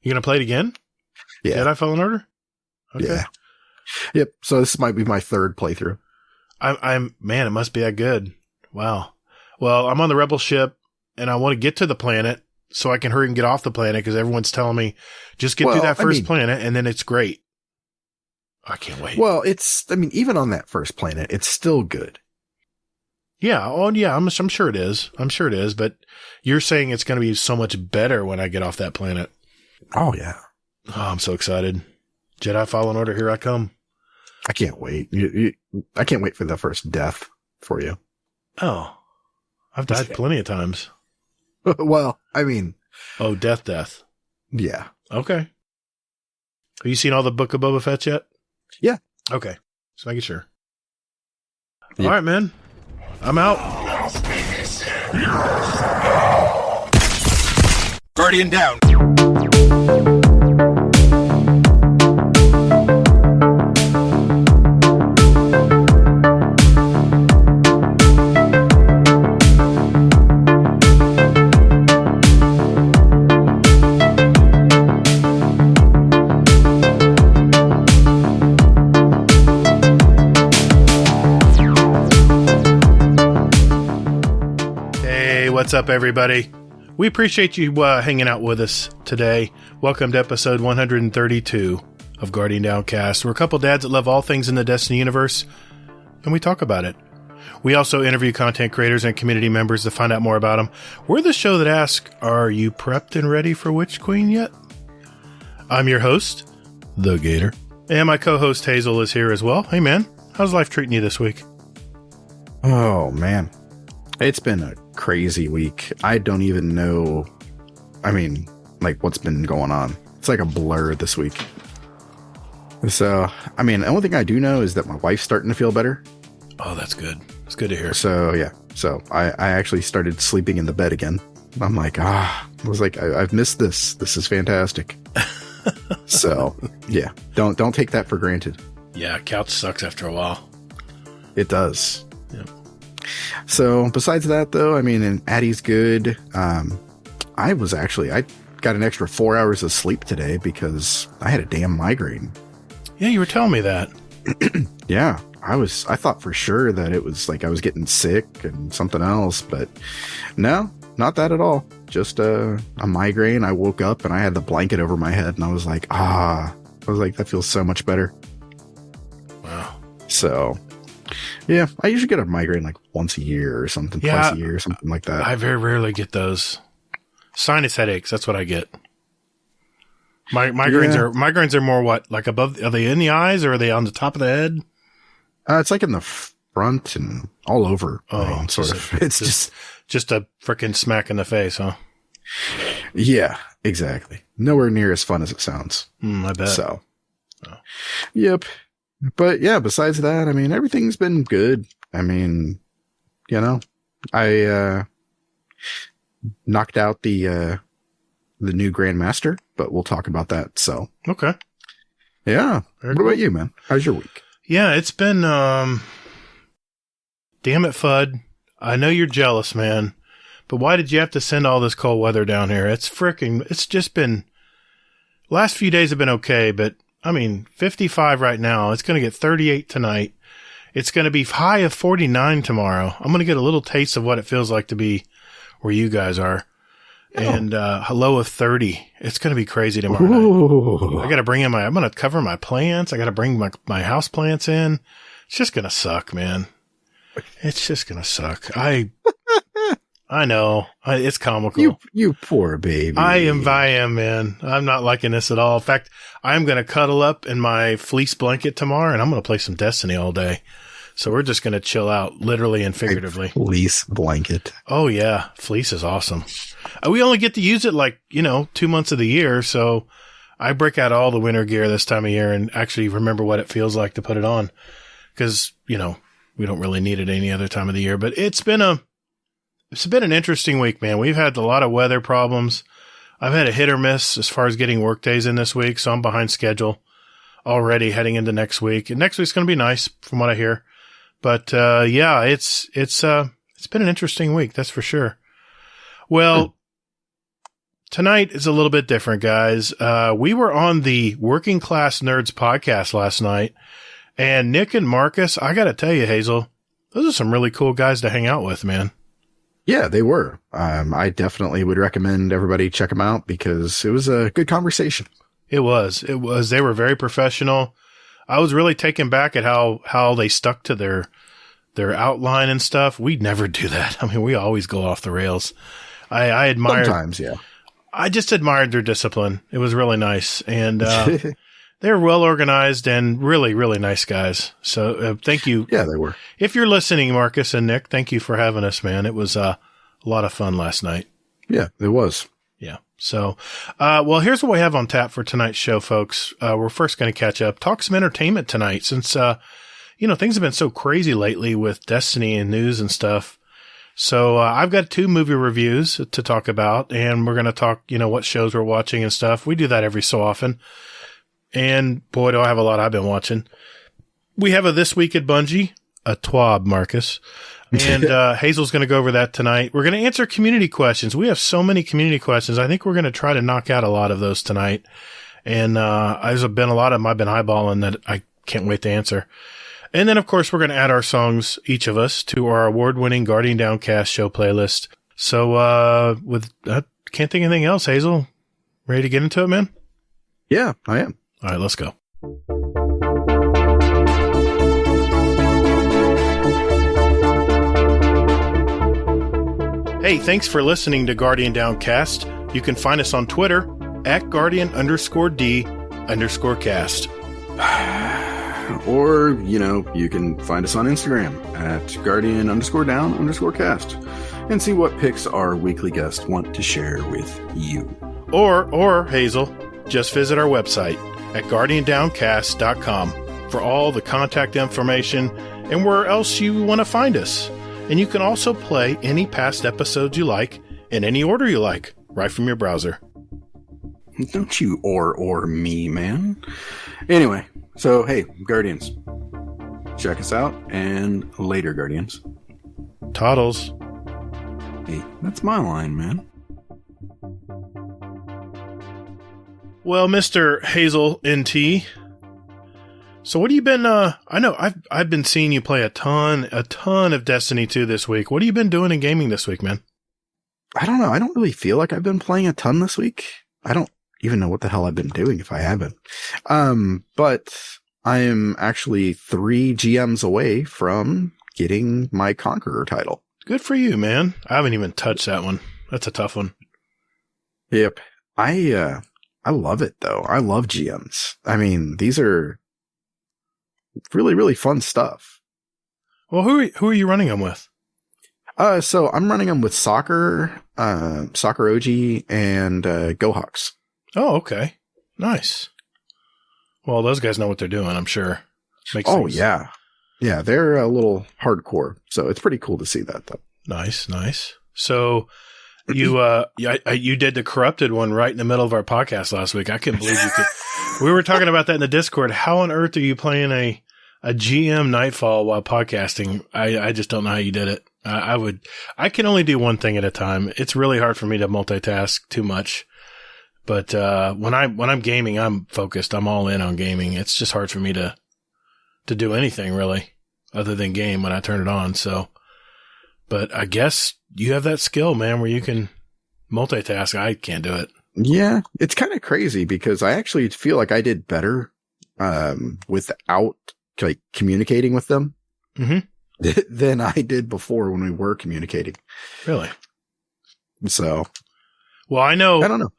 You going to play it again? Yeah. Jedi Fallen Order? Okay. Yeah. Yep. So this might be my third playthrough. Man, it must be that good. Wow. Well, I'm on the Rebel ship and I want to get to the planet so I can hurry and get off the planet because everyone's telling me just get through that first planet and then it's great. I can't wait. Well, even on that first planet, it's still good. Yeah. Oh, yeah. I'm sure it is. I'm sure it is. But you're saying it's going to be so much better when I get off that planet. Oh, yeah. Oh, I'm so excited. Jedi Fallen Order, here I come. I can't wait. I can't wait for the first death for you. Oh, I've died plenty of times. Well, I mean. Oh, death. Yeah. Okay. Have you seen all the Book of Boba Fett yet? Yeah. Okay. Just making sure. Yeah. All right, man. I'm out. Guardian down. What's up, everybody? We appreciate you hanging out with us today. Welcome to episode 132 of Guardian Downcast. We're a couple dads that love all things in the Destiny universe, and we talk about it. We also interview content creators and community members to find out more about them. We're the show that asks, are you prepped and ready for Witch Queen yet? I'm your host, The Gator, and my co-host Hazel is here as well. Hey, man, how's life treating you this week? Oh, man. It's been a crazy week. I don't even know. What's been going on. It's like a blur this week. So, the only thing I do know is that my wife's starting to feel better. Oh, that's good. It's good to hear. So, yeah. So, I actually started sleeping in the bed again. I'm like, I've missed this. This is fantastic. So, yeah. Don't take that for granted. Yeah, couch sucks after a while. It does. Yep. So besides that, though, and Addie's good. I got an extra 4 hours of sleep today because I had a damn migraine. Yeah, you were telling me that. Yeah, I thought for sure that it was like I was getting sick and something else, but no, not that at all. Just a migraine. I woke up and I had the blanket over my head and I was like, that feels so much better. Wow. So yeah, I usually get a migraine like once a year or something, twice a year, something like that. I very rarely get those. Sinus headaches, that's what I get. Migraines are more what? Like above, are they in the eyes or are they on the top of the head? It's like in the front and all over. Oh, sort of. It's just a freaking smack in the face, huh? Yeah, exactly. Nowhere near as fun as it sounds. I bet. So, Yep. But yeah, besides that, everything's been good. I knocked out the new Grandmaster, but we'll talk about that. So, okay. Yeah. Very what about you, man? How's your week? Yeah, it's been, damn it, Fudd. I know you're jealous, man, but why did you have to send all this cold weather down here? It's just been, last few days have been okay, but 55 right now. It's going to get 38 tonight. It's going to be high of 49 tomorrow. I'm going to get a little taste of what it feels like to be where you guys are. Oh. And a low of 30. It's going to be crazy tomorrow night. I got to bring in I'm going to cover my plants. I got to bring my house plants in. It's just going to suck, man. It's just going to suck. I know. It's comical. You poor baby. I am, man. I'm not liking this at all. In fact, I'm going to cuddle up in my fleece blanket tomorrow, and I'm going to play some Destiny all day. So we're just going to chill out, literally and figuratively. Fleece blanket. Oh, yeah. Fleece is awesome. We only get to use it 2 months of the year, so I break out all the winter gear this time of year and actually remember what it feels like to put it on. Because, we don't really need it any other time of the year. But it's been an interesting week, man. We've had a lot of weather problems. I've had a hit or miss as far as getting work days in this week, so I'm behind schedule already heading into next week. And next week's going to be nice from what I hear. But, yeah, it's been an interesting week. That's for sure. Well, Tonight is a little bit different, guys. We were on the Working Class Nerds podcast last night, and Nick and Marcus, I got to tell you, Hazel, those are some really cool guys to hang out with, man. Yeah, they were. I definitely would recommend everybody check them out because it was a good conversation. It was. They were very professional. I was really taken back at how they stuck to their outline and stuff. We'd never do that. I mean, we always go off the rails. I admired. Sometimes, yeah. I just admired their discipline. It was really nice. And they're well organized and really, really nice guys. So thank you. Yeah, they were. If you're listening, Marcus and Nick, thank you for having us, man. It was a lot of fun last night. Yeah, it was. Yeah. So, well, here's what we have on tap for tonight's show, folks. We're first going to catch up, talk some entertainment tonight since, things have been so crazy lately with Destiny and news and stuff. So I've got 2 movie reviews to talk about, and we're going to talk, what shows we're watching and stuff. We do that every so often. And boy, do I have a lot I've been watching. We have a This Week at Bungie, a TWAB, Marcus. And Hazel's going to go over that tonight. We're going to answer community questions. We have so many community questions. I think we're going to try to knock out a lot of those tonight. And there's been a lot of them I've been eyeballing that I can't wait to answer. And then, of course, we're going to add our songs, each of us, to our award-winning Guardian Downcast show playlist. So, I can't think of anything else, Hazel. Ready to get into it, man? Yeah, I am. All right, let's go. Hey, thanks for listening to Guardian Downcast. You can find us on Twitter at Guardian_D_cast. Or, you can find us on Instagram at Guardian_Down_cast and see what picks our weekly guests want to share with you. Or Hazel, just visit our website at GuardianDowncast.com for all the contact information and where else you want to find us. And you can also play any past episodes you like in any order you like, right from your browser. Don't you or me, man. Anyway, so hey, Guardians, check us out, and later, Guardians. Toddles. Hey, that's my line, man. Well, Mr. Hazel NT, so what have you been, I know I've been seeing you play a ton of Destiny 2 this week. What have you been doing in gaming this week, man? I don't know. I don't really feel like I've been playing a ton this week. I don't even know what the hell I've been doing if I haven't. But I am actually 3 GMs away from getting my Conqueror title. Good for you, man. I haven't even touched that one. That's a tough one. Yep. I love it though. I love GMs. I mean, these are really, really fun stuff. Well, who are you running them with? So I'm running them with Soccer OG, and GoHawks. Oh, okay. Nice. Well, those guys know what they're doing, I'm sure. Yeah. Yeah, they're a little hardcore, so it's pretty cool to see that, though. Nice. So you did the corrupted one right in the middle of our podcast last week. I couldn't believe you could. We were talking about that in the Discord. How on earth are you playing a GM Nightfall while podcasting? I just don't know how you did it. I can only do one thing at a time. It's really hard for me to multitask too much. But when I'm gaming, I'm focused. I'm all in on gaming. It's just hard for me to do anything really other than game when I turn it on. So, but I guess you have that skill, man, where you can multitask. I can't do it. Yeah, it's kind of crazy because I actually feel like I did better without like communicating with them than I did before when we were communicating. Really? So, well, I don't know.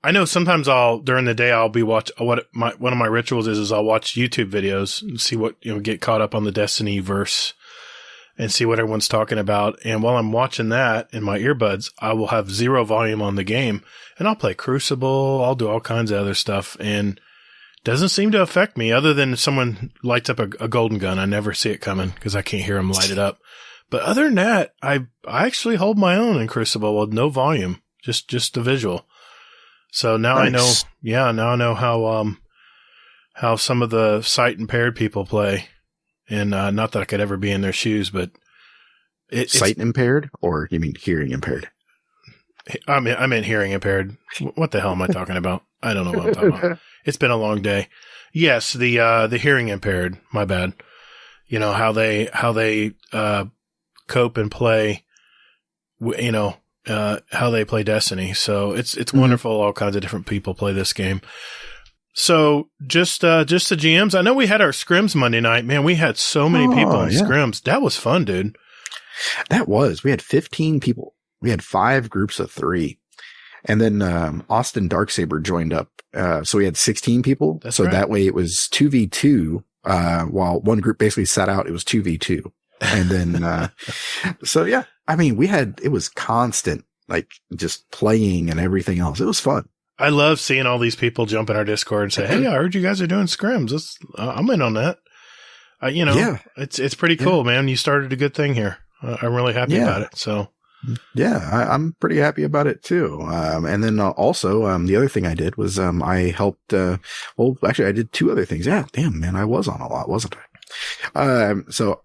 I know sometimes during the day I'll be one of my rituals is I'll watch YouTube videos and see what, get caught up on the Destiny verse and see what everyone's talking about. And while I'm watching that in my earbuds, I will have 0 volume on the game and I'll play Crucible. I'll do all kinds of other stuff and it doesn't seem to affect me other than if someone lights up a golden gun. I never see it coming because I can't hear them light it up. But other than that, I actually hold my own in Crucible with no volume, just the visual. So now nice. I know how some of the sight impaired people play, and not that I could ever be in their shoes, but sight impaired, or you mean hearing impaired? I meant hearing impaired. What the hell am I talking about? I don't know what I'm talking about. It's been a long day. Yes, the hearing impaired. My bad. You know, how they cope and play, you know, how they play Destiny. So it's wonderful. All kinds of different people play this game. So just the GMs. I know we had our scrims Monday night. Man, we had so many people in scrims. That was fun, dude. That was. We had 15 people. We had 5 groups of 3. And then Austin Darksaber joined up. So we had 16 people. That's so right. that way it was 2v2. While one group basically sat out, it was 2v2. And then, so yeah, I mean, it was constant, like just playing and everything else. It was fun. I love seeing all these people jump in our Discord and say, "Hey, I heard you guys are doing scrims. I'm in on that." You know, it's pretty cool, man. You started a good thing here. I'm really happy about it. So, yeah, I'm pretty happy about it too. And then also, the other thing I did was, I helped, well, actually I did 2 other things. Yeah, damn, man, I was on a lot, wasn't I? So,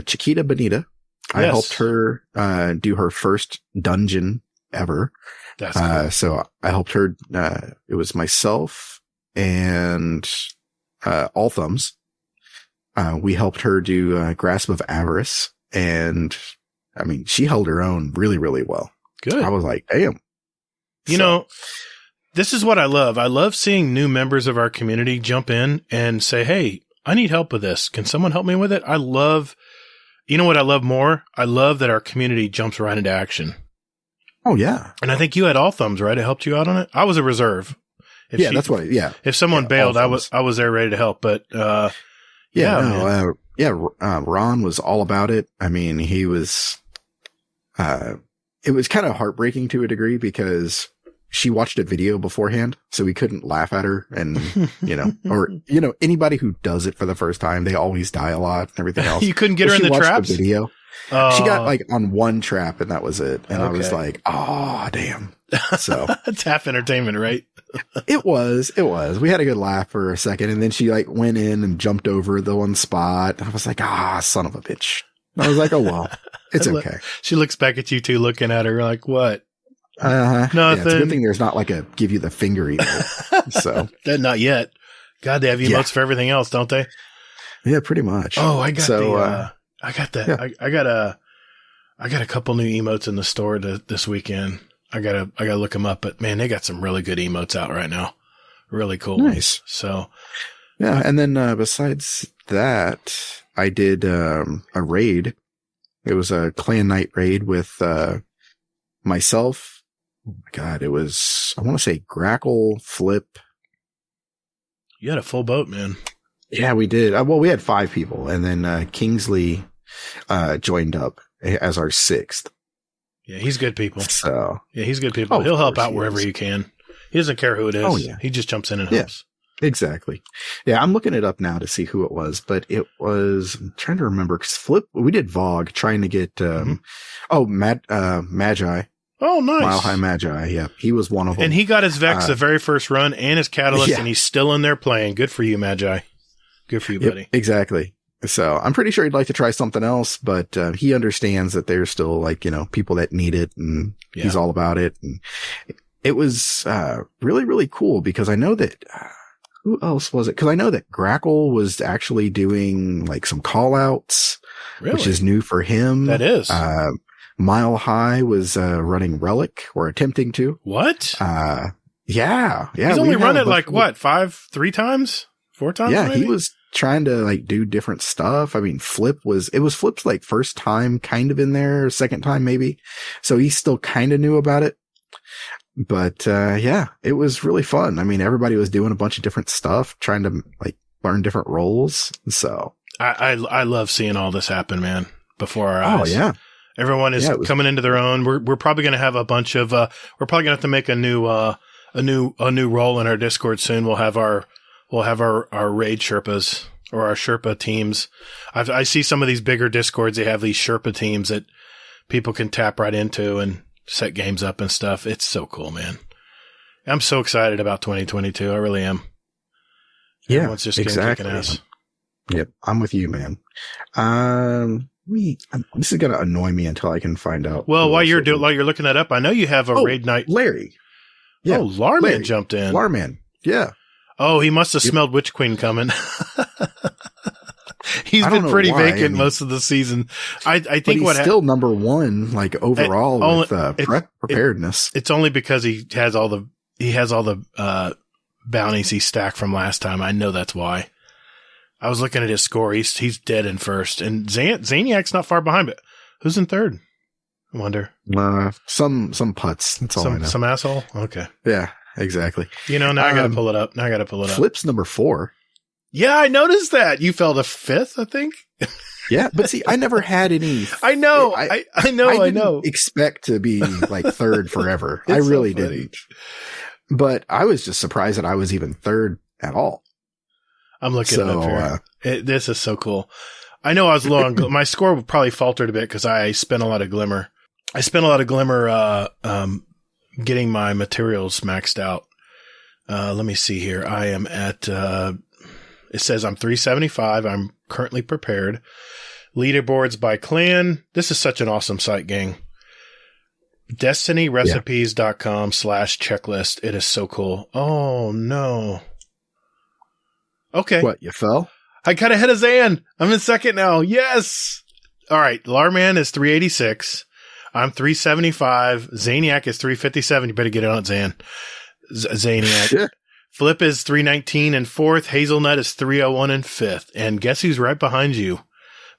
Chiquita Bonita, I helped her, do her first dungeon ever. That's cool. So I helped her, it was myself and, All Thumbs. We helped her do, Grasp of Avarice, and I mean, she held her own really, really well. Good. I was like, damn. You know, this is what I love. I love seeing new members of our community jump in and say, "Hey, I need help with this. Can someone help me with it?" You know what I love more? I love that our community jumps right into action. Oh, yeah. And I think you had All Thumbs, right? It helped you out on it. I was a reserve. That's why. Yeah. If someone bailed, I was there ready to help. But Ron was all about it. I mean, he was. It was kind of heartbreaking to a degree because she watched a video beforehand, so we couldn't laugh at her. And anybody who does it for the first time, they always die a lot and everything else. You couldn't get her in the traps. The video. She got like on one trap and that was it. And I was like, oh, damn. So it's half entertainment, right? It was. We had a good laugh for a second. And then she like went in and jumped over the one spot. I was like, son of a bitch. I was like, oh, well, it's okay. She looks back at you two looking at her like, what? Nothing. Yeah, it's a good thing there's not like a give you the finger either. So not yet. God, they have emotes for everything else, don't they? Yeah, pretty much. Oh, I got I got that. Yeah. I got a couple new emotes in the store this weekend. I gotta look them up, but man, they got some really good emotes out right now. Really cool. Nice. So, yeah. And then, besides that, I did, a raid. It was a clan night raid with, myself. Oh my God. It was, I want to say Grackle, Flip. You had a full boat, man. Yeah, we did. Well, we had 5 people, and then, Kingsley, joined up as our 6th. Yeah, he's good people. So yeah, he's good people. He'll help out wherever he can. He doesn't care who it is. Oh, yeah. He just jumps in and helps. Yeah, exactly. Yeah, I'm looking it up now to see who it was, but it was, I'm trying to remember, because we did VOG trying to get, Magi. Oh, nice. Mile High Magi. Yeah, he was one of them. And he got his Vex the very first run and his Catalyst, and he's still in there playing. Good for you, Magi. Good for you, buddy. Yep, exactly. So I'm pretty sure he'd like to try something else, but he understands that there's still people that need it, and he's all about it. And it was really, really cool because I know that who else was it? Because I know that Grackle was actually doing like some call outs, which is new for him. That is. Mile High was running Relic or attempting to. What? Yeah. He's only run it like what, 3 times? 4 times? Yeah, maybe? he was trying to like do different stuff. I mean, Flip's like first time kind of in there, second time maybe. So he's still kind of new about it. But, yeah, it was really fun. I mean, everybody was doing a bunch of different stuff, trying to like learn different roles. So I love seeing all this happen, man, before our eyes. Oh, yeah. Everyone is coming into their own. We're probably going to have a bunch of, we're probably going to have to make a new role in our Discord soon. We'll have our raid Sherpas or our Sherpa teams. I see some of these bigger Discords. They have these Sherpa teams that people can tap right into and set games up and stuff. It's so cool, man. I'm so excited about 2022. I really am. Yeah, Everyone's just exactly. kicking ass. Yep. I'm with you, man. This is gonna annoy me until I can find out. Well, while you're looking that up, I know you have a raid night. Larry. Yeah, Larman jumped in. Larman. Yeah. Oh, he must have smelled Witch Queen coming. He's been pretty vacant most of the season. I think he's still number one, like overall with preparedness. It's only because he has all the bounties he stacked from last time. I know that's why. I was looking at his score. He's dead in first, and Zaniac's not far behind. But who's in third? I wonder. Some putts. That's all I know. Some asshole. Okay. Yeah, exactly. Now I got to pull it up. Flip's number 4. Yeah, I noticed that. You fell to 5th, I think. Yeah, but see, I never had any. I know. I know. Expect to be like third forever. I really didn't. But I was just surprised that I was even third at all. I'm looking it up here. This is so cool. I know I was low on my score probably faltered a bit because I spent a lot of glimmer. Getting my materials maxed out. Let me see here. I am at. It says I'm 375. I'm currently prepared. Leaderboards by clan. This is such an awesome site, gang. DestinyRecipes.com/checklist. It is so cool. Oh, no. Okay. What, you fell? I got ahead of Zan. I'm in second now. Yes. All right. Larman is 386. I'm 375. Zaniac is 357. You better get it on Zan. Zaniac. Sure. Flip is 319 in 4th. Hazelnut is 301 in 5th. And guess who's right behind you?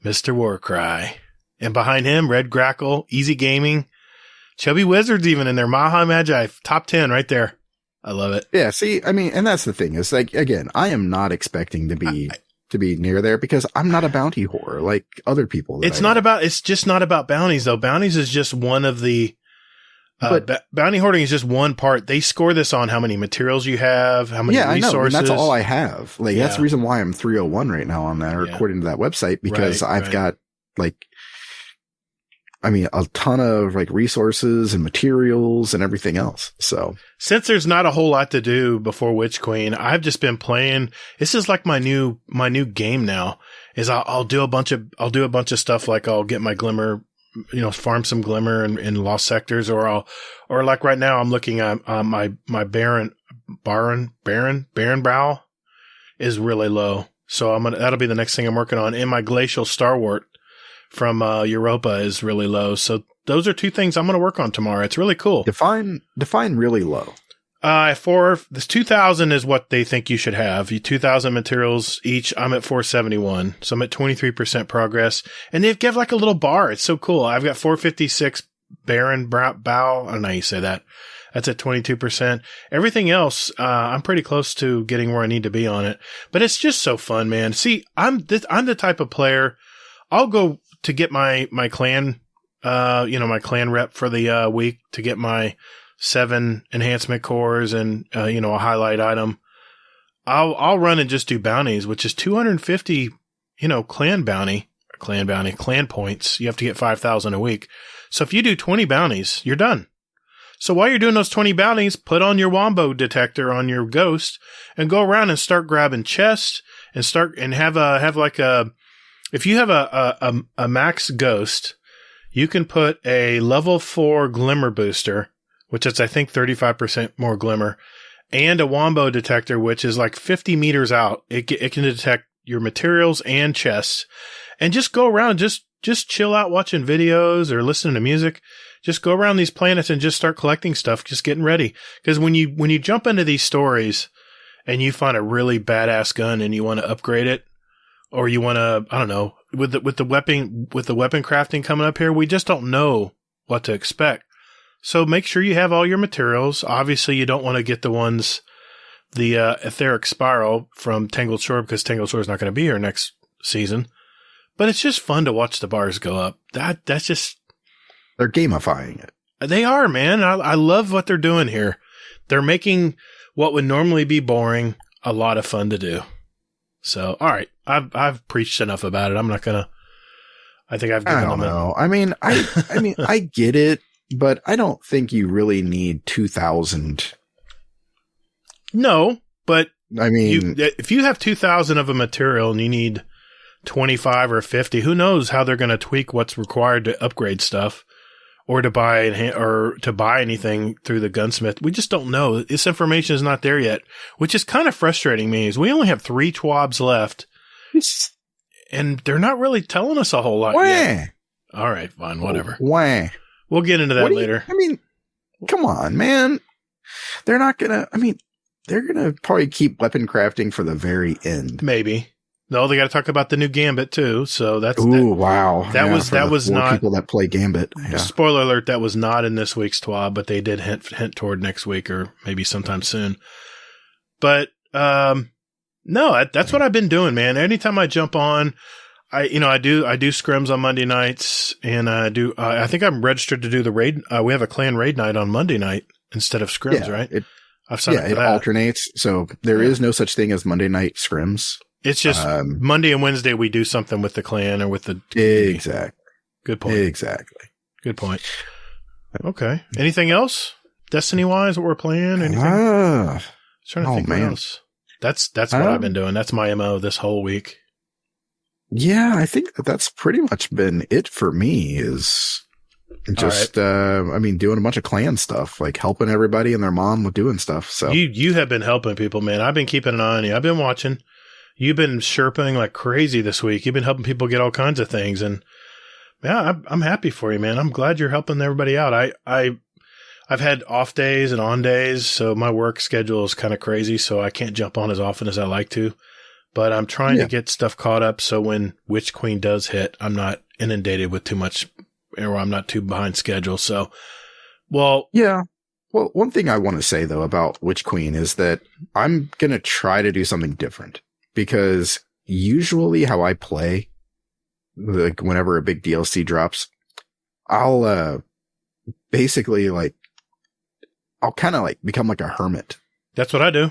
Mr. Warcry. And behind him, Red Grackle, Easy Gaming, Chubby Wizards even in there. Maha Magi, top 10 right there. I love it. Yeah, see, I mean, and that's the thing is like, again, I am not expecting to be near there because I'm not a bounty whore like other people. It's just not about bounties though. Bounties is just one of the, bounty hoarding is just one part. They score this on how many materials you have, how many resources. I know, and that's all I have. Like, that's the reason why I'm 301 right now on that, according to that website, because I've got like, I mean, a ton of like resources and materials and everything else. So since there's not a whole lot to do before Witch Queen, I've just been playing. This is like my new game now is I'll do a bunch of stuff. Like I'll get my glimmer, farm some glimmer in lost sectors, or like right now I'm looking at my Baron Brow is really low. So that'll be the next thing I'm working on. And my Glacial Starwort from Europa is really low. So those are two things I'm going to work on tomorrow. It's really cool. Define really low. For this 2,000 is what they think you should have. 2,000 materials each. I'm at 471. So I'm at 23% progress. And they give like a little bar. It's so cool. I've got 456 Baron Bow. I don't know how you say that. That's at 22%. Everything else, I'm pretty close to getting where I need to be on it. But it's just so fun, man. See, I'm the type of player. I'll go to get my clan, my clan rep for the week to get my 7 enhancement cores and a highlight item. I'll run and just do bounties, which is 250, clan points. You have to get 5,000 a week. So if you do 20 bounties, you're done. So while you're doing those 20 bounties, put on your wombo detector on your ghost and go around and start grabbing chests and if you have a max ghost, you can put a level 4 glimmer booster, which is, I think, 35% more glimmer, and a wombo detector, which is like 50 meters out. It can detect your materials and chests, and just go around, just chill out watching videos or listening to music. Just go around these planets and just start collecting stuff, just getting ready. Because when you jump into these stories and you find a really badass gun and you want to upgrade it, or you want to, I don't know, with the weapon crafting coming up here, we just don't know what to expect. So make sure you have all your materials. Obviously, you don't want to get the ones, the etheric spiral from Tangled Shore, because Tangled Shore is not going to be here next season. But it's just fun to watch the bars go up. That's just, they're gamifying it. They are, man. I love what they're doing here. They're making what would normally be boring a lot of fun to do. So, all right, I've preached enough about it. I'm not gonna. I think I've given them. I don't know. I mean, I get it, but I don't think you really need 2,000. No, but I mean, if you have 2,000 of a material and you need 25 or 50. Who knows how they're going to tweak what's required to upgrade stuff or to buy anything through the gunsmith. We just don't know. This information is not there yet, which is kind of frustrating me. Is we only have 3 TWABs left, and they're not really telling us a whole lot yet. All right, fine, whatever. We'll get into that later. I mean, come on, man. They're not going to, they're going to probably keep weapon crafting for the very end. Maybe. No, they got to talk about the new Gambit too. So that's wow. That was not people that play Gambit. Yeah. Spoiler alert, that was not in this week's TWAB, but they did hint toward next week or maybe sometime soon. But no, that's what I've been doing, man. Anytime I jump on, I do scrims on Monday nights, and I think I'm registered to do the raid. We have a clan raid night on Monday night instead of scrims, right? I've signed up for that. It alternates. So there is no such thing as Monday night scrims. It's just Monday and Wednesday we do something with the clan or with the exactly. Good point. Exactly. Good point. Okay. Anything else? Destiny wise, what we're playing? Anything? Trying to think what else. That's what I've been doing. That's my MO this whole week. Yeah, I think that's pretty much been it for me. Is just doing a bunch of clan stuff, like helping everybody and their mom with doing stuff. So you have been helping people, man. I've been keeping an eye on you. I've been watching. You've been Sherping like crazy this week. You've been helping people get all kinds of things, and yeah, I'm happy for you, man. I'm glad you're helping everybody out. I've had off days and on days, so my work schedule is kind of crazy, so I can't jump on as often as I like to. But I'm trying to get stuff caught up, so when Witch Queen does hit, I'm not inundated with too much, or I'm not too behind schedule. So, yeah. Well, one thing I want to say though about Witch Queen is that I'm gonna try to do something different. Because usually how I play, like whenever a big DLC drops, I'll basically I'll kind of become like a hermit. That's what I do.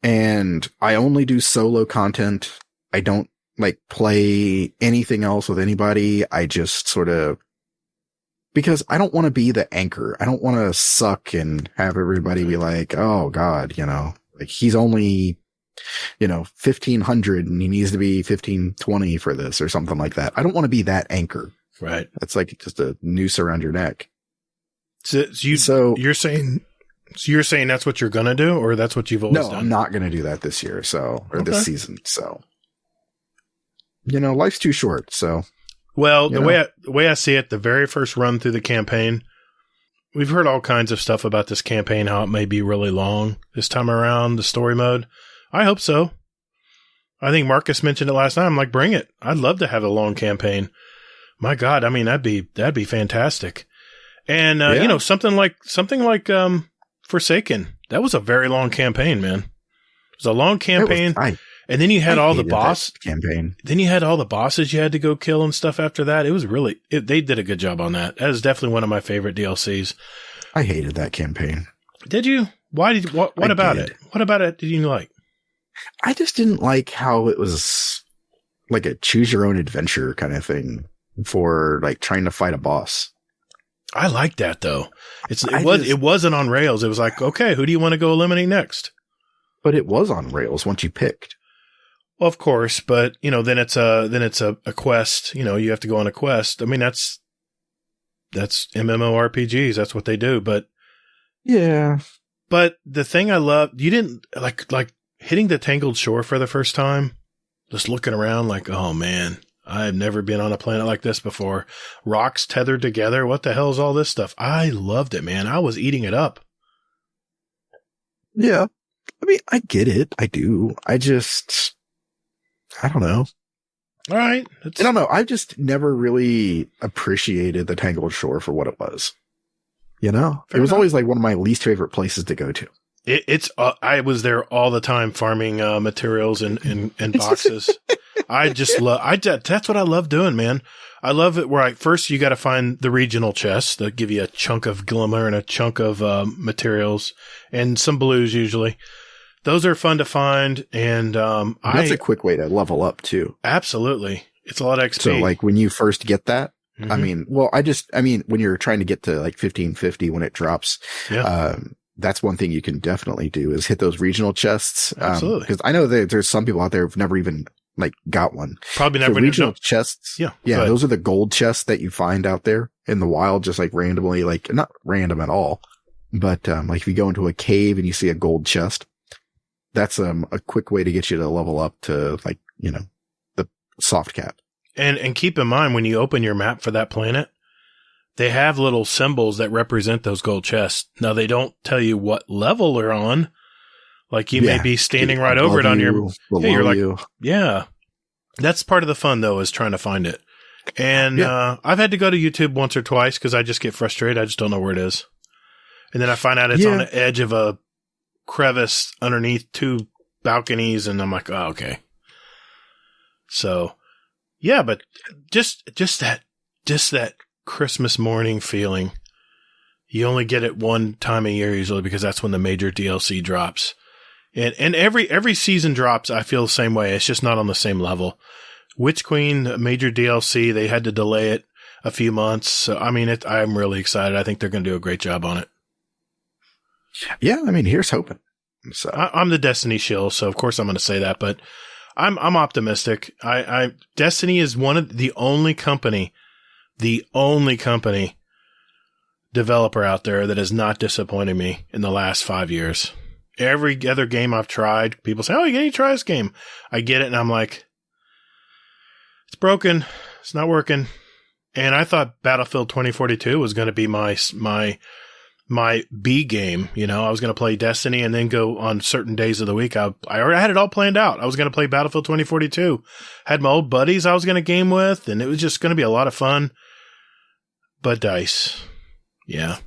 And I only do solo content. I don't play anything else with anybody. I just sort of, because I don't want to be the anchor. I don't want to suck and have everybody be like, oh God, he's only 1,500 and he needs to be 1,520 for this or something like that. I don't want to be that anchor. Right. That's just a noose around your neck. So you're saying that's what you're going to do, or that's what you've always done? No, I'm not going to do that this year. This season. So, life's too short. So, well, the way I see it, the very first run through the campaign, we've heard all kinds of stuff about this campaign, how it may be really long this time around, the story mode. I hope so. I think Marcus mentioned it last night. I'm like, bring it. I'd love to have a long campaign. My God, that'd be fantastic. And something like Forsaken. That was a very long campaign, man. It was a long campaign. And then you had all the boss campaign. Then you had all the bosses you had to go kill and stuff after that. It was they did a good job on that. That is definitely one of my favorite DLCs. I hated that campaign. Did you? Why what about it? What about it did you like? I just didn't like how it was like a choose your own adventure kind of thing for trying to fight a boss. I like that though. It wasn't on rails. It was like, okay, who do you want to go eliminate next? But it was on rails once you picked. Well, of course, but then it's a quest. You have to go on a quest. I mean, that's MMORPGs. That's what they do. But yeah. But the thing I loved, you didn't like hitting the Tangled Shore for the first time, just looking around like, oh man, I've never been on a planet like this before. Rocks tethered together. What the hell is all this stuff? I loved it, man. I was eating it up. Yeah. I get it. I do. I don't know. All right. I don't know. I just never really appreciated the Tangled Shore for what it was. Fair it was always one of my least favorite places to go to. I was there all the time farming materials and boxes. I just that's what I love doing, man. I love it where first you got to find the regional chests that give you a chunk of glimmer and a chunk of materials and some blues usually. Those are fun to find, and that's a quick way to level up too. Absolutely, it's a lot of XP. So when you first get that, when you're trying to get to 1550 when it drops, that's one thing you can definitely do is hit those regional chests. Absolutely, because I know that there's some people out there who've never even like got one. Probably So never regional know. chests. Yeah. Yeah. Go ahead. Those are the gold chests that you find out there in the wild, just like randomly, like not random at all, but, like if you go into a cave and you see a gold chest, that's, a quick way to get you to level up to like, the soft cap. And keep in mind, when you open your map for that planet, they have little symbols that represent those gold chests. Now, they don't tell you what level they're on. Like, you may be standing right over it on your... Below you're like, you. yeah. That's part of the fun, though, is trying to find it. And I've had to go to YouTube once or twice because I just get frustrated. I just don't know where it is. And then I find out it's on the edge of a crevice underneath two balconies, and I'm like, oh, okay. So... yeah, but just that Christmas morning feeling. You only get it one time a year usually because that's when the major DLC drops. And every season drops, I feel the same way. It's just not on the same level. Witch Queen, major DLC, they had to delay it a few months. So, I mean, I'm really excited. I think they're going to do a great job on it. Yeah, I mean, here's hoping. So I'm the Destiny shill, so of course I'm going to say that, but I'm optimistic. Destiny is one of the only company developer out there that has not disappointed me in the last 5 years. Every other game I've tried, people say, "Oh, you need to try this game." I get it, and I'm like, it's broken. It's not working. And I thought Battlefield 2042 was going to be my B game. I was going to play Destiny and then go on certain days of the week. I already had it all planned out. I was going to play Battlefield 2042. Had my old buddies I was going to game with, and it was just going to be a lot of fun. But DICE. Yeah.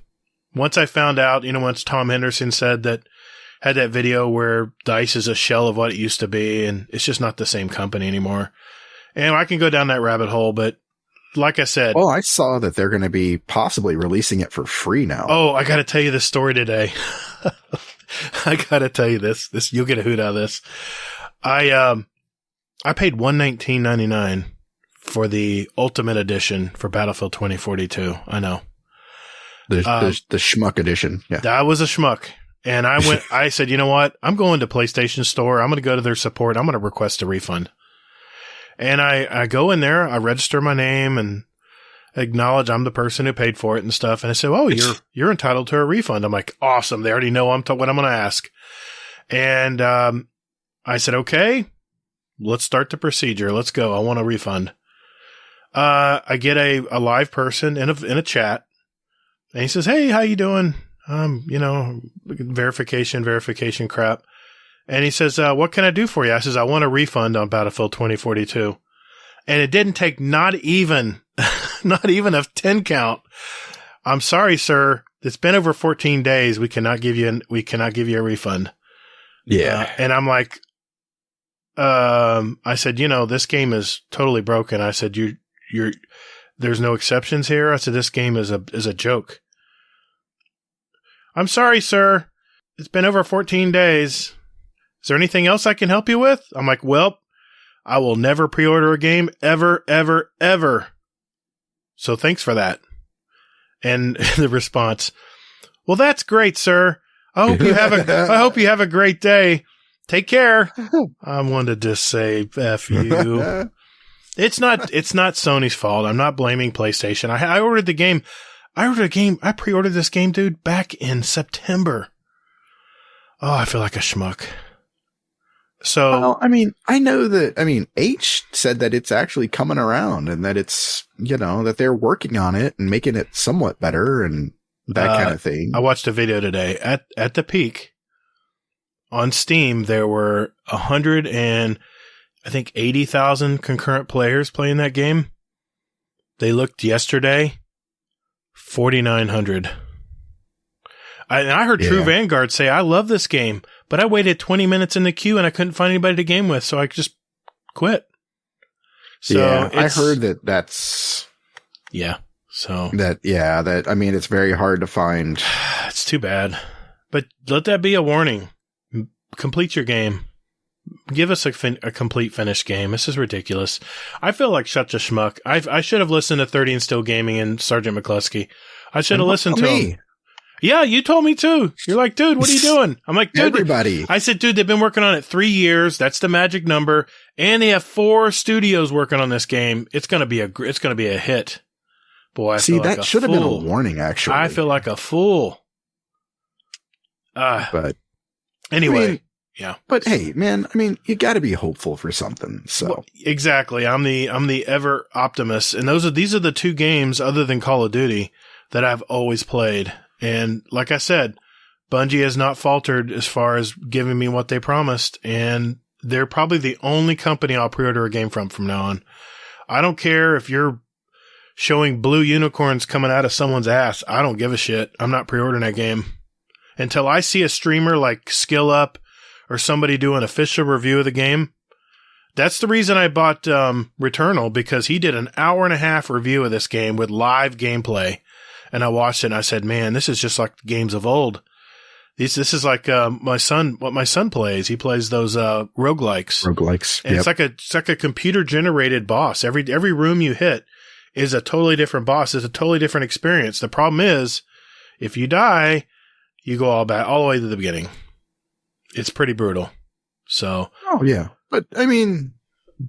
Once I found out, once Tom Henderson had that video where DICE is a shell of what it used to be, and it's just not the same company anymore. And I can go down that rabbit hole, but like I said. Oh, I saw that they're going to be possibly releasing it for free now. Oh, I got to tell you this story today. I got to tell you this. You'll get a hoot out of this. I paid $119.99 for the Ultimate Edition for Battlefield 2042. I know. The schmuck edition. Yeah. That was a schmuck. And I said, you know what? I'm going to PlayStation Store. I'm going to go to their support. I'm going to request a refund. And I go in there, I register my name and acknowledge I'm the person who paid for it and stuff. And I said, "Oh, you're entitled to a refund." I'm like, awesome. They already know what I'm going to ask. And I said, okay, let's start the procedure. Let's go. I want a refund. I get a live person in a chat, and he says, "Hey, how you doing?" Verification crap. And he says, "What can I do for you?" I says, "I want a refund on Battlefield 2042. And it didn't take not even a 10 count. "I'm sorry, sir. It's been over 14 days. We cannot give you a refund." Yeah. And I'm like, I said, this game is totally broken. I said, there's no exceptions here. I said, this game is a joke. "I'm sorry, sir. It's been over 14 days. Is there anything else I can help you with?" I'm like, "Well, I will never pre-order a game ever, ever, ever. So thanks for that." And the response, "Well, that's great, sir. I hope you have a great day. Take care." I wanted to just say, F you. It's not Sony's fault. I'm not blaming PlayStation. I ordered the game. I pre-ordered this game, dude, back in September. Oh, I feel like a schmuck. So, well, I know that, H said that it's actually coming around and that it's, that they're working on it and making it somewhat better and that kind of thing. I watched a video today at the peak on Steam. There were 80,000 concurrent players playing that game. They looked yesterday, 4,900. I heard True Vanguard say, "I love this game, but I waited 20 minutes in the queue and I couldn't find anybody to game with, so I just quit." So yeah, I heard that's... Yeah. So... it's very hard to find. It's too bad. But let that be a warning. Complete your game. Give us a complete finished game. This is ridiculous. I feel like such a schmuck. I should have listened to 30 and Still Gaming and Sergeant McCluskey. I should have listened to him. Yeah, you told me too. You're like, dude, what are you doing? I'm like, dude. Everybody. I said, dude, they've been working on it 3 years. That's the magic number. And they have 4 studios working on this game. It's going to be a hit. Boy, I See, feel like that a should have been a fool. warning, actually. I feel like a fool. But anyway, I mean, yeah. But hey, man, I mean, you got to be hopeful for something. So Well, exactly. I'm the ever optimist. And these are the 2 games other than Call of Duty that I've always played. And like I said, Bungie has not faltered as far as giving me what they promised. And they're probably the only company I'll pre-order a game from now on. I don't care if you're showing blue unicorns coming out of someone's ass. I don't give a shit. I'm not pre-ordering that game until I see a streamer like Skill Up or somebody do an official review of the game. That's the reason I bought Returnal, because he did an 1.5-hour review of this game with live gameplay. And I watched it and I said, man, this is just like games of old. This is like what my son plays. He plays those roguelikes. And Yep. it's like a computer generated boss. Every room you hit is a totally different boss. It's a totally different experience. The problem is, if you die, you go all the way to the beginning. It's pretty brutal. So. Oh yeah, but I mean,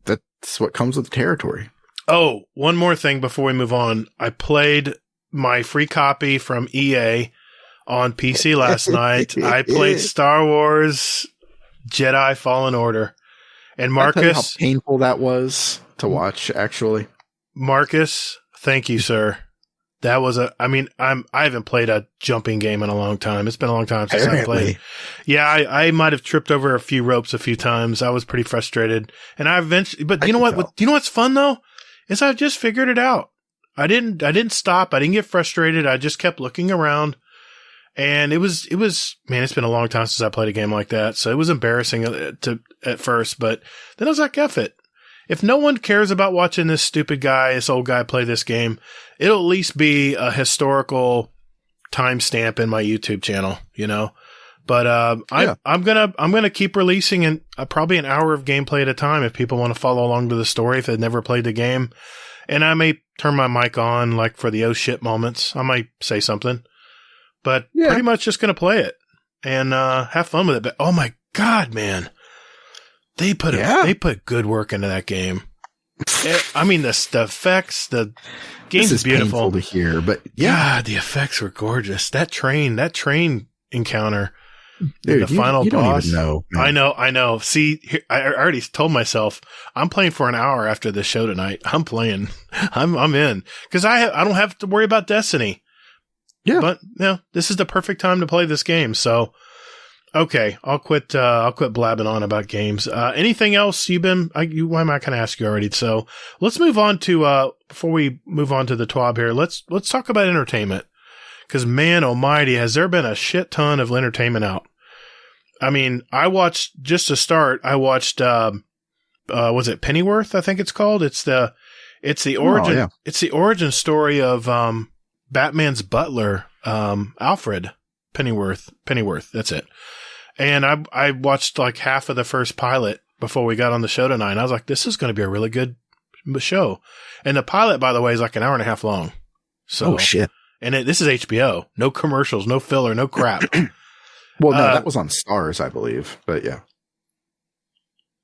that's what comes with the territory. Oh, one more thing before we move on. I played my free copy from EA on PC last night. I played Star Wars Jedi Fallen Order. And Marcus, how painful that was to watch, actually. Marcus, thank you, sir. That was I haven't played a jumping game in a long time. It's been a long time since I played. Yeah, I might have tripped over a few ropes a few times. I was pretty frustrated. And I eventually, but you know what? You know what's fun though? Is I just figured it out. I didn't stop. I didn't get frustrated. I just kept looking around. And it was, man, it's been a long time since I played a game like that. So it was embarrassing at first, but then I was like, F it. If no one cares about watching this old guy play this game, it'll at least be a historical timestamp in my YouTube channel, you know? But, I'm going to keep releasing probably an hour of gameplay at a time if people want to follow along to the story, if they've never played the game. And I may turn my mic on like for the oh shit moments. I might say something, but pretty much just going to play it and, have fun with it. But oh my God, man. They put good work into that game. I mean, the effects, the game's is beautiful painful to hear, but God, the effects were gorgeous. That train encounter, dude, the final boss. Don't even know, man. I know. See, I already told myself I'm playing for an hour after the show tonight. I'm playing. I'm in because I don't have to worry about Destiny. Yeah, but this is the perfect time to play this game. So. Okay, I'll quit blabbing on about games. Anything else I might kind of ask you already. So let's move on to, before we move on to the TWAB here, let's talk about entertainment. Cause man almighty, has there been a shit ton of entertainment out? I mean, just to start, was it Pennyworth? I think it's called. It's the origin, it's the origin story of, Batman's butler, Alfred Pennyworth. That's it. And I watched like half of the first pilot before we got on the show tonight. And I was like, this is going to be a really good show. And the pilot, by the way, is like an hour and a half long. So, oh shit. And this is HBO. No commercials, no filler, no crap. Well, no, that was on Stars, I believe. But yeah.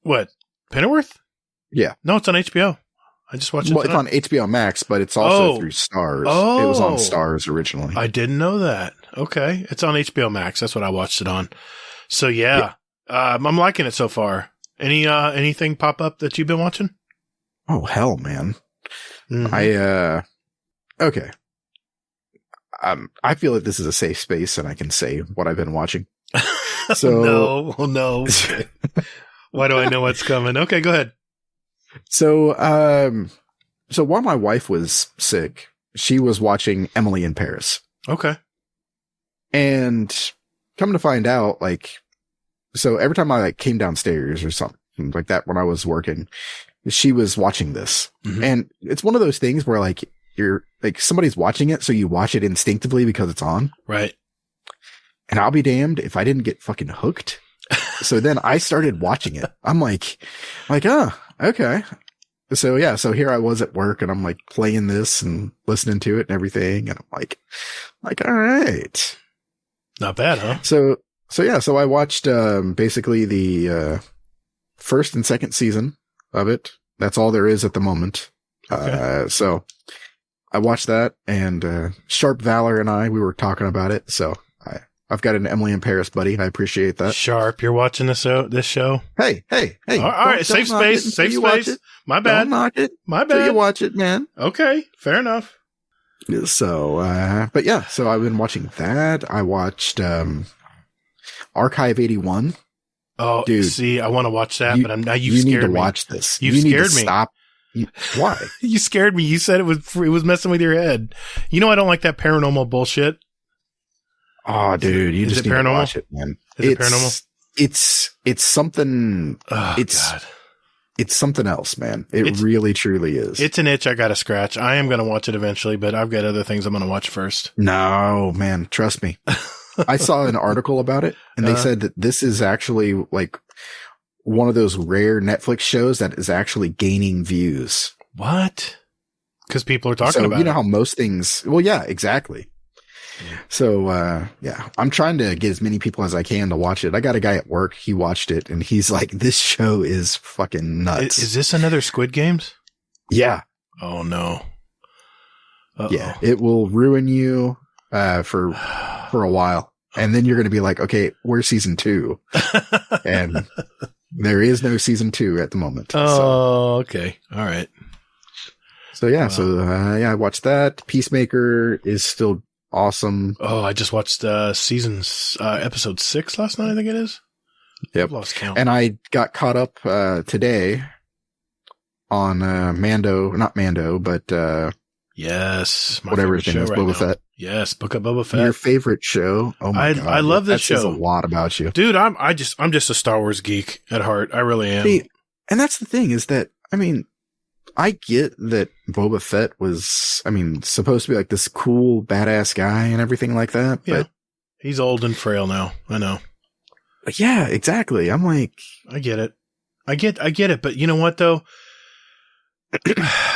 What? Pennyworth? Yeah. No, it's on HBO. I just watched it. Well, it's on HBO Max, but it's also through Stars. Oh. It was on Stars originally. I didn't know that. Okay. It's on HBO Max. That's what I watched it on. So yeah. I'm liking it so far. Anything pop up that you've been watching? Oh, hell, man. Mm-hmm. Okay. I feel like this is a safe space and I can say what I've been watching. So no. Why do I know what's coming? Okay, go ahead. So while my wife was sick, she was watching Emily in Paris. Okay. And come to find out, so every time I came downstairs or something like that when I was working, she was watching this. Mm-hmm. And it's one of those things where you're somebody's watching it, so you watch it instinctively because it's on. Right. And I'll be damned if I didn't get fucking hooked. So then I started watching it. I'm like, oh, okay. So yeah, so here I was at work and I'm playing this and listening to it and everything. And I'm like, all right. Not bad, huh? So I watched basically the first and second season of it. That's all there is at the moment. Okay. So I watched that, and Sharp Valor and we were talking about it. So I've got an Emily in Paris buddy. I appreciate that. Sharp, you're watching this show? Hey. All right, safe space. My bad. Don't knock it. My Till bad. you watch it, man. Okay, fair enough. So, but yeah, so I've been watching that. I watched Archive 81. Oh, dude, see, I want to watch that, but now you scared me. You need to watch this. You scared me. Stop. Why? You scared me. You said it was messing with your head. You know I don't like that paranormal bullshit. Oh, dude, you just need to watch it, man. Is it paranormal? It's something. Oh, God. It's something else, man. It really, truly is. It's an itch I got to scratch. I am going to watch it eventually, but I've got other things I'm going to watch first. No, man, trust me. I saw an article about it, and they said that this is actually like one of those rare Netflix shows that is actually gaining views. What? Because people are talking about it. You know how most things. Well, yeah, exactly. So, yeah, I'm trying to get as many people as I can to watch it. I got a guy at work. He watched it and he's like, this show is fucking nuts. Is this another Squid Games? Yeah. Oh no. Uh-oh. Yeah. It will ruin you, for a while. And then you're going to be like, okay, where's season 2? And there is no season 2 at the moment. Oh, okay. All right. So yeah. Wow. So, yeah, I watched that. Peacemaker is still awesome. Oh, I just watched episode 6 last night, I think it is. Yep. I've lost count. And I got caught up today on not Mando, but yes, whatever his name is, Boba Fett. Yes, Book of Boba Fett. Your favorite show. Oh my God. I love this show. That show. says a lot about you. Dude, I'm just a Star Wars geek at heart. I really am. See, and that's the thing is that, I mean, I get that Boba Fett was, supposed to be like this cool, badass guy and everything like that. Yeah. But he's old and frail now. I know. Yeah, exactly. I'm like, I get it. I get it. But you know what though?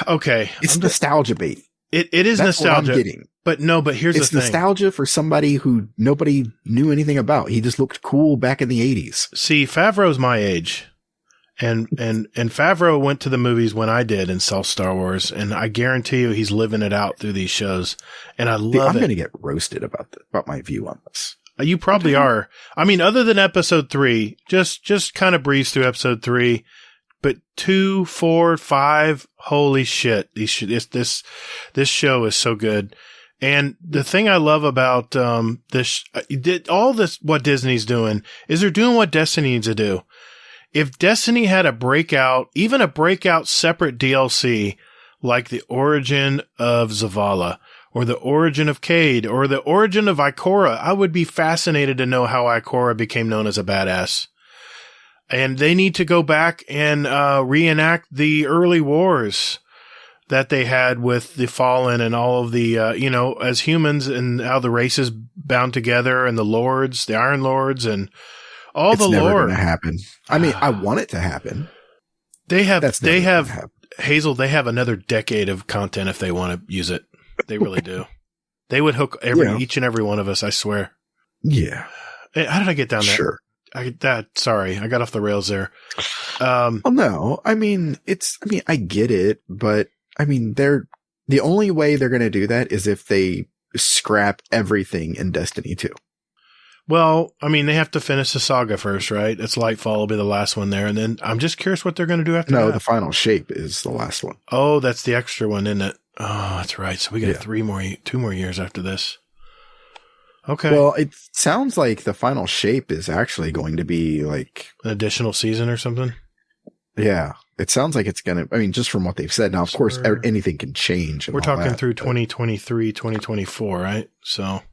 Okay. It's nostalgia bait. It is That's nostalgia. What I'm getting. But here's the thing. It's nostalgia for somebody who nobody knew anything about. He just looked cool back in the 80s. See, Favreau's my age. And Favreau went to the movies when I did and saw Star Wars, and I guarantee you he's living it out through these shows. And I love it. I'm going to get roasted about my view on this. You probably are. Other than episode 3, just kind of breeze through episode 3, but 2, 4, 5, holy shit. This show is so good. And the thing I love about, what Disney's doing is they're doing what Destiny needs to do. If Destiny had a breakout separate DLC, like the origin of Zavala, or the origin of Cade, or the origin of Ikora, I would be fascinated to know how Ikora became known as a badass. And they need to go back and reenact the early wars that they had with the Fallen and all of the, as humans, and how the races bound together, and the Lords, the Iron Lords, and all the lore. It's never going to happen. I want it to happen. They have Hazel. They have another decade of content if they want to use it. They really do. They would hook each and every one of us. I swear. Yeah. How did I get down there? Sure. Sorry, I got off the rails there. No, I get it, but the only way they're going to do that is if they scrap everything in Destiny 2. Well, they have to finish the saga first, right? It's Lightfall will be the last one there. And then I'm just curious what they're going to do after that. No, the final shape is the last one. Oh, that's the extra one, isn't it? Oh, that's right. So we got 2 more years after this. Okay. Well, it sounds like the final shape is actually going to be like an additional season or something. Yeah. It sounds like it's going to, just from what they've said. Now, of course, anything can change. We're talking through 2023, 2024, right? So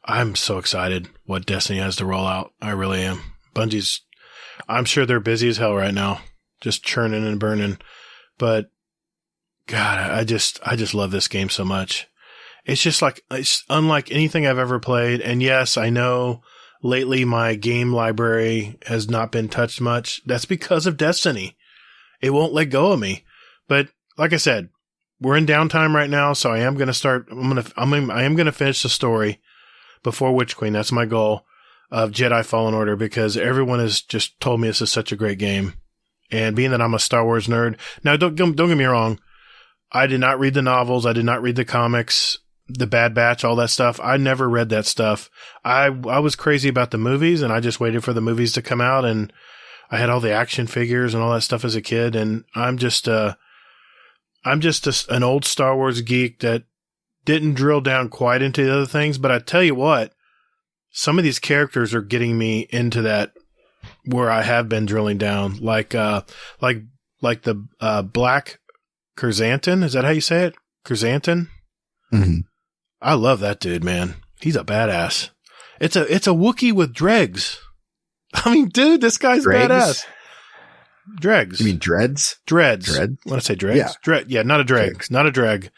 I'm so excited what Destiny has to roll out. I really am. Bungie's, I'm sure they're busy as hell right now, just churning and burning. But God, I just love this game so much. It's just it's unlike anything I've ever played. And yes, I know lately my game library has not been touched much. That's because of Destiny. It won't let go of me. But like I said, we're in downtime right now, so I am going to start. I am going to finish the story. before Witch Queen. That's my goal of Jedi Fallen Order, because everyone has just told me this is such a great game. And being that I'm a Star Wars nerd, now don't get me wrong, I did not read the novels, I did not read the comics, the Bad Batch, all that stuff. I never read that stuff. I was crazy about the movies, and I just waited for the movies to come out, and I had all the action figures and all that stuff as a kid, and I'm just an old Star Wars geek that didn't drill down quite into the other things. But I tell you what, some of these characters are getting me into that where I have been drilling down, like the Black Curzanton. Is that how you say it? Curzanton? Mm-hmm. I love that dude, man. He's a badass. It's a Wookiee with dregs. I mean, dude, this guy's badass. Dregs. You mean dreads? Dreads. When I say dregs? Yeah. Not a drag. Dregs. Not a drag.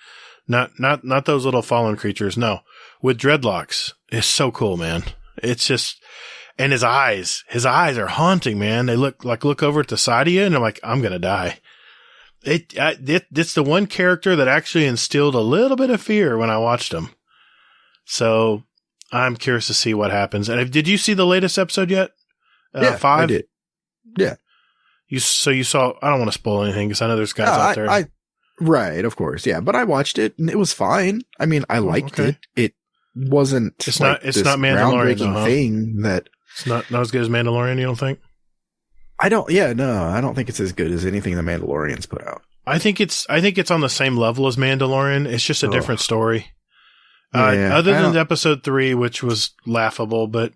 Not those little fallen creatures. No. With dreadlocks. It's so cool, man. It's just, and his eyes are haunting, man. They look over at the side of you, and I'm like, I'm going to die. It's the one character that actually instilled a little bit of fear when I watched him. So I'm curious to see what happens. And did you see the latest episode yet? Yeah, 5? I did. Yeah. You saw, I don't want to spoil anything because I know there's guys out there. Right, of course. Yeah. But I watched it and it was fine. I mean, I liked it. It wasn't, it's not Mandalorian groundbreaking thing that it's not as good as Mandalorian. You don't think? I don't think it's as good as anything the Mandalorian's put out. I think it's on the same level as Mandalorian. It's just a different story. Other than episode 3, which was laughable, but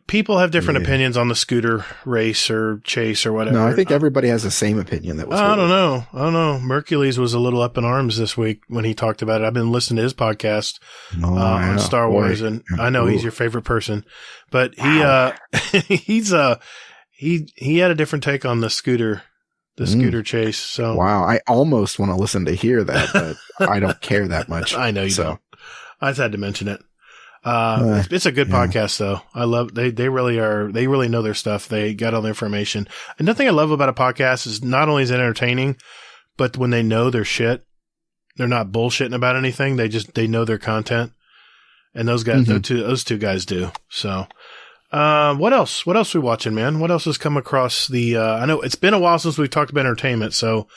people have different opinions on the scooter race or chase or whatever. No, I think everybody has the same opinion. I don't know. Mercules was a little up in arms this week when he talked about it. I've been listening to his podcast on Star Wars, and I know he's your favorite person, but he he had a different take on the scooter chase. So wow, I almost want to listen to hear that, but I don't care that much. I know you don't. I just had to mention it. It's a good podcast though. I love, they really know their stuff. They got all the information. And the thing I love about a podcast is not only is it entertaining, but when they know their shit, they're not bullshitting about anything. They know their content. And those guys, those two guys do. So, what else we watching, man? What else has come across the, I know it's been a while since we've talked about entertainment. So,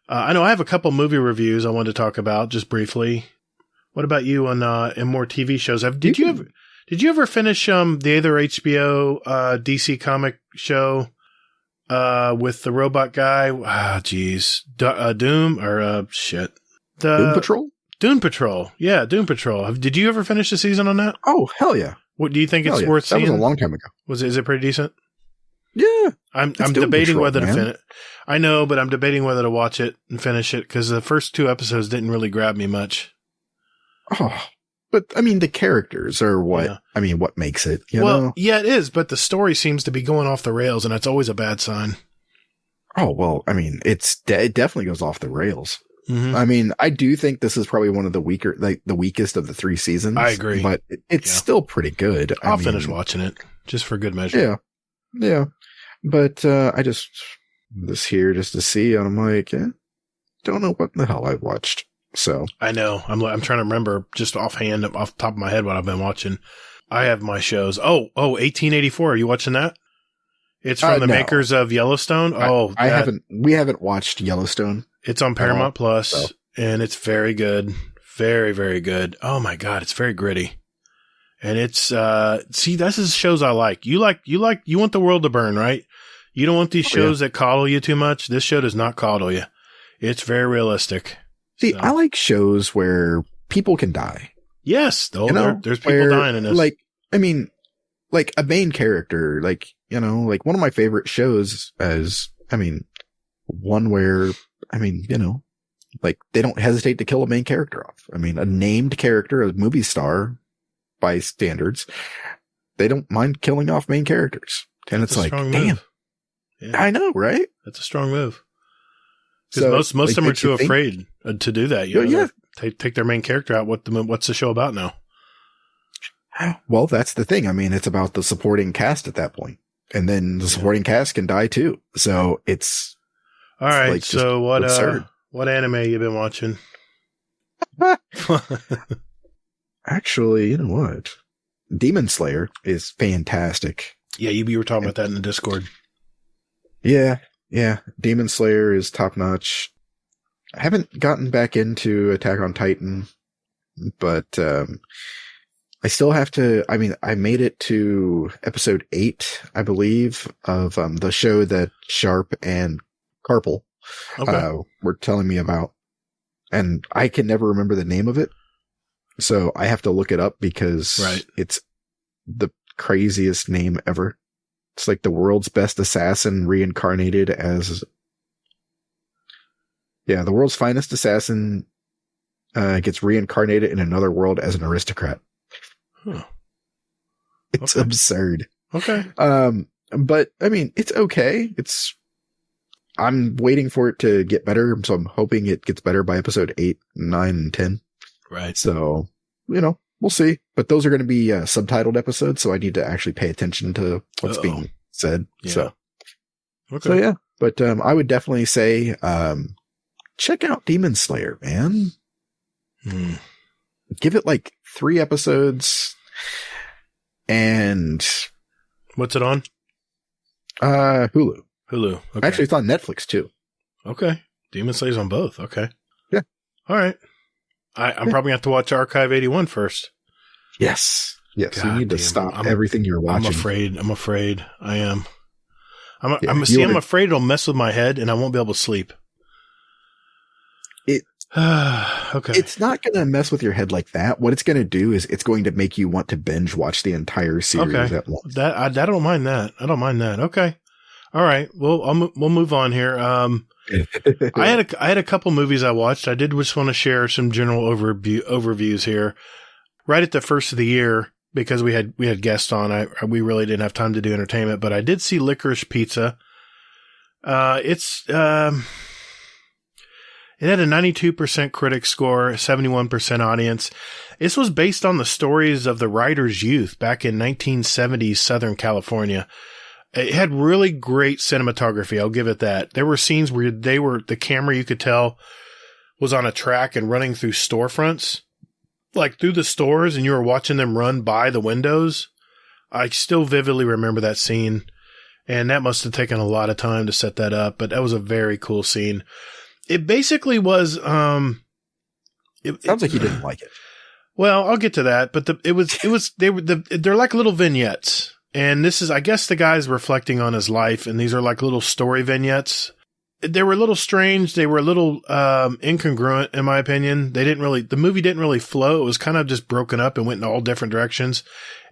I know I have a couple movie reviews I wanted to talk about just briefly. What about you on more TV shows? Did you ever finish the other HBO DC comic show with the robot guy? Ah, jeez, Doom or shit, Dune Patrol. Dune Patrol, yeah, Dune Patrol. Did you ever finish the season on that? Oh hell yeah! What do you think it's worth seeing? That was a long time ago. Is it pretty decent? Yeah, I'm debating whether to finish. I know, but I'm debating whether to watch it and finish it because the first 2 episodes didn't really grab me much. Oh, but I mean, the characters are what what makes it. You know? Yeah, it is. But the story seems to be going off the rails, and that's always a bad sign. Oh well, I mean, it definitely goes off the rails. Mm-hmm. I mean, I do think this is probably one of the weakest of the 3 seasons. I agree, but it's still pretty good. I'll finish watching it just for good measure. Yeah. But I just was here just to see, and I'm like, don't know what the hell I watched. So I know I'm trying to remember just offhand off the top of my head what I've been watching. I have my shows. 1884. Are you watching that? It's from the makers of Yellowstone. We haven't watched Yellowstone. It's on Paramount Plus, and it's very good. Very, very good. Oh my God. It's very gritty. And it's, this is shows I like. You want the world to burn, right? You don't want these shows that coddle you too much. This show does not coddle you. It's very realistic. See, I like shows where people can die. Yes, there's people dying in this. Like a main character, one of my favorite shows one where, they don't hesitate to kill a main character off. I mean, a named character, a movie star by standards, they don't mind killing off main characters. And it's like, damn, I know, right? That's a strong move. Because most of them are too afraid to do that. They take their main character out. What's the show about now? Well, that's the thing. I mean, it's about the supporting cast at that point, and then the supporting cast can die too. So it's all right. So what anime you been watching? Actually, you know what? Demon Slayer is fantastic. Yeah, you were talking about that in the Discord. Yeah. Demon Slayer is top notch. I haven't gotten back into Attack on Titan, but I still have to. I mean, I made it to episode 8, I believe, of the show that Sharp and Carpal were telling me about, and I can never remember the name of it, so I have to look it up because it's the craziest name ever. It's like the world's best assassin reincarnated as, the world's finest assassin gets reincarnated in another world as an aristocrat. Huh. It's absurd. Okay. But I mean, it's okay. I'm waiting for it to get better. So I'm hoping it gets better by episode 8, 9, and 10. Right. So, we'll see. But those are going to be subtitled episodes. So I need to actually pay attention to what's being said. Yeah. So, okay. So yeah, but I would definitely say, check out Demon Slayer, man. Give it like 3 episodes. And what's it on? Hulu. Okay. Actually, it's on Netflix too. Okay. Demon Slayer's on both. Okay. Yeah. All right. I'm probably going to have to watch Archive 81 first. Yes. God, you need to stop everything you're watching. I'm afraid. I am. I'm afraid it'll mess with my head and I won't be able to sleep. Okay. It's not going to mess with your head like that. What it's going to do is it's going to make you want to binge watch the entire series at once. I don't mind that. Okay. All right. Well, we'll move on here. I had a couple movies I watched. I did just want to share some general overviews here. Right at the first of the year, because we had guests on, we really didn't have time to do entertainment, but I did see Licorice Pizza. It had a 92% critic score, 71% audience. This was based on the stories of the writer's youth back in 1970s Southern California. It had really great cinematography. I'll give it that. There were scenes where the camera, you could tell, was on a track and running through storefronts, like through the stores, and you were watching them run by the windows. I still vividly remember that scene, and that must have taken a lot of time to set that up, but that was a very cool scene. It basically was, sounds like you didn't like it. Well, I'll get to that, but they're like little vignettes. And this is, I guess the guy's reflecting on his life, and these are like little story vignettes. They were a little strange. They were a little, incongruent, in my opinion. The movie didn't really flow. It was kind of just broken up and went in all different directions.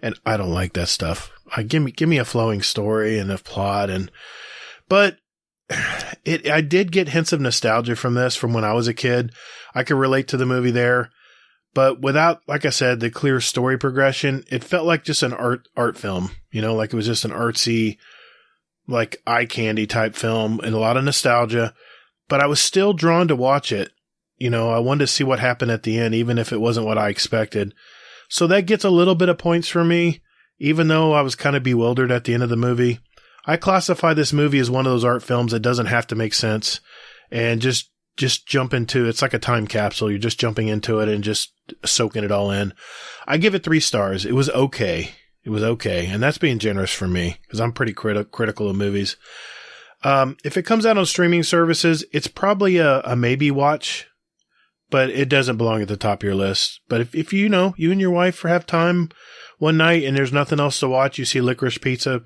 And I don't like that stuff. Give me a flowing story and a plot, but I did get hints of nostalgia from this from when I was a kid. I could relate to the movie there, but without, like I said, the clear story progression, it felt like just an art film, like it was just an artsy, like eye candy type film and a lot of nostalgia, but I was still drawn to watch it. I wanted to see what happened at the end, even if it wasn't what I expected. So that gets a little bit of points for me, even though I was kind of bewildered at the end of the movie. I classify this movie as one of those art films that doesn't have to make sense and just jump into it's like a time capsule. You're just jumping into it and just soaking it all in. I give it 3 stars. It was okay. And that's being generous for me because I'm pretty critical of movies. If it comes out on streaming services, it's probably a maybe watch, but it doesn't belong at the top of your list. But if you and your wife have time one night and there's nothing else to watch, you see Licorice Pizza,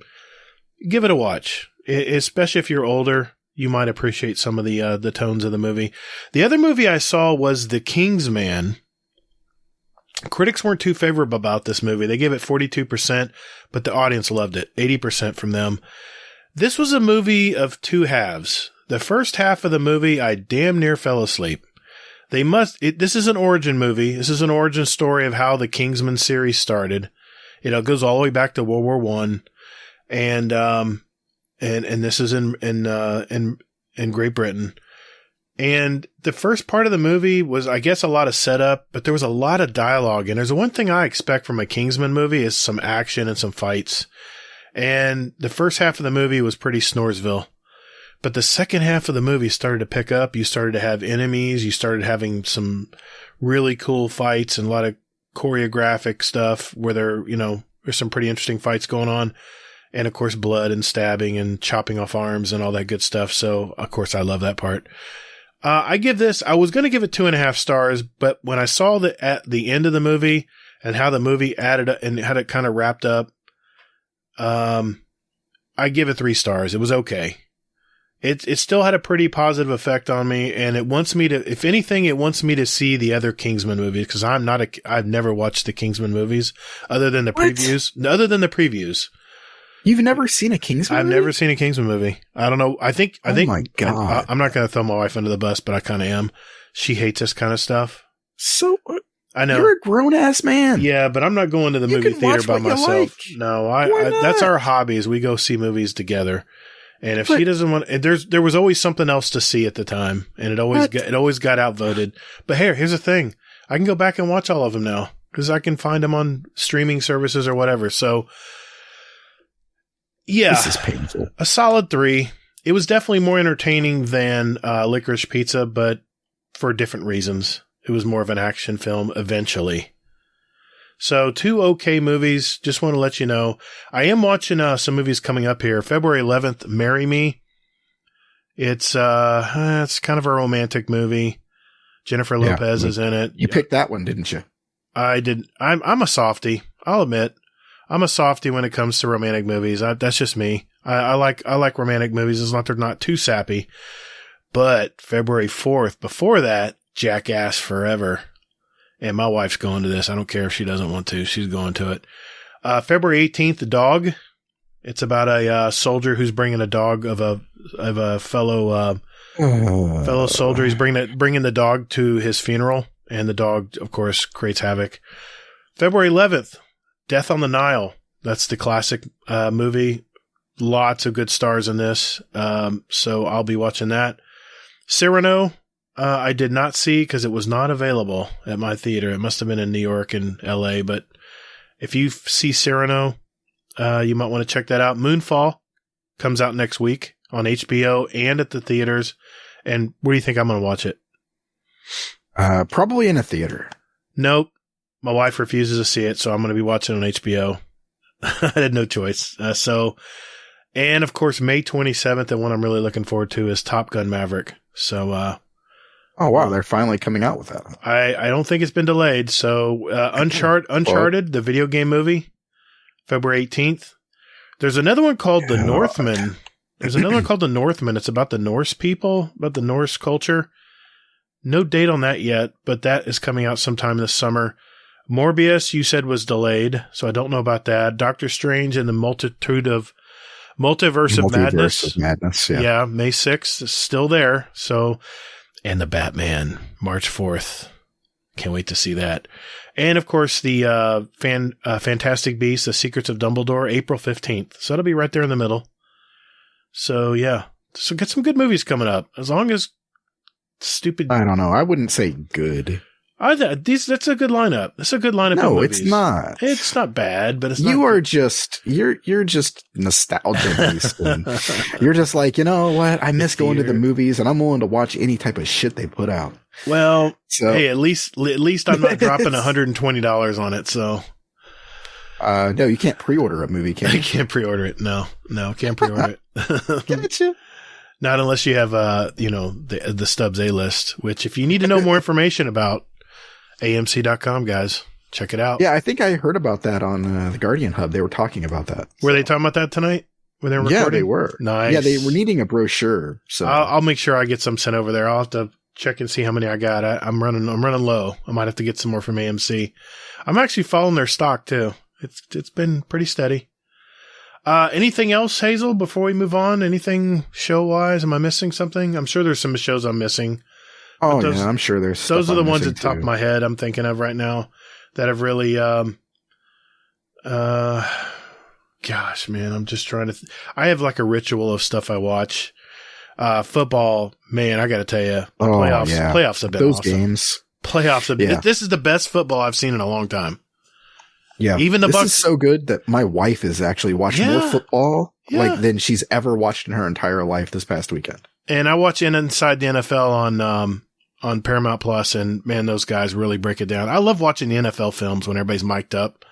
give it a watch, especially if you're older. You might appreciate some of the tones of the movie. The other movie I saw was The King's Man. Critics weren't too favorable about this movie. They gave it 42%, but the audience loved it, 80% from them. This was a movie of 2 halves. The first half of the movie, I damn near fell asleep. This is an origin movie. This is an origin story of how the Kingsman series started. It goes all the way back to World War I. And this is in Great Britain. And the first part of the movie was, I guess, a lot of setup, but there was a lot of dialogue. And there's one thing I expect from a Kingsman movie is some action and some fights. And the first half of the movie was pretty Snoresville. But the second half of the movie started to pick up. You started to have enemies. You started having some really cool fights and a lot of choreographic stuff where there's some pretty interesting fights going on. And of course, blood and stabbing and chopping off arms and all that good stuff. So of course, I love that part. I was going to give it 2.5 stars, but when I saw at the end of the movie and how the movie added up and had it kind of wrapped up, I give it 3 stars. It was okay. It still had a pretty positive effect on me, and it wants me to, if anything, it wants me to see the other Kingsman movies, because I've never watched the Kingsman movies other than the previews. You've never seen a Kingsman movie? I've never seen a Kingsman movie. I don't know. I think, oh my God. I'm not going to throw my wife under the bus, but I kind of am. She hates this kind of stuff. So, I know. You're a grown ass man. Yeah, but I'm not going to the movie theater by myself. Like. No, that's our hobbies. We go see movies together. And if she doesn't want, there was always something else to see at the time, and it always got outvoted. But here's the thing: I can go back and watch all of them now because I can find them on streaming services or whatever. So, yeah, this is painful. A solid 3. It was definitely more entertaining than Licorice Pizza, but for different reasons. It was more of an action film eventually. So 2 okay movies. Just want to let you know. I am watching some movies coming up here. February 11th, Marry Me. It's kind of a romantic movie. Jennifer Lopez is in it. You picked that one, didn't you? I did. I'm a softie. I'll admit. I'm a softie when it comes to romantic movies. That's just me. I like romantic movies as long as they're not too sappy. But February 4th, before that, Jackass Forever. And my wife's going to this. I don't care if she doesn't want to. She's going to it. February 18th, The Dog. It's about a soldier who's bringing a dog of a fellow soldier. He's bringing the dog to his funeral, and the dog, of course, creates havoc. February 11th, Death on the Nile. That's the classic movie. Lots of good stars in this. So I'll be watching that. Cyrano. I did not see because it was not available at my theater. It must have been in New York and LA, but if you see Cyrano, you might want to check that out. Moonfall comes out next week on HBO and at the theaters. And where do you think I'm going to watch it? Probably in a theater. Nope. My wife refuses to see it, so I'm going to be watching it on HBO. I had no choice. And of course, May 27th, the one I'm really looking forward to is Top Gun Maverick. So, oh, wow. They're finally coming out with that. I don't think it's been delayed. So Uncharted, the video game movie, February 18th. There's another one called The Northman. There's another one called The Northman. It's about the Norse people, about the Norse culture. No date on that yet, but that is coming out sometime this summer. Morbius, you said, was delayed, so I don't know about that. Doctor Strange and the Multiverse of Madness. Yeah, May 6th is still there. So, and the Batman, March 4th. Can't wait to see that. And of course, the Fantastic Beasts, The Secrets of Dumbledore, April 15th. So it'll be right there in the middle. So yeah, so get some good movies coming up. As long as stupid. I don't know. I wouldn't say good. That's a good lineup. It's a good lineup. No, of movies. It's not. It's not bad, but it's not. You're just nostalgia. You're just like, you know what? I miss going to the movies, and I'm willing to watch any type of shit they put out. Well, hey, at least I'm not dropping $120 on it. So, no, you can't pre-order a movie, can you? I can't pre-order it. No, can't pre-order it. Gotcha. Not unless you have, the Stubbs A list, which if you need to know more information about, AMC.com, guys. Check it out. Yeah, I think I heard about that on the Guardian Hub. They were talking about that. Were they talking about that tonight when they were recording? Yeah, they were. Nice. Yeah, they were needing a brochure. So I'll make sure I get some sent over there. I'll have to check and see how many I got. I'm running low. I might have to get some more from AMC. I'm actually following their stock too. It's been pretty steady. Anything else, Hazel, before we move on? Anything show-wise? Am I missing something? I'm sure there's some shows I'm missing. Oh, yeah, I'm sure there's those are the ones at the top of my head I'm thinking of right now that have really, gosh, man, I'm just trying to, I have like a ritual of stuff I watch. Football, man, I got to tell you, playoffs have been those awesome. Games. Playoffs have been, this is the best football I've seen in a long time. Yeah. Even the Bucks is so good that my wife is actually watching more football than she's ever watched in her entire life this past weekend. And I watch Inside the NFL on Paramount Plus, and man, those guys really break it down. I love watching the NFL films when everybody's mic'd up.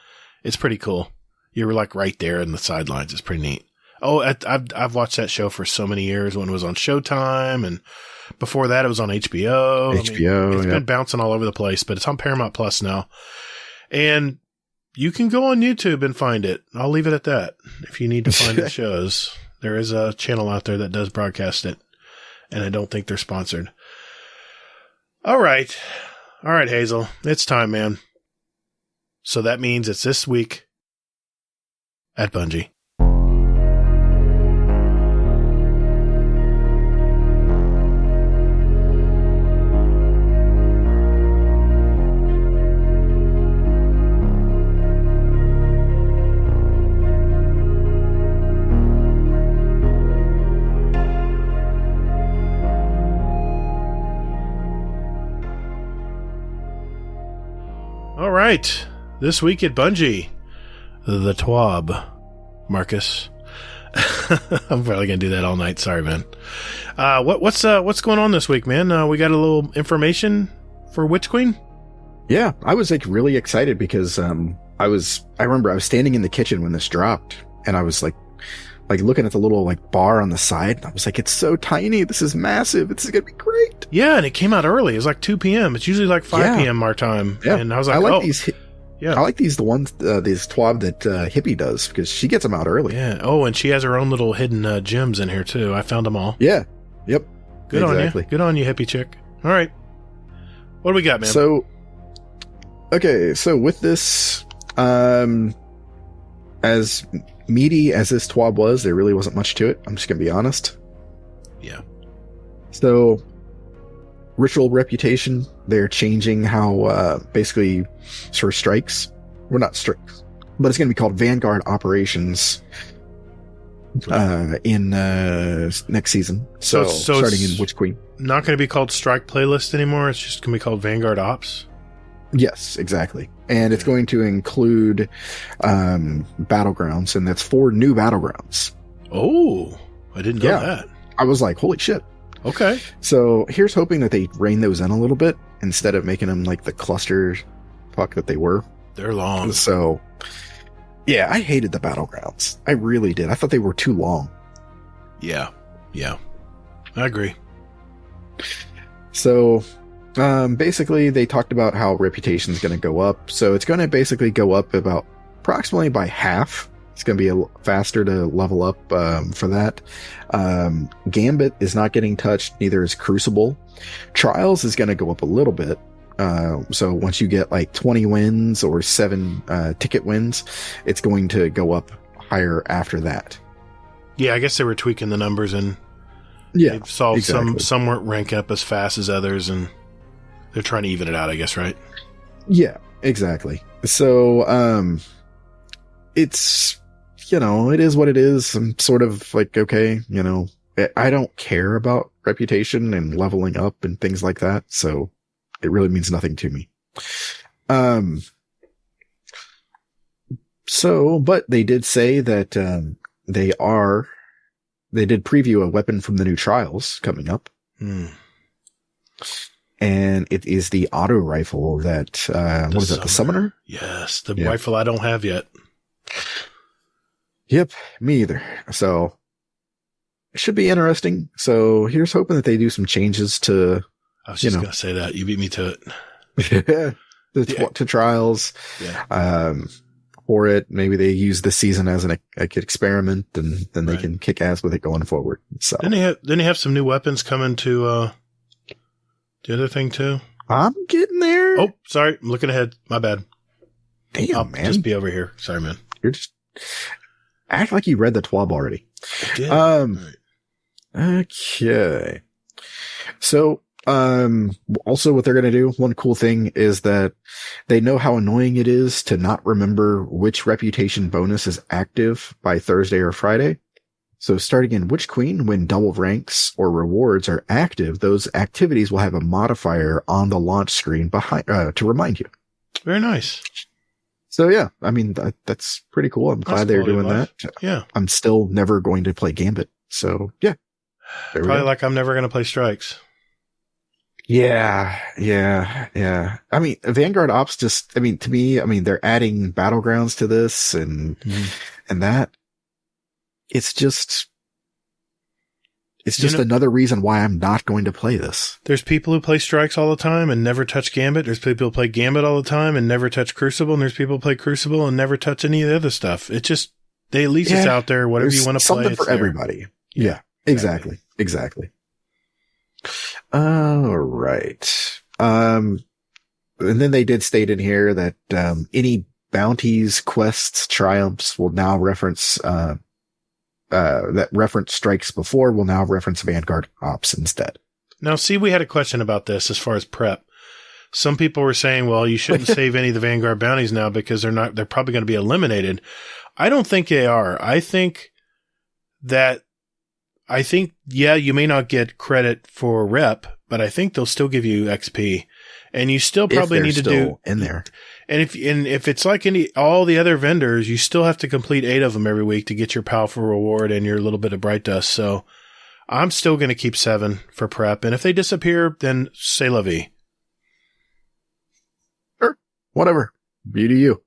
It's pretty cool. You're like right there in the sidelines. It's pretty neat. Oh, I've watched that show for so many years when it was on Showtime, and before that it was on HBO. It's been bouncing all over the place, but it's on Paramount Plus now. And you can go on YouTube and find it. I'll leave it at that. If you need to find the shows, there is a channel out there that does broadcast it, and I don't think they're sponsored. All right, Hazel, it's time, man. So that means it's this week at Bungie. All right, this week at Bungie, the TWAB, Marcus. I'm probably gonna do that all night. Sorry, man. What's going on this week, man? We got a little information for Witch Queen. Yeah, I was like really excited because I remember I was standing in the kitchen when this dropped, and I was like looking at the little like bar on the side. And I was like, it's so tiny. This is massive. This is gonna be great. Yeah, and it came out early. It was like 2 p.m. It's usually like 5 p.m. our time. Yeah. And I was like, I like these the ones these TWAB that Hippie does, because she gets them out early. Yeah. Oh, and she has her own little hidden gems in here too. I found them all. Yeah. Yep. Good on you. Good on you, hippie chick. All right. What do we got, man? So with this, as meaty as this TWAB was, there really wasn't much to it. I'm just gonna be honest. Yeah. So, ritual reputation, they're changing how basically sort of strikes. Well, not strikes, but it's going to be called Vanguard Operations in next season. So starting in Witch Queen. Not going to be called Strike Playlist anymore. It's just going to be called Vanguard Ops. Yes, exactly. And it's going to include battlegrounds, and that's 4 new battlegrounds. Oh, I didn't know that. I was like, holy shit. Okay. So here's hoping that they rein those in a little bit instead of making them like the cluster fuck that they were. They're long. So, yeah, I hated the battlegrounds. I really did. I thought they were too long. Yeah. I agree. So, basically, they talked about how reputation is going to go up. So it's going to basically go up about approximately by half. It's going to be a faster to level up for that. Gambit is not getting touched. Neither is Crucible. Trials is going to go up a little bit. So once you get like 20 wins or 7 ticket wins, it's going to go up higher after that. Yeah, I guess they were tweaking the numbers, and they saw some weren't rank up as fast as others, and they're trying to even it out, I guess, right? Yeah, exactly. So it's, it is what it is. I'm sort of like, okay, I don't care about reputation and leveling up and things like that. So it really means nothing to me. But they did say that, they did preview a weapon from the new trials coming up. And it is the auto rifle that, what is it? The Summoner? Yes. The rifle I don't have yet. Yep, me either. So it should be interesting. So here's hoping that they do some changes to. I was just going to say that. You beat me to it. To trials. Yeah. For it, maybe they use this season as an experiment, and then they can kick ass with it going forward. So didn't he have some new weapons coming to the other thing too? I'm getting there. Oh, sorry, I'm looking ahead. My bad. Damn, man. Just be over here. Sorry, man. You're just act like you read the TWAB already. I did. Right. Okay. So, also what they're going to do, one cool thing is that they know how annoying it is to not remember which reputation bonus is active by Thursday or Friday. So starting in Witch Queen, when double ranks or rewards are active, those activities will have a modifier on the launch screen behind, to remind you. Very nice. So yeah, I mean, that's pretty cool. I'm glad they're doing that. Yeah. I'm still never going to play Gambit. So yeah. Probably like I'm never going to play Strikes. Yeah. I mean, Vanguard Ops just, I mean, to me, I mean, they're adding battlegrounds to this and that. It's just another reason why I'm not going to play this. There's people who play Strikes all the time and never touch Gambit. There's people who play Gambit all the time and never touch Crucible. And there's people who play Crucible and never touch any of the other stuff. It just, at least it's out there. Whatever you want to play. Something for everybody. Yeah, exactly. All right. And then they did state in here that, any bounties, quests, triumphs will now reference, that reference strikes before will now reference Vanguard Ops instead. Now, see, we had a question about this as far as prep. Some people were saying, well, you shouldn't save any of the Vanguard bounties now because they're probably going to be eliminated. I don't think they are. I think, yeah, you may not get credit for rep, but I think they'll still give you XP. And you still probably need to do in there. And if it's like all the other vendors, you still have to complete 8 of them every week to get your powerful reward and your little bit of bright dust. So I'm still going to keep 7 for prep. And if they disappear, then c'est la vie. Sure. Whatever. You do you.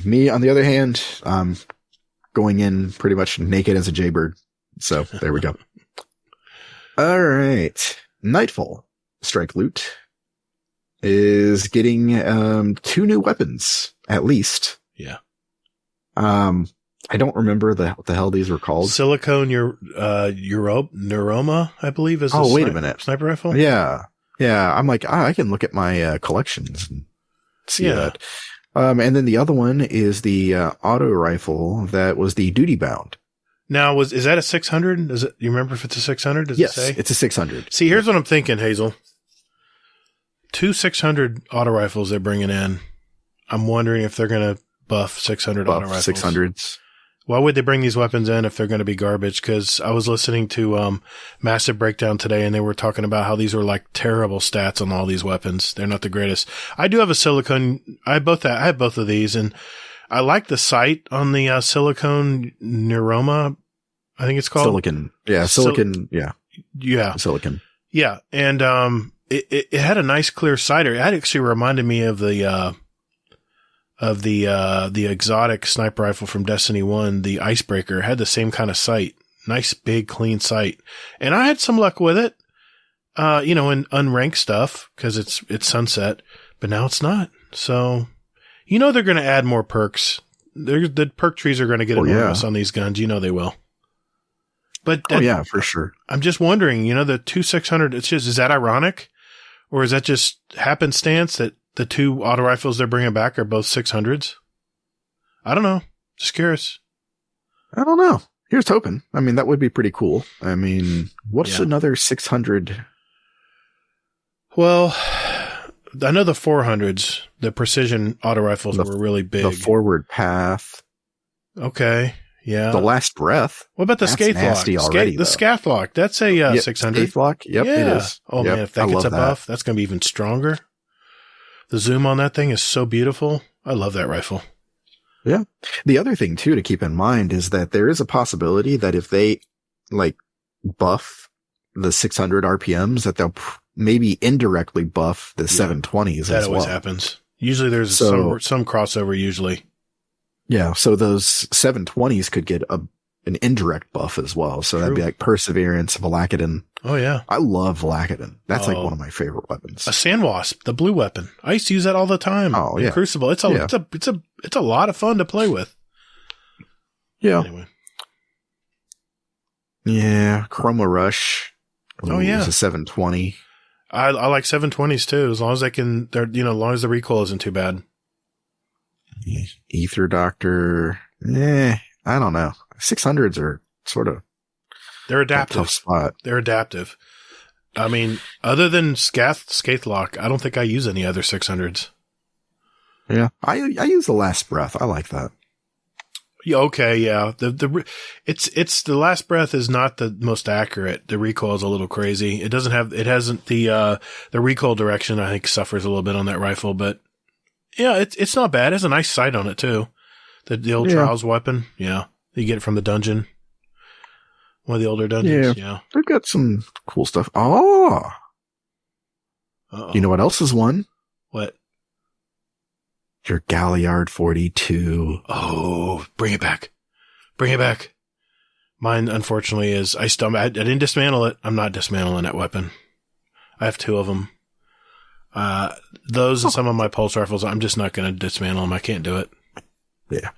Me, on the other hand, going in pretty much naked as a jaybird. So there we go. All right. Nightfall Strike Loot is getting 2 new weapons, at least. Yeah. I don't remember what the hell these were called. Silicone Neuroma, I believe, is wait a minute. Sniper rifle? Yeah. I'm like, I can look at my collections and see that. And then the other one is the auto rifle that was the duty bound. Now, is that a 600? You remember if it's a 600? Does yes, it say? It's a 600. See, here's what I'm thinking, Hazel. 2 600 auto rifles they're bringing in. I'm wondering if they're going to buff 600 auto rifles. 600s. Why would they bring these weapons in if they're going to be garbage? Because I was listening to Massive Breakdown today, and they were talking about how these were like terrible stats on all these weapons. They're not the greatest. I do have a silicone. I have both of these, and I like the sight on the silicone Neuroma. I think it's called silicon. Yeah, silicon. Yeah. Silicon. Yeah, and it had a nice clear sighter. It actually reminded me of the exotic sniper rifle from Destiny 1, the Icebreaker. It had the same kind of sight. Nice, big, clean sight. And I had some luck with it, in unranked stuff, because it's sunset, but now it's not. So, they're going to add more perks. The perk trees are going to get enormous on these guns. They will. But for sure. I'm just wondering, the 2 600, is that ironic? Or is that just happenstance that the 2 auto rifles they're bringing back are both 600s? I don't know. Just curious. I don't know. Here's hoping. I mean, that would be pretty cool. I mean, what's another 600? Well, I know the 400s, the precision auto rifles were really big. The forward path. Okay. Yeah. The last breath. What about the Skaithlock? Already, the Skaithlock. That's a 600. Skaithlock? Yep, it is. Oh, man, if that gets a buff, that's going to be even stronger. The zoom on that thing is so beautiful. I love that rifle. Yeah. The other thing, too, to keep in mind is that there is a possibility that if they, buff the 600 RPMs, that they'll maybe indirectly buff the 720s as well. That always happens. Usually there's some crossover usually. Yeah, so those 720s could get an indirect buff as well. So that'd be like Perseverance, Valakadon. Oh, yeah. I love Valakadon. That's one of my favorite weapons. A Sandwasp, the blue weapon. I used to use that all the time. Oh, yeah. Crucible. It's a lot of fun to play with. Yeah. Anyway. Yeah, Chroma Rush. It's a 720. I like 720s too, as long as as long as the recoil isn't too bad. Ether Doctor. I don't know. 600s are sort of. They're adaptive. Tough spot. They're adaptive. I mean, other than Skaithlock, I don't think I use any other 600s. Yeah. I use the Last Breath. I like that. Yeah, okay, yeah. It's the Last Breath is not the most accurate. The recoil is a little crazy. It hasn't the recoil direction, I think, suffers a little bit on that rifle, but yeah, it's not bad. It has a nice sight on it too. The old Trials weapon. Yeah. You get it from the dungeon. One of the older dungeons. Yeah. They've got some cool stuff. Oh, Uh-oh. You know what else is one? What? Your Galliard 42. Oh, bring it back. Bring it back. Mine, unfortunately, is I didn't dismantle it. I'm not dismantling that weapon. I have 2 of them. Those and some of my pulse rifles, I'm just not going to dismantle them. I can't do it. Yeah.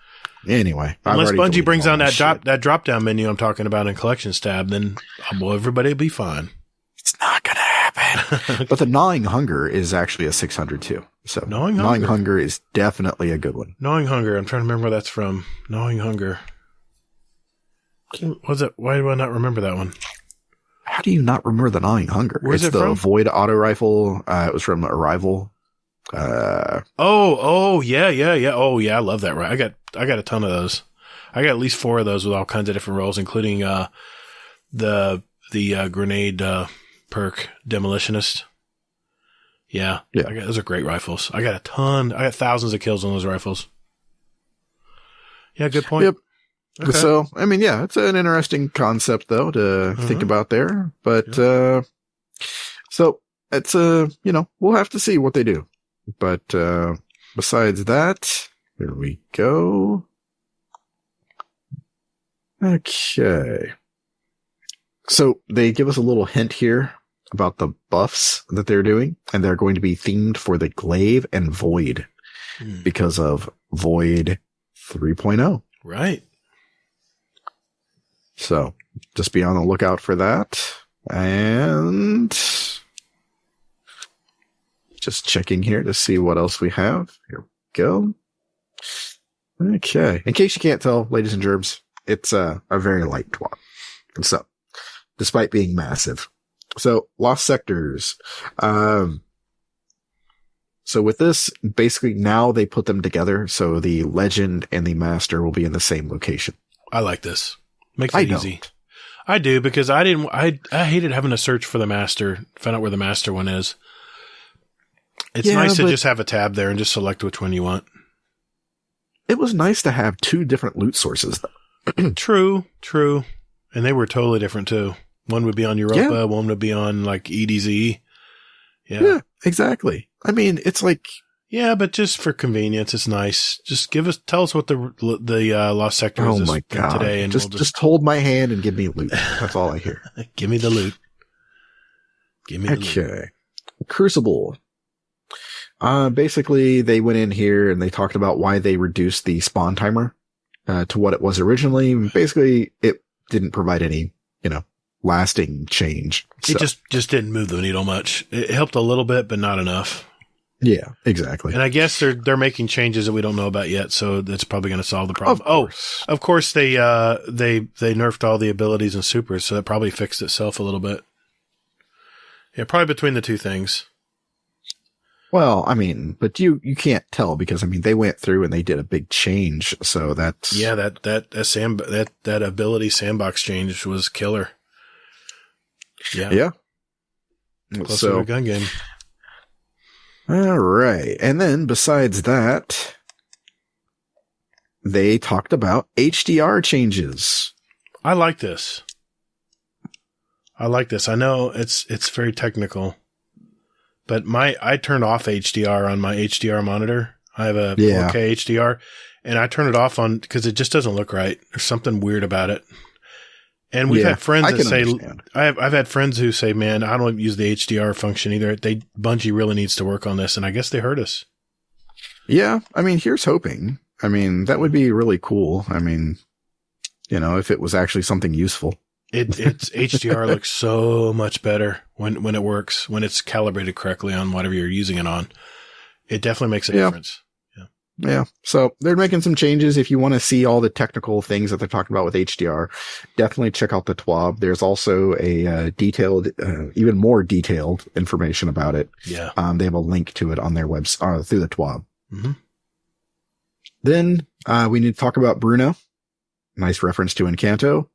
Anyway. Unless Bungie brings on that drop-down menu I'm talking about in Collections tab, then everybody will be fine. It's not going to happen. But the Gnawing Hunger is actually a 600 too. So Gnawing Hunger is definitely a good one. Gnawing Hunger. I'm trying to remember where that's from. Gnawing Hunger. Was it? Why do I not remember that one? How do you not remember the Gnawing Hunger? Where's it's it the from? Void auto rifle. It was from Arrival. Yeah. Oh yeah, I love that. Right, I got a ton of those. I got at least 4 of those with all kinds of different roles, including the grenade perk demolitionist. Yeah. Those are great rifles. I got a ton. I got thousands of kills on those rifles. Yeah, good point. Yep. Okay. So, I mean, yeah, it's an interesting concept though to think about there. But, so it's, we'll have to see what they do. But, besides that, here we go. Okay. So they give us a little hint here about the buffs that they're doing, and they're going to be themed for the Glaive and Void because of Void 3.0. Right. So just be on the lookout for that. And just checking here to see what else we have. Here we go. Okay. In case you can't tell, ladies and gerbs, it's a very light twat. And so, despite being massive. So, Lost Sectors. So with this, basically now they put them together. So the Legend and the Master will be in the same location. I like this. Makes it easy. I do, because I hated having to search for the Master, find out where the Master one is. It's nice to just have a tab there and just select which one you want. It was nice to have 2 different loot sources, though. True. And they were totally different, too. One would be on Europa, one would be on, like, EDZ. Yeah, exactly. I mean, it's like... Yeah, but just for convenience, it's nice. Just tell us what the Lost Sector is today. And just hold my hand and give me loot. That's all I hear. Give me the loot. Okay. Crucible. Basically, they went in here and they talked about why they reduced the spawn timer to what it was originally. Basically, it didn't provide any, lasting change. It just didn't move the needle much. It helped a little bit, but not enough. Yeah, exactly. And I guess they're making changes that we don't know about yet, so that's probably going to solve the problem. Of course they nerfed all the abilities and supers, so that probably fixed itself a little bit. Yeah, probably between the 2 things. Well, I mean, but you can't tell because, I mean, they went through and they did a big change. So that's... Yeah, that ability sandbox change was killer. Yeah. Yeah. Close to a gun game. All right. And then besides that, they talked about HDR changes. I like this. I know it's very technical. But I turned off HDR on my HDR monitor. I have a 4K HDR, and I turn it off because it just doesn't look right. There's something weird about it. And we've had friends that say, I've had friends who say, man, I don't use the HDR function either. Bungie really needs to work on this, and I guess they heard us. Yeah, I mean, here's hoping. I mean, that would be really cool. I mean, if it was actually something useful. It's HDR looks so much better when it works, when it's calibrated correctly on whatever you're using it on. It definitely makes a difference. Yeah. So they're making some changes. If you want to see all the technical things that they're talking about with HDR, definitely check out the TWAB. There's also a detailed, even more detailed information about it. Yeah. They have a link to it on their website through the TWAB. Mm-hmm. Then we need to talk about Bruno. Nice reference to Encanto.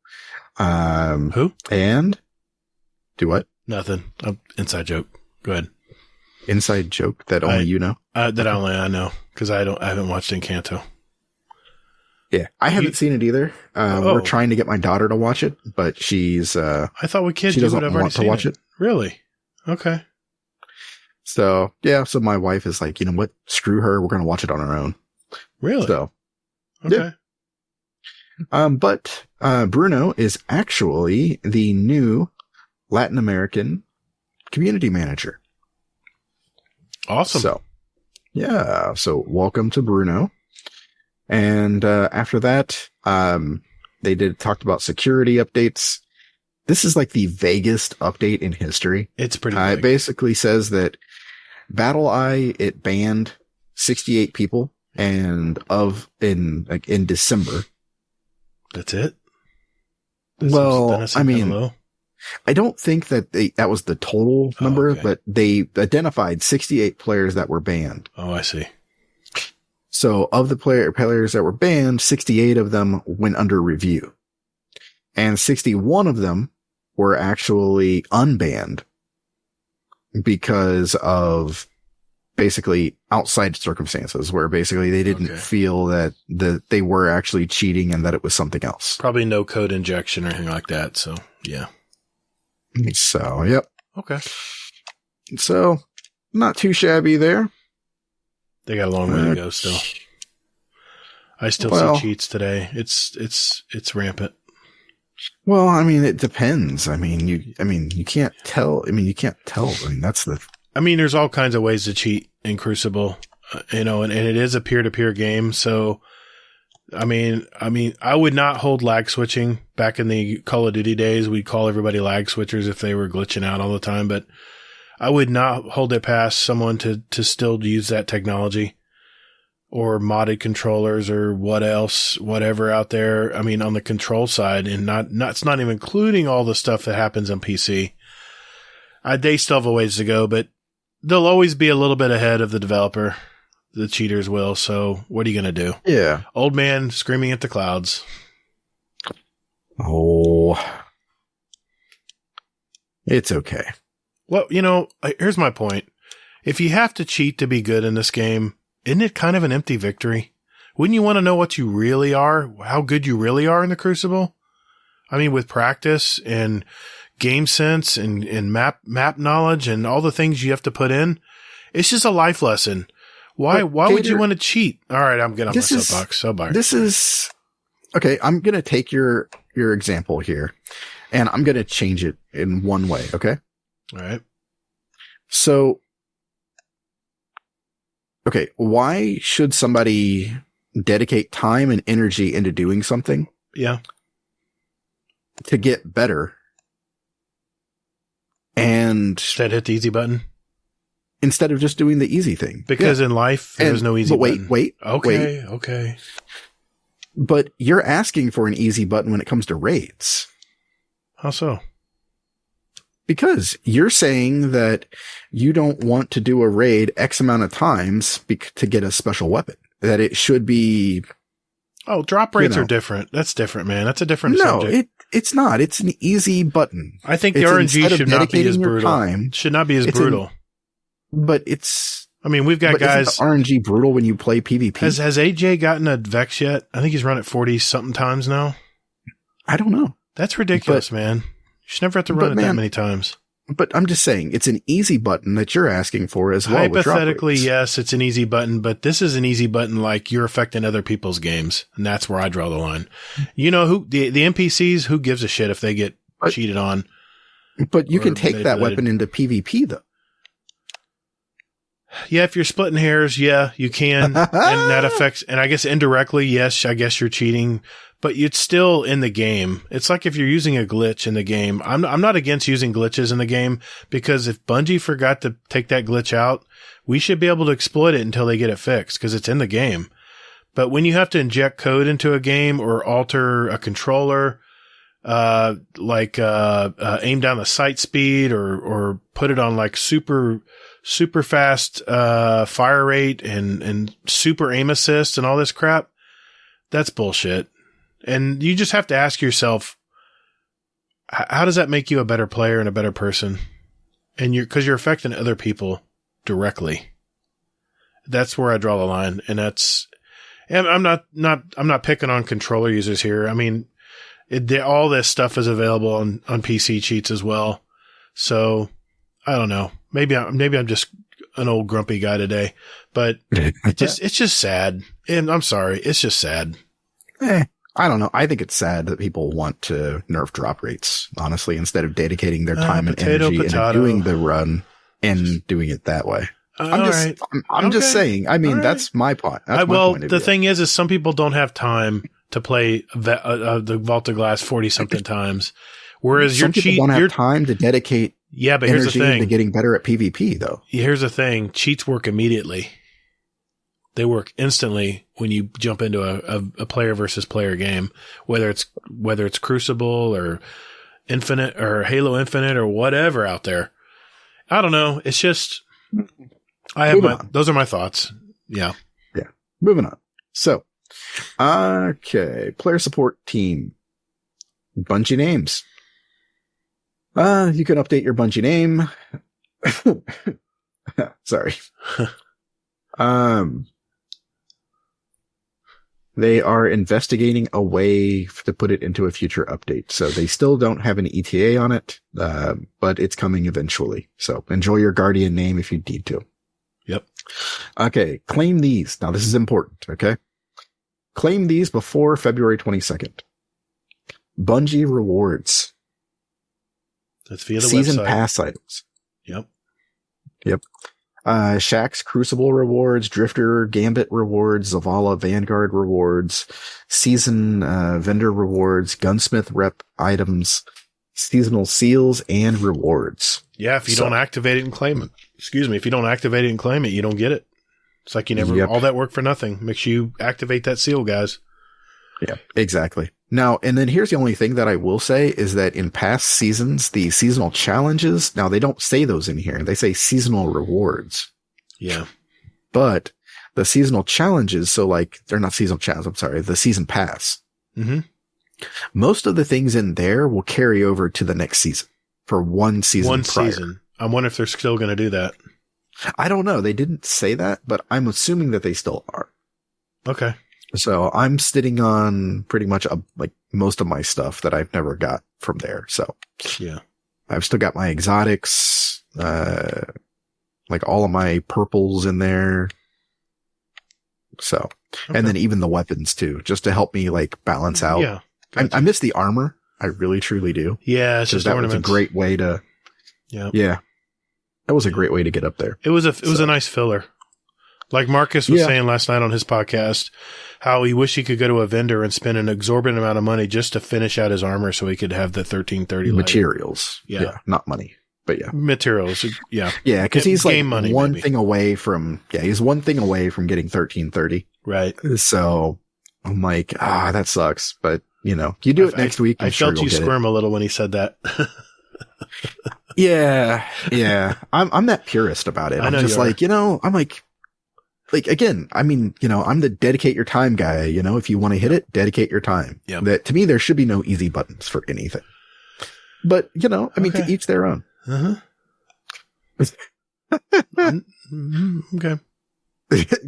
Who? And do what? Nothing. Inside joke. Go ahead. Inside joke that only you know? That only I know, because I haven't watched Encanto. Yeah, I haven't seen it either. We're trying to get my daughter to watch it, but she's. I thought with kids she you doesn't would have already want to seen watch it. Really? Okay. So yeah, so my wife is like, you know what? Screw her. We're going to watch it on our own. Really? So, okay. But Bruno is actually the new Latin American community manager. Awesome. So, yeah. So welcome to Bruno. And after that, they talked about security updates. This is like the vaguest update in history. It's pretty It big. basically says that BattleEye, it banned 68 people in December. That's it? Well, I mean, low? I don't think that that was the total number, okay. but they identified 68 players that were banned. Oh, I see. So of the players that were banned, 68 of them went under review. And 61 of them were actually unbanned because of basically outside circumstances where basically they didn't feel that they were actually cheating and that it was something else. Probably no code injection or anything like that. So, yeah. So, yep. Okay. So, not too shabby there. They got a long way to go still. I still see cheats today. It's rampant. Well, I mean, it depends. I mean, you can't tell. I mean, that's the. I mean, there's all kinds of ways to cheat in Crucible, and it is a peer-to-peer game. So, I mean, I would not hold lag switching. Back in the Call of Duty days, we'd call everybody lag switchers if they were glitching out all the time. But I would not hold it past someone to still use that technology or modded controllers or whatever out there. I mean, on the control side, and it's not even including all the stuff that happens on PC. They still have a ways to go, but they'll always be a little bit ahead of the developer. The cheaters will. So what are you going to do? Yeah. Old man screaming at the clouds. Oh, it's okay. Well, here's my point. If you have to cheat to be good in this game, isn't it kind of an empty victory? Wouldn't you want to know what you really are? How good you really are in the Crucible? I mean, with practice and game sense and map knowledge and all the things you have to put in, it's just a life lesson. Why would you want to cheat? All right, I'm getting on my soapbox. This is okay. I'm going to take your example here and I'm going to change it in one way. Okay. All right. So, okay, why should somebody dedicate time and energy into doing something? Yeah. To get better. And instead hit the easy button? Instead of just doing the easy thing. Because in life, there's no easy button. Wait. Okay. But you're asking for an easy button when it comes to raids. How so? Because you're saying that you don't want to do a raid X amount of times to get a special weapon. That it should be... Oh, drop rates are different. That's different, man. That's a different subject. No, it's not. It's an easy button. I think the RNG should not be as brutal. Should not be as brutal. But it's... I mean, we've got guys... Isn't the RNG brutal when you play PvP? Has AJ gotten a Vex yet? I think he's run it 40-something times now. I don't know. That's ridiculous, man. You should never have to run it that many times. But I'm just saying, it's an easy button that you're asking for as well. Hypothetically, yes, it's an easy button, but this is an easy button like you're affecting other people's games. And that's where I draw the line. You know, who the NPCs, who gives a shit if they get cheated on? But you can take that weapon into PvP, though. Yeah, if you're splitting hairs, yeah, you can. And that affects, and I guess indirectly, yes, I guess you're cheating, but it's still in the game. It's like if you're using a glitch in the game. I'm not against using glitches in the game, because if Bungie forgot to take that glitch out, we should be able to exploit it until they get it fixed, because it's in the game. But when you have to inject code into a game or alter a controller, aim down the sight speed or put it on like super fast fire rate and super aim assist and all this crap, that's bullshit. And you just have to ask yourself, how does that make you a better player and a better person? And because you're affecting other people directly. That's where I draw the line. And I'm not picking on controller users here. I mean, all this stuff is available on PC cheats as well. So I don't know. Maybe I'm just an old grumpy guy today, but it's just sad. And I'm sorry. It's just sad. I don't know. I think it's sad that people want to nerf drop rates, honestly, instead of dedicating their time and energy into doing the run and doing it that way. I'm just saying. I mean, that's my point. That's my point of view. The thing is some people don't have time to play the Vault of Glass 40 something times. Whereas some people don't have time to dedicate but here's the thing. To getting better at PvP, though. Here's the thing. Cheats work immediately. They work instantly when you jump into a player versus player game, whether it's Crucible or Infinite or Halo Infinite or whatever out there. I don't know. It's just, those are my thoughts. Yeah. Yeah. Moving on. So, okay. Player support team. Bungie names. You can update your Bungie name. Sorry. They are investigating a way to put it into a future update. So they still don't have an ETA on it, but it's coming eventually. So enjoy your Guardian name if you need to. Yep. Okay. Claim these. Now this is important. Okay. Claim these before February 22nd. Bungie rewards. That's via the season website. Pass items. Yep. Shaxx Crucible rewards, Drifter Gambit rewards, Zavala Vanguard rewards, season vendor rewards, Gunsmith rep items, seasonal seals, and rewards. Yeah, if you don't activate it and claim it. If you don't activate it and claim it, you don't get it. It's like you never, all that work for nothing. Make sure you activate that seal, guys. Yeah, exactly. Now, and then here's the only thing that I will say is that in past seasons, the seasonal challenges, now they don't say those in here. They say seasonal rewards. Yeah. But the seasonal challenges, so like, they're not seasonal challenges, I'm sorry, the season pass. Mm-hmm. Most of the things in there will carry over to the next season for one season prior. I wonder if they're still going to do that. I don't know. They didn't say that, but I'm assuming that they still are. Okay. So I'm sitting on pretty much like most of my stuff that I've never got from there. So yeah, I've still got my exotics, like all of my purples in there. So, and then even the weapons too, just to help me like balance out. Yeah. I miss the armor. I really, truly do. Yeah. It's just that was a great way to, yeah, that was a great way to get up there. It was a nice filler. Like Marcus was saying last night on his podcast, how he wished he could go to a vendor and spend an exorbitant amount of money just to finish out his armor so he could have the 1330 materials. Yeah. Not money, but yeah. Materials. Yeah. Yeah. Cause he's like money, one thing away from getting 1330. Right. So I'm like, that sucks. But you do it next week. I felt you squirm a little when he said that. Yeah. I'm that purist about it. I'm just like, I'm like, again, I mean, I'm the dedicate your time guy. If you want to hit it, dedicate your time. Yeah. That to me, there should be no easy buttons for anything. But, I mean, to each their own. Uh-huh. Okay.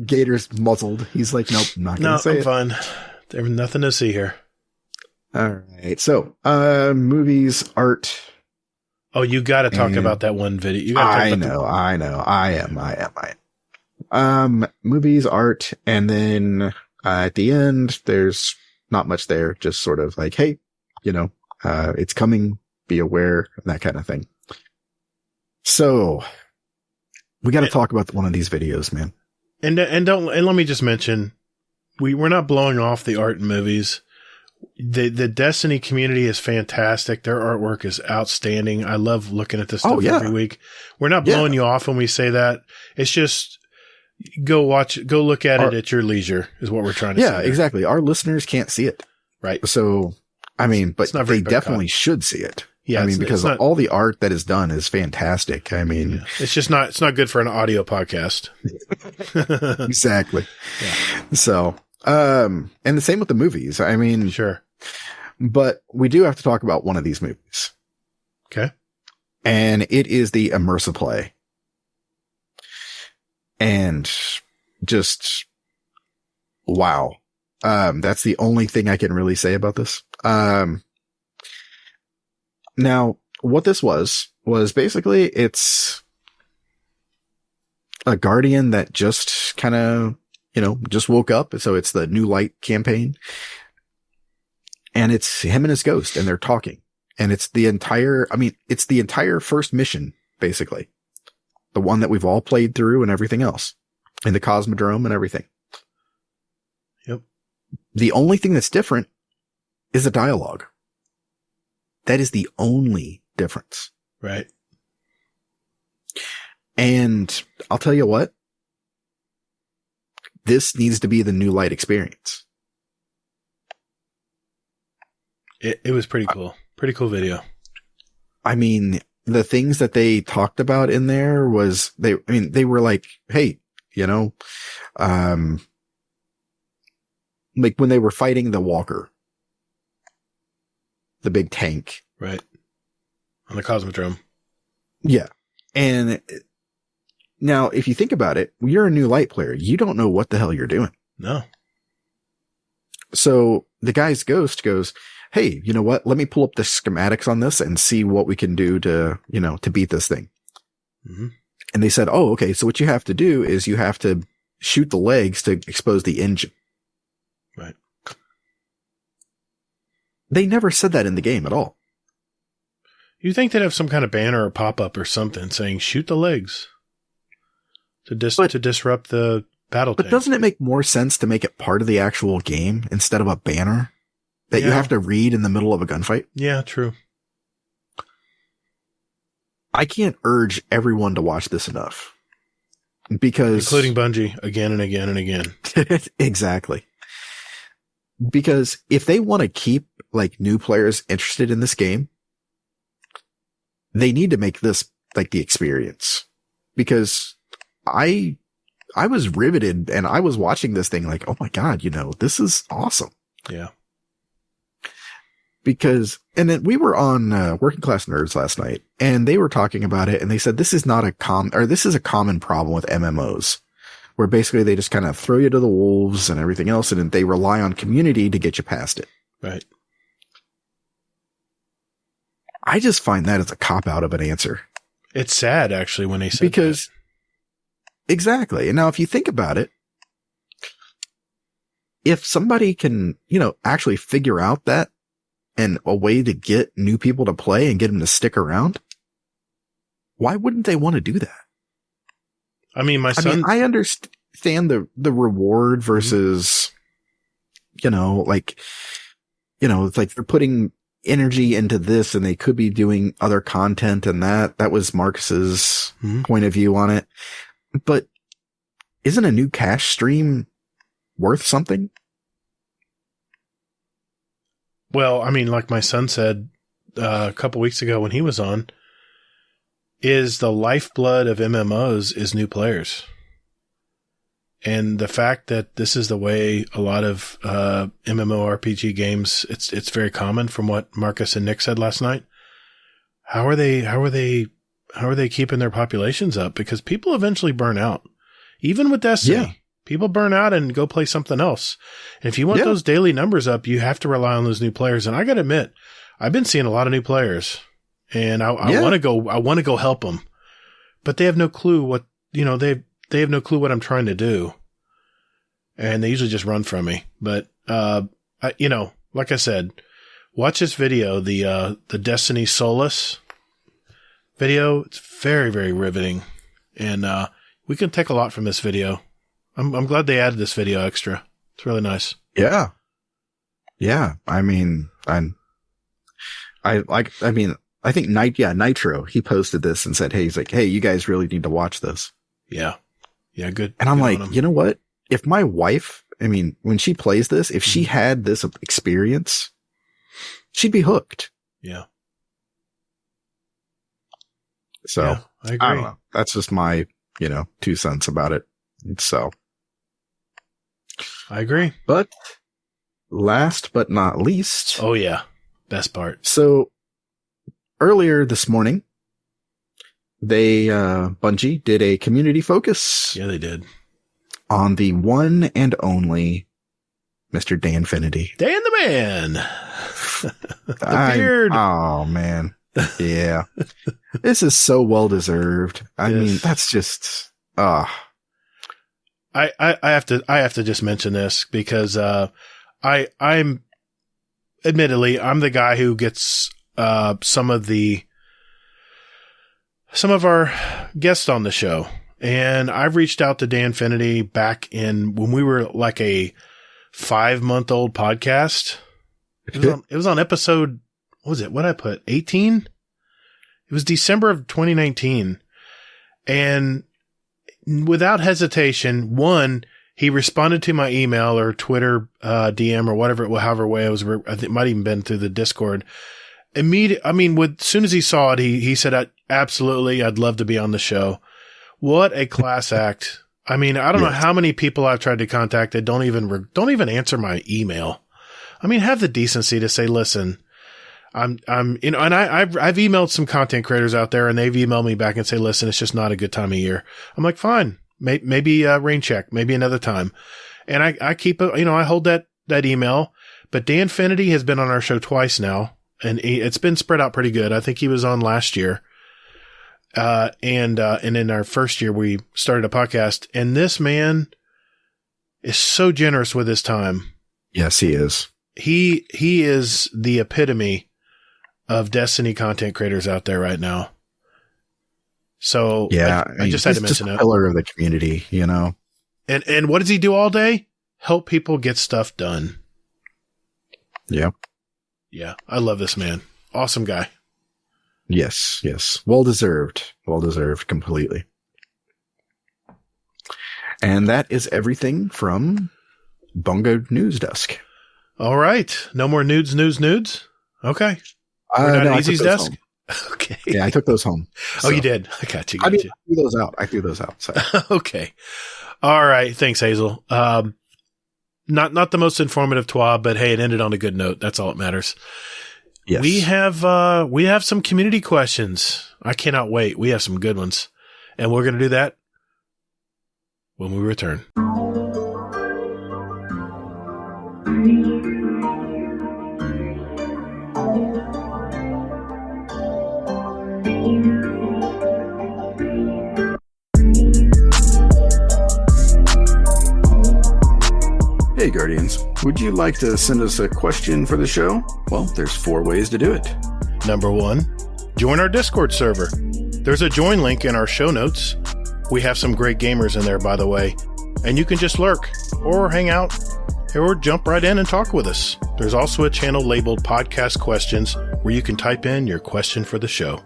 Gator's muzzled. He's like, nope, I'm not going to say it. I'm fine. There's nothing to see here. All right. So, movies, art. Oh, you got to talk about that one video. I know. I am. Movies, art, and then at the end, there's not much there. Just sort of like, hey, it's coming. Be aware, that kind of thing. So we got to talk about one of these videos, man. And let me just mention, we're not blowing off the art in movies. The Destiny community is fantastic. Their artwork is outstanding. I love looking at this stuff every week. We're not blowing you off when we say that. It's just go look at it at your leisure is what we're trying to say. Yeah, exactly. Our listeners can't see it. Right. So, I mean, but they definitely should see it. Yeah. I mean, because all the art that is done is fantastic. I mean, it's not good for an audio podcast. Exactly. Yeah. So, and the same with the movies. I mean, sure. But we do have to talk about one of these movies. Okay. And it is the Immersive Play. And just, wow. That's the only thing I can really say about this. Now, what this was basically, it's a Guardian that just kind of, just woke up. So it's the New Light campaign. And it's him and his ghost, and they're talking. And it's the entire first mission, basically. The one that we've all played through and everything else. And the Cosmodrome and everything. Yep. The only thing that's different is the dialogue. That is the only difference. Right. And I'll tell you what. This needs to be the New Light experience. It was pretty cool. Pretty cool video. I mean, the things that they talked about in there was they were like, hey, like when they were fighting the walker, the big tank. Right. On the Cosmodrome. Yeah. And now if you think about it, you're a New Light player. You don't know what the hell you're doing. No. So the guy's ghost goes, hey, you know what? Let me pull up the schematics on this and see what we can do to beat this thing. Mm-hmm. And they said, oh, okay. So what you have to do is you have to shoot the legs to expose the engine. Right. They never said that in the game at all. You think they'd have some kind of banner or pop-up or something saying, shoot the legs to disrupt the battle tank. But doesn't it make more sense to make it part of the actual game instead of a banner that you have to read in the middle of a gunfight? Yeah, true. I can't urge everyone to watch this enough. Because including Bungie again and again and again. Exactly. Because if they want to keep like new players interested in this game, they need to make this like the experience. Because I was riveted and I was watching this thing like, oh my God, this is awesome. Yeah. Because, and then we were on Working Class Nerds last night and they were talking about it and they said this is this is a common problem with MMOs where basically they just kind of throw you to the wolves and everything else and they rely on community to get you past it. Right. I just find that as a cop out of an answer. It's sad actually when they said because that. Exactly. And now if you think about it, if somebody can, actually figure out that and a way to get new people to play and get them to stick around, why wouldn't they want to do that? I mean, I understand the reward versus, it's like they're putting energy into this and they could be doing other content and that was Marcus's point of view on it. But isn't a new cash stream worth something? Well, I mean, like my son said a couple weeks ago when he was on, is the lifeblood of MMOs is new players. And the fact that this is the way a lot of MMORPG games, it's very common from what Marcus and Nick said last night. How are they keeping their populations up? Because people eventually burn out. Even with Destiny, people burn out and go play something else. And if you want those daily numbers up, you have to rely on those new players. And I got to admit, I've been seeing a lot of new players, and I want to go help them, but they have no clue what they have no clue what I'm trying to do, and they usually just run from me. But like I said, watch this video, the Destiny Solace video. It's very, very riveting, and we can take a lot from this video. I'm glad they added this video extra. It's really nice. Yeah. Yeah. I mean, I think Nitro, he posted this and said, hey, he's like, hey, you guys really need to watch this. Yeah. Yeah. Good. And I'm like, you know what? If my wife, when she plays this, if she had this experience, she'd be hooked. Yeah. So yeah, I agree. I don't know. That's just my, 2 cents about it. So I agree. But last but not least. Oh yeah. Best part. So earlier this morning, Bungie did a community focus. Yeah, they did. On the one and only Mr. Danfinity. Dan the Man. The beard. Oh man. Yeah. This is so well deserved. I mean, that's just, I have to just mention this because I'm admittedly I'm the guy who gets some of our guests on the show, and I've reached out to Dan Finity back in when we were like a 5-month-old podcast. It was on episode, what was it? What did I put? 18? It was December of 2019. And without hesitation, one, he responded to my email or Twitter DM or whatever, however way it was. I think it might even been through the Discord. As soon as he saw it, he said, absolutely, I'd love to be on the show. What a class act. I mean, I don't know how many people I've tried to contact that don't even answer my email. I mean, have the decency to say, listen, and I've emailed some content creators out there and they've emailed me back and say, listen, it's just not a good time of year. I'm like, fine, maybe rain check, maybe another time. And I keep I hold that email, but Dan Finity has been on our show twice now and it's been spread out pretty good. I think he was on last year. And in our first year, we started a podcast, and this man is so generous with his time. Yes, he is. He is the epitome of Destiny content creators out there right now. So yeah, I just had to mention it. Pillar of the community, And what does he do all day? Help people get stuff done. Yeah. Yeah. I love this man. Awesome guy. Yes. Well deserved completely. And that is everything from Bongo News Desk. All right. No more nudes. Okay. We're not at Easy's desk? Okay. Yeah, I took those home. So. Oh, you did? I got you. I threw those out. So. Okay. All right. Thanks, Hazel. Not the most informative twab, but hey, it ended on a good note. That's all that matters. Yes. We have some community questions. I cannot wait. We have some good ones. And we're going to do that when we return. Hey Guardians, would you like to send us a question for the show? Well, there's 4 ways to do it. Number 1, join our Discord server. There's a join link in our show notes. We have some great gamers in there, by the way, and you can just lurk or hang out or jump right in and talk with us. There's also a channel labeled Podcast Questions where you can type in your question for the show.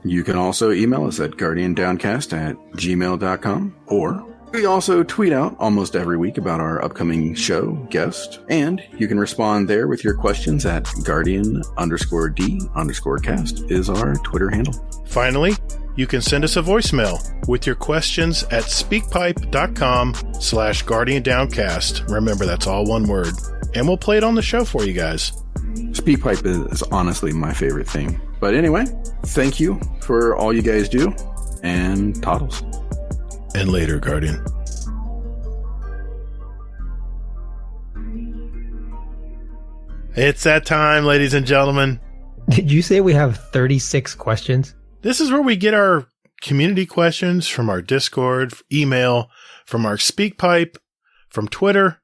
You can also email us at guardiandowncast@gmail.com, or we also tweet out almost every week about our upcoming show, guest, and you can respond there with your questions at guardian_d_cast is our Twitter handle. Finally, you can send us a voicemail with your questions at speakpipe.com/guardiandowncast. Remember, that's all one word. And we'll play it on the show for you guys. SpeakPipe is honestly my favorite thing. But anyway, thank you for all you guys do, and toddles. And later, Guardian. It's that time, ladies and gentlemen. Did you say we have 36 questions? This is where we get our community questions from our Discord, email, from our SpeakPipe, from Twitter.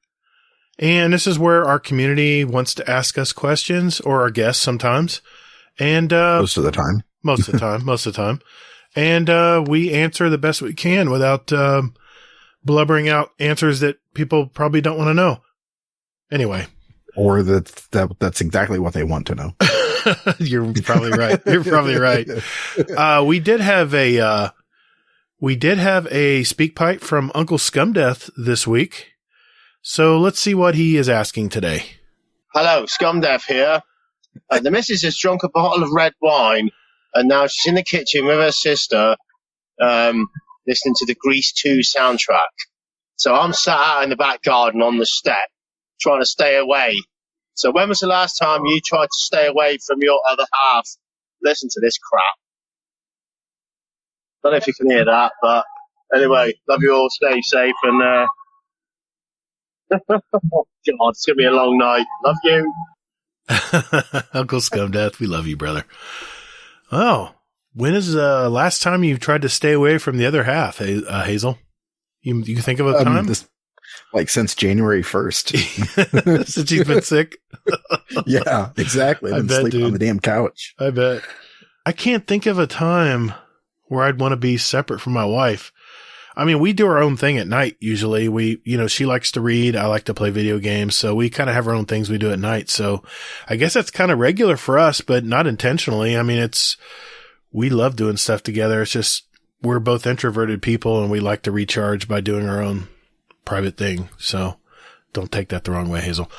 And this is where our community wants to ask us questions, or our guests sometimes. And most of the time. Most of the time. And we answer the best we can without blubbering out answers that people probably don't want to know. Anyway. Or that's exactly what they want to know. You're probably right. We did have a SpeakPipe from Uncle Scumdeath this week. So let's see what he is asking today. Hello, Scumdeath here. The missus has drunk a bottle of red wine, and now she's in the kitchen with her sister, listening to the Grease 2 soundtrack. So I'm sat out in the back garden on the step, trying to stay away. So when was the last time you tried to stay away from your other half? Listen to this crap. Don't know if you can hear that, but anyway, love you all, stay safe, and God, it's going to be a long night. Love you. Uncle Scumdeath, we love you, brother. Oh, When is the last time you tried to stay away from the other half, Hazel? You think of a time? Since January 1st. Since you've been sick? Yeah, exactly. I've been sleeping on the damn couch. I bet. I can't think of a time where I'd want to be separate from my wife. I mean, we do our own thing at night usually. She likes to read. I like to play video games. So we kind of have our own things we do at night. So I guess that's kind of regular for us, but not intentionally. I mean, we love doing stuff together. It's just, we're both introverted people and we like to recharge by doing our own private thing. So don't take that the wrong way, Hazel.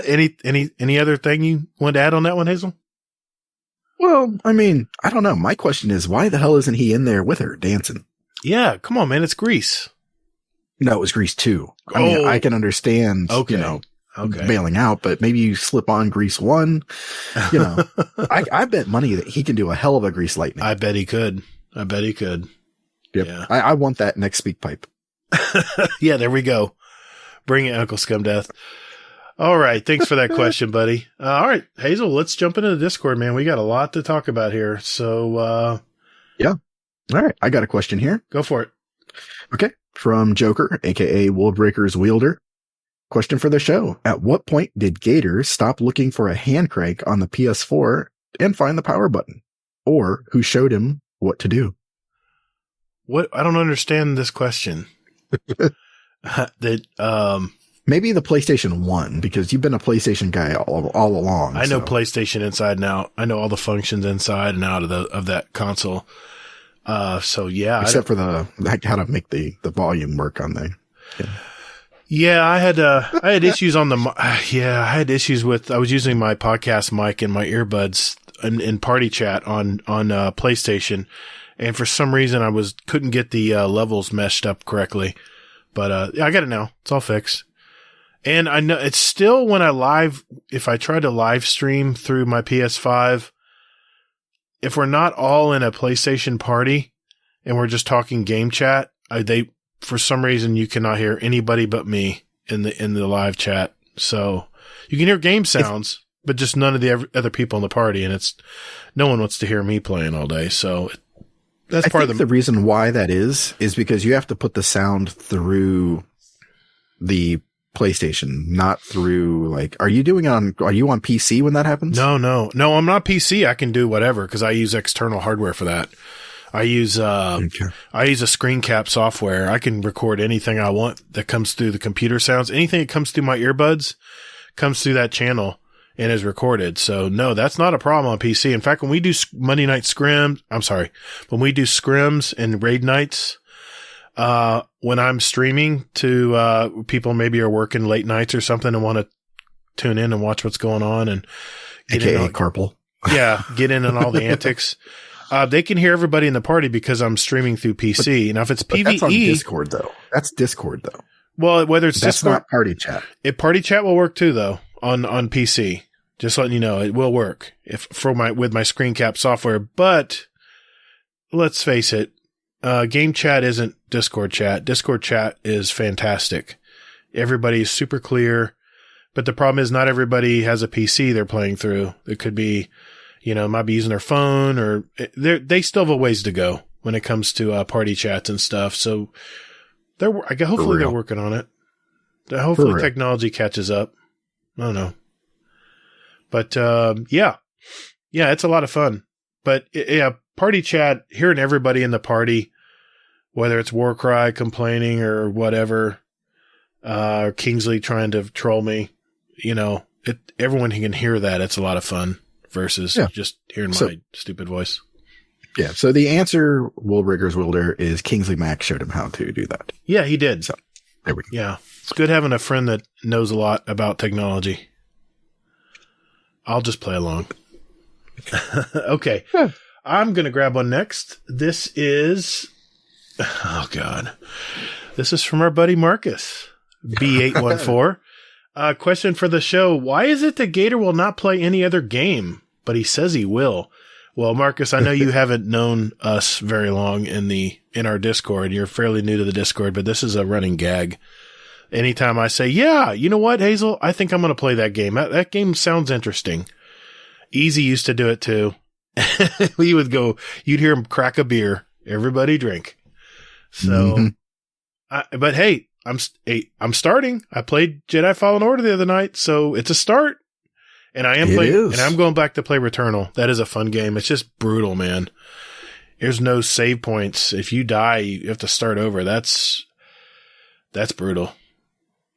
Any other thing you want to add on that one, Hazel? Well, I mean, I don't know. My question is, why the hell isn't he in there with her dancing? Yeah, come on, man. It's Grease. No, it was Grease 2. I mean, I can understand, bailing out, but maybe you slip on Grease 1. I bet money that he can do a hell of a Grease Lightning. I bet he could. Yep. Yeah. I want that next speak pipe. Yeah, there we go. Bring it, Uncle Scumdeath. All right. Thanks for that question, buddy. All right, Hazel, let's jump into the Discord, man. We got a lot to talk about here. So, yeah. All right. I got a question here. Go for it. Okay. From Joker, aka Woolbreaker's Wielder. Question for the show. At what point did Gatr stop looking for a hand crank on the PS4 and find the power button? Or who showed him what to do? What? I don't understand this question. Maybe the PlayStation 1, because you've been a PlayStation guy all along. I know PlayStation inside and out. I know all the functions inside and out of that console. So yeah. Except for how to make the volume work on there. Yeah, I had issues on I had issues with, I was using my podcast mic and my earbuds in party chat on PlayStation. And for some reason couldn't get the levels meshed up correctly. But I got it now. It's all fixed. And I know it's still if I try to live stream through my PS5, if we're not all in a PlayStation party and we're just talking game chat, for some reason you cannot hear anybody but me in the live chat. So you can hear game sounds, but just none of the other people in the party. And no one wants to hear me playing all day. So that's part of the reason why that is because you have to put the sound through the PlayStation, not through are you on PC when that happens? No, I'm not PC. I can do whatever because I use external hardware for that. I use a screen cap software. I can record anything I want that comes through the computer sounds. Anything that comes through my earbuds comes through that channel and is recorded. So no, that's not a problem on PC. In fact, when we do Monday night scrims, when we do scrims and raid nights, when I'm streaming to, people maybe are working late nights or something and want to tune in and watch what's going on and AKA carpal. Yeah. Get in on all the antics. They can hear everybody in the party because I'm streaming through PC. Now, if it's PvE, that's on Discord though. That's Discord though. Well, whether it's that's Discord, not party chat. Party chat will work too though on PC. Just letting you know, it will work with my screen cap software. But let's face it, game chat isn't Discord chat. Discord chat is fantastic. Everybody's super clear, but the problem is not everybody has a PC they're playing through. It could be, might be using their phone or they still have a ways to go when it comes to party chats and stuff. So hopefully they're working on it. Hopefully technology catches up. I don't know. But, yeah, it's a lot of fun. But party chat, hearing everybody in the party, whether it's Warcry complaining or whatever, or Kingsley trying to troll me, everyone can hear that. It's a lot of fun versus just hearing my stupid voice. Yeah. So the answer, Woolbreaker's Wielder, is Kingsley Mac showed him how to do that. Yeah, he did. So there we go. Yeah. It's good having a friend that knows a lot about technology. I'll just play along. Okay. I'm going to grab one next. This is, oh God, this is from our buddy Marcus, B814. Question for the show. Why is it that Gatr will not play any other game, but he says he will? Well, Marcus, I know you haven't known us very long in our Discord. You're fairly new to the Discord, but this is a running gag. Anytime I say, yeah, you know what, Hazel? I think I'm going to play that game. That game sounds interesting. Easy used to do it too. We would go, you'd hear him crack a beer. Everybody drink. So, but hey, I'm starting. I played Jedi Fallen Order the other night, so it's a start. And I am playing, and I'm going back to play Returnal. That is a fun game. It's just brutal, man. There's no save points. If you die, you have to start over. That's brutal.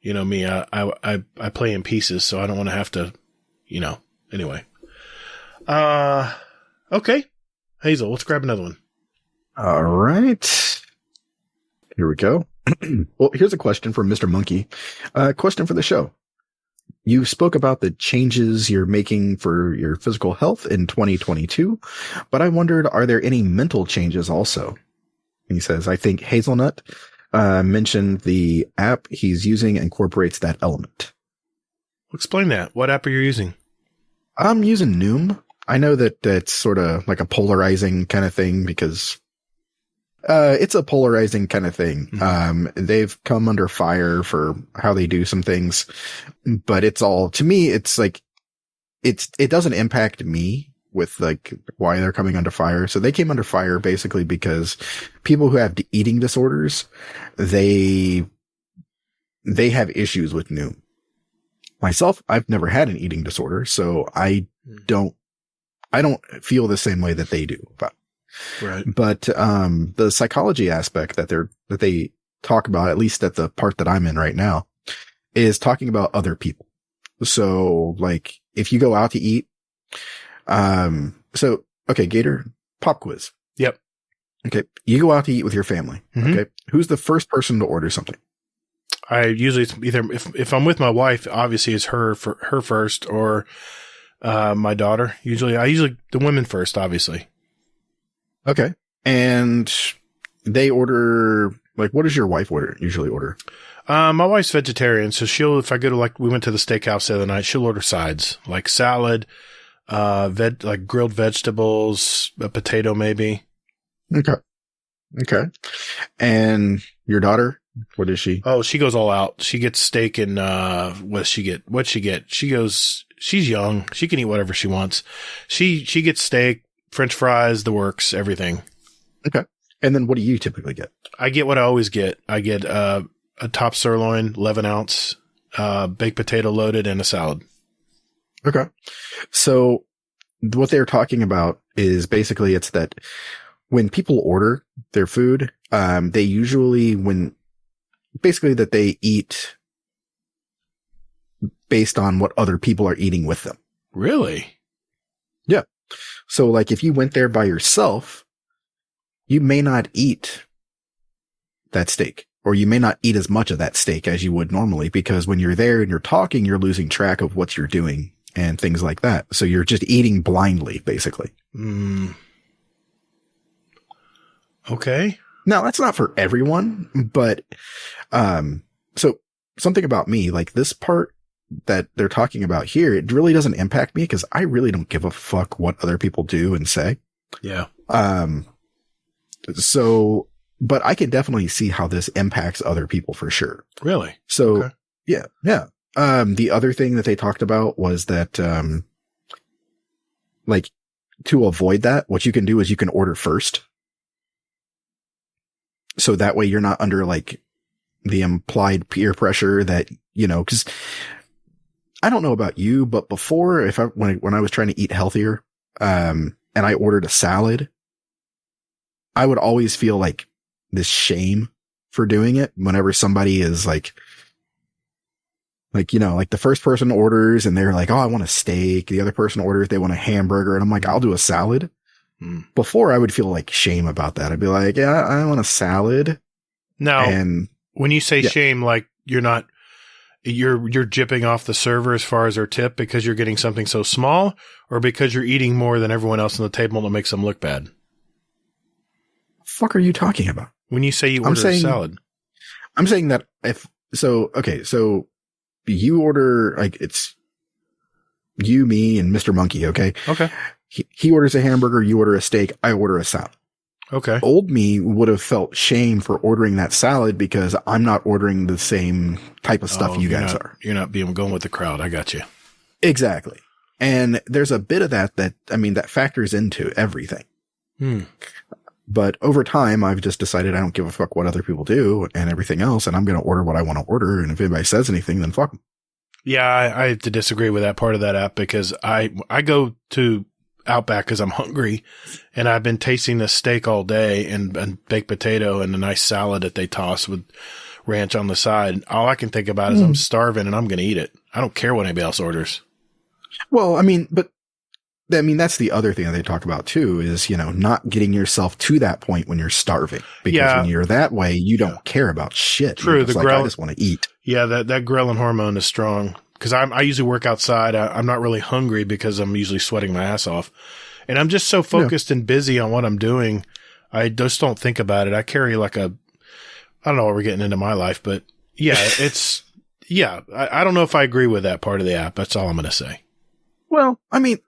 You know me, I play in pieces, so I don't want to have to, anyway. Okay. Hazel, let's grab another one. All right. Here we go. Well, here's a question from Mr. Monkey. Question for the show. You spoke about the changes you're making for your physical health in 2022, but I wondered, are there any mental changes also? He says, I think Hazelnut mentioned the app he's using incorporates that element. Explain that. What app are you using? I'm using Noom. I know that it's sort of like a polarizing kind of thing because it's a polarizing kind of thing. Mm-hmm. They've come under fire for how they do some things, but it's all, to me, it's like, it doesn't impact me with like why they're coming under fire. So they came under fire basically because people who have eating disorders, they have issues with Noom. Myself, I've never had an eating disorder, so I don't feel the same way that they do. But the psychology aspect that they talk about, at least at the part that I'm in right now, is talking about other people. So like if you go out to eat, okay, Gator, pop quiz. Yep. Okay. You go out to eat with your family. Mm-hmm. Okay. Who's the first person to order something? I usually, it's either if I'm with my wife, obviously it's her first, or my daughter. I usually the women first, obviously. Okay. And they order, like, what does your wife usually order? My wife's vegetarian, so if I go to, we went to the steakhouse the other night, she'll order sides, like salad, like grilled vegetables, a potato maybe. Okay. And your daughter? What is she? Oh, she goes all out. She gets steak and, what'd she get? She's young. She can eat whatever she wants. She gets steak, French fries, the works, everything. Okay. And then what do you typically get? I get what I always get. I get, a top sirloin, 11 ounce, baked potato loaded and a salad. Okay. So what they're talking about is basically it's that when people order their food, they usually that they eat based on what other people are eating with them. Really? Yeah. So like if you went there by yourself, you may not eat that steak, or you may not eat as much of that steak as you would normally, because when you're there and you're talking, you're losing track of what you're doing and things like that. So you're just eating blindly, basically. Okay. Now that's not for everyone, but, so something about me, like this part that they're talking about here, it really doesn't impact me because I really don't give a fuck what other people do and say. Yeah. So, but I can definitely see how this impacts other people for sure. Really? So, okay. Yeah. The other thing that they talked about was that, like to avoid that, what you can do is you can order first. So that way you're not under like the implied peer pressure that, cause I don't know about you, but before when I was trying to eat healthier, and I ordered a salad, I would always feel like this shame for doing it whenever somebody is like the first person orders and they're like, oh, I want a steak. The other person orders, they want a hamburger. And I'm like, I'll do a salad. Before I would feel like shame about that. I'd be like, yeah, I want a salad. Now, and when you say shame, like you're jipping off the server as far as their tip because you're getting something so small, or because you're eating more than everyone else on the table and it makes them look bad? Fuck are you talking about? When you say you order a salad? I'm saying that so you order, like it's you, me, and Mr. Monkey, okay? Okay. He orders a hamburger, you order a steak, I order a salad. Okay. Old me would have felt shame for ordering that salad because I'm not ordering the same type of stuff you guys are. You're not going with the crowd. I got you. Exactly. And there's a bit of that, I mean, that factors into everything. But over time, I've just decided I don't give a fuck what other people do and everything else. And I'm going to order what I want to order. And if anybody says anything, then fuck them. Yeah, I have to disagree with that part of that app because I go to Outback because I'm hungry, and I've been tasting this steak all day and baked potato and a nice salad that they toss with ranch on the side. All I can think about is I'm starving and I'm going to eat it. I don't care what anybody else orders. Well, I mean, that's the other thing that they talk about too is, not getting yourself to that point when you're starving. Because when you're that way, you don't care about shit. True. I just want to eat. Yeah. That ghrelin hormone is strong because I usually work outside. I'm not really hungry because I'm usually sweating my ass off, and I'm just so focused and busy on what I'm doing. I just don't think about it. I carry I don't know what we're getting into my life, but yeah, I don't know if I agree with that part of the app. That's all I'm going to say. Well, I mean,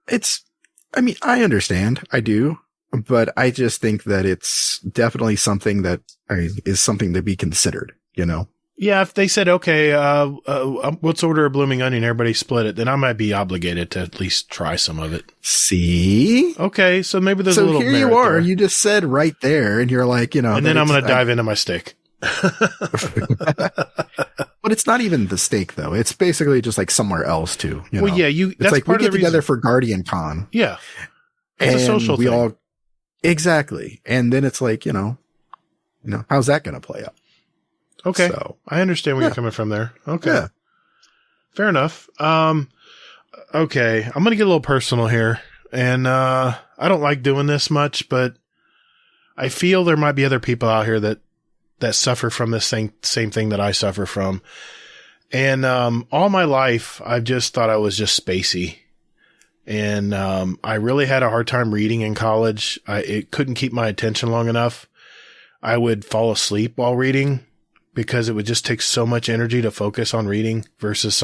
I understand. I do. But I just think that it's definitely something that is something to be considered, Yeah. If they said, okay, let's order a blooming onion, everybody split it, then I might be obligated to at least try some of it. See? Okay. So maybe there's a little here you are. There. You just said right there and you're like, and then I'm going to dive into my steak. But it's not even the steak though. It's basically just like somewhere else too. Well, yeah, it's that's like part we of get the together reason. for Guardian Con. Yeah. It's a social thing. Exactly. And then it's like, how's that going to play out? Okay. So, I understand where you're coming from there. Okay. Yeah. Fair enough. Okay. I'm going to get a little personal here, and, I don't like doing this much, but I feel there might be other people out here that suffer from this same thing that I suffer from. And, all my life, I've just thought I was just spacey. And, I really had a hard time reading in college. It couldn't keep my attention long enough. I would fall asleep while reading because it would just take so much energy to focus on reading versus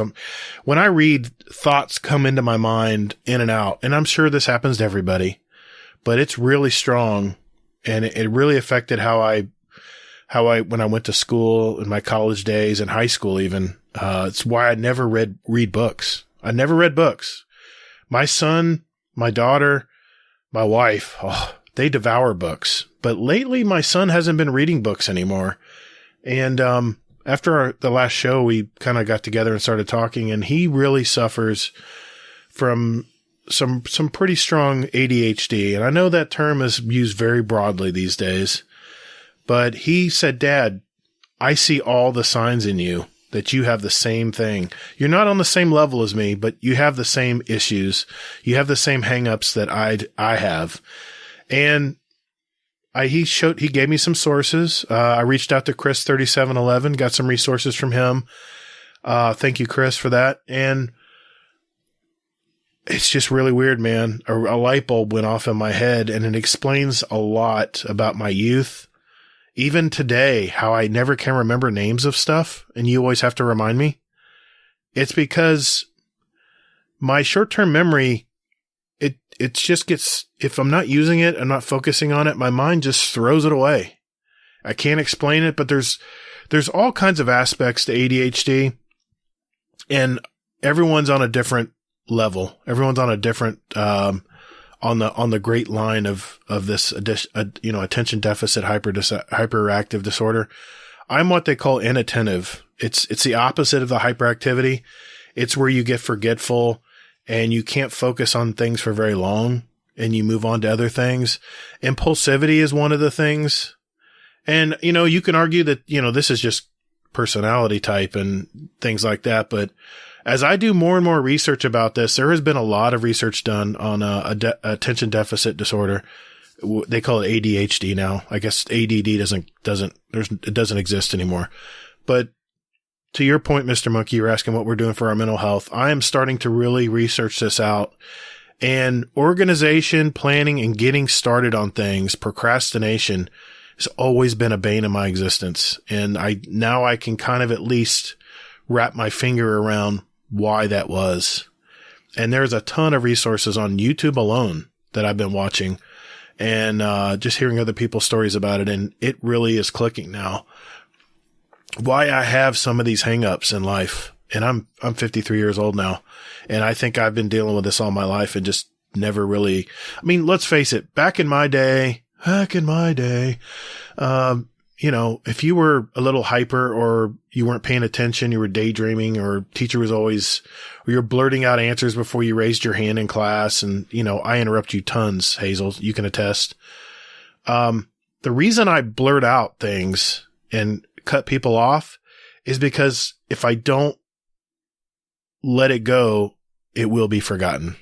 when I read, thoughts come into my mind in and out. And I'm sure this happens to everybody, but it's really strong. And it really affected how I, when I went to school in my college days and high school, even, it's why I never read books. I never read books. My son, my daughter, my wife, they devour books, but lately my son hasn't been reading books anymore. And, after the last show, we kind of got together and started talking, and he really suffers from some pretty strong ADHD. And I know that term is used very broadly these days. But he said, Dad, I see all the signs in you that you have the same thing. You're not on the same level as me, but you have the same issues. You have the same hangups that I have. And he gave me some sources. I reached out to Chris 3711, got some resources from him. Thank you, Chris, for that. And it's just really weird, man. A light bulb went off in my head, and it explains a lot about my youth. Even today, how I never can remember names of stuff, and you always have to remind me. It's because my short-term memory, it just gets, if I'm not using it, I'm not focusing on it, my mind just throws it away. I can't explain it, but there's all kinds of aspects to ADHD, and everyone's on a different level. Everyone's on a different, on the great line of this, attention deficit hyperactive disorder. I'm what they call inattentive. It's the opposite of the hyperactivity. It's where you get forgetful and you can't focus on things for very long and you move on to other things. Impulsivity is one of the things. And, you can argue that, this is just personality type and things like that. But as I do more and more research about this, there has been a lot of research done on attention deficit disorder. They call it ADHD now. I guess ADD it doesn't exist anymore. But to your point, Mr. Monkey, you're asking what we're doing for our mental health. I am starting to really research this out. And organization, planning, and getting started on things, procrastination, has always been a bane of my existence. And now I can kind of at least wrap my finger around why that was. And there's a ton of resources on YouTube alone that I've been watching and just hearing other people's stories about it. And it really is clicking now why I have some of these hangups in life. And I'm 53 years old now. And I think I've been dealing with this all my life and just never really, I mean, let's face it, back in my day, you know, if you were a little hyper or you weren't paying attention, you were daydreaming, or teacher was always, or you're blurting out answers before you raised your hand in class. And, you know, I interrupt you tons, Hazel. You can attest. The reason I blurt out things and cut people off is because if I don't let it go, it will be forgotten.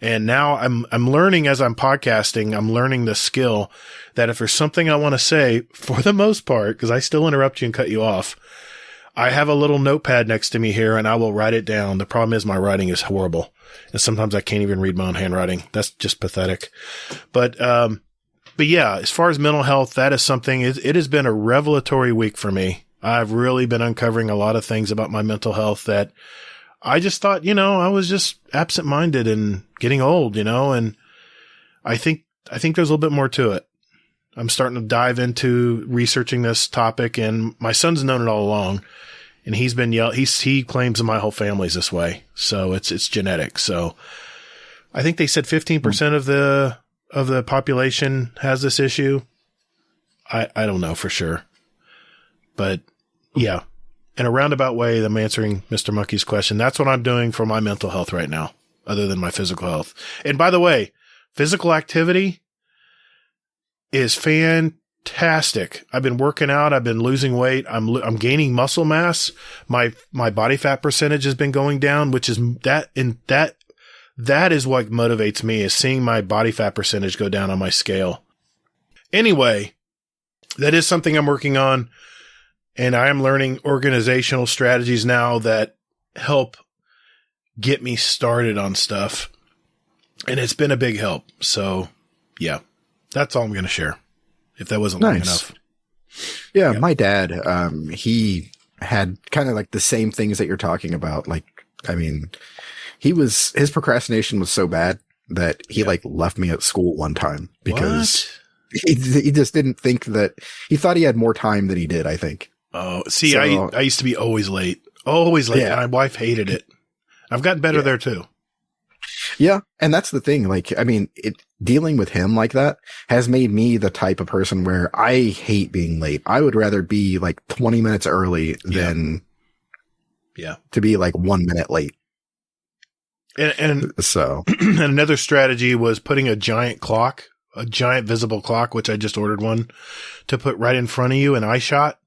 And now I'm learning as I'm podcasting, I'm learning the skill that if there's something I want to say, for the most part, because I still interrupt you and cut you off, I have a little notepad next to me here and I will write it down. The problem is my writing is horrible. And sometimes I can't even read my own handwriting. That's just pathetic. But yeah, as far as mental health, that is something, it has been a revelatory week for me. I've really been uncovering a lot of things about my mental health that I just thought, you know, I was just absent-minded and getting old, you know, and I think there's a little bit more to it. I'm starting to dive into researching this topic, and my son's known it all along, and he's been he claims that my whole family's this way. So it's genetic. So I think they said 15% of the population has this issue. I don't know for sure, but yeah. In a roundabout way, I'm answering Mr. Monkey's question. That's what I'm doing for my mental health right now, other than my physical health. And by the way, physical activity is fantastic. I've been working out. I've been losing weight. I'm gaining muscle mass. My body fat percentage has been going down, which is that is what motivates me, is seeing my body fat percentage go down on my scale. Anyway, that is something I'm working on. And I am learning organizational strategies now that help get me started on stuff. And it's been a big help. So, yeah, that's all I'm going to share, if that wasn't long enough. Yeah, my dad, he had kind of like the same things that you're talking about. Like, I mean, his procrastination was so bad that he like left me at school one time because he just didn't think that, he thought he had more time than he did, I think. Oh, see, so, I used to be always late. Yeah. And my wife hated it. I've gotten better there too. Yeah. And that's the thing. Like, I mean, dealing with him like that has made me the type of person where I hate being late. I would rather be like 20 minutes early than to be like 1 minute late. And so and another strategy was putting a giant visible clock, which I just ordered one, to put right in front of you, an eye shot.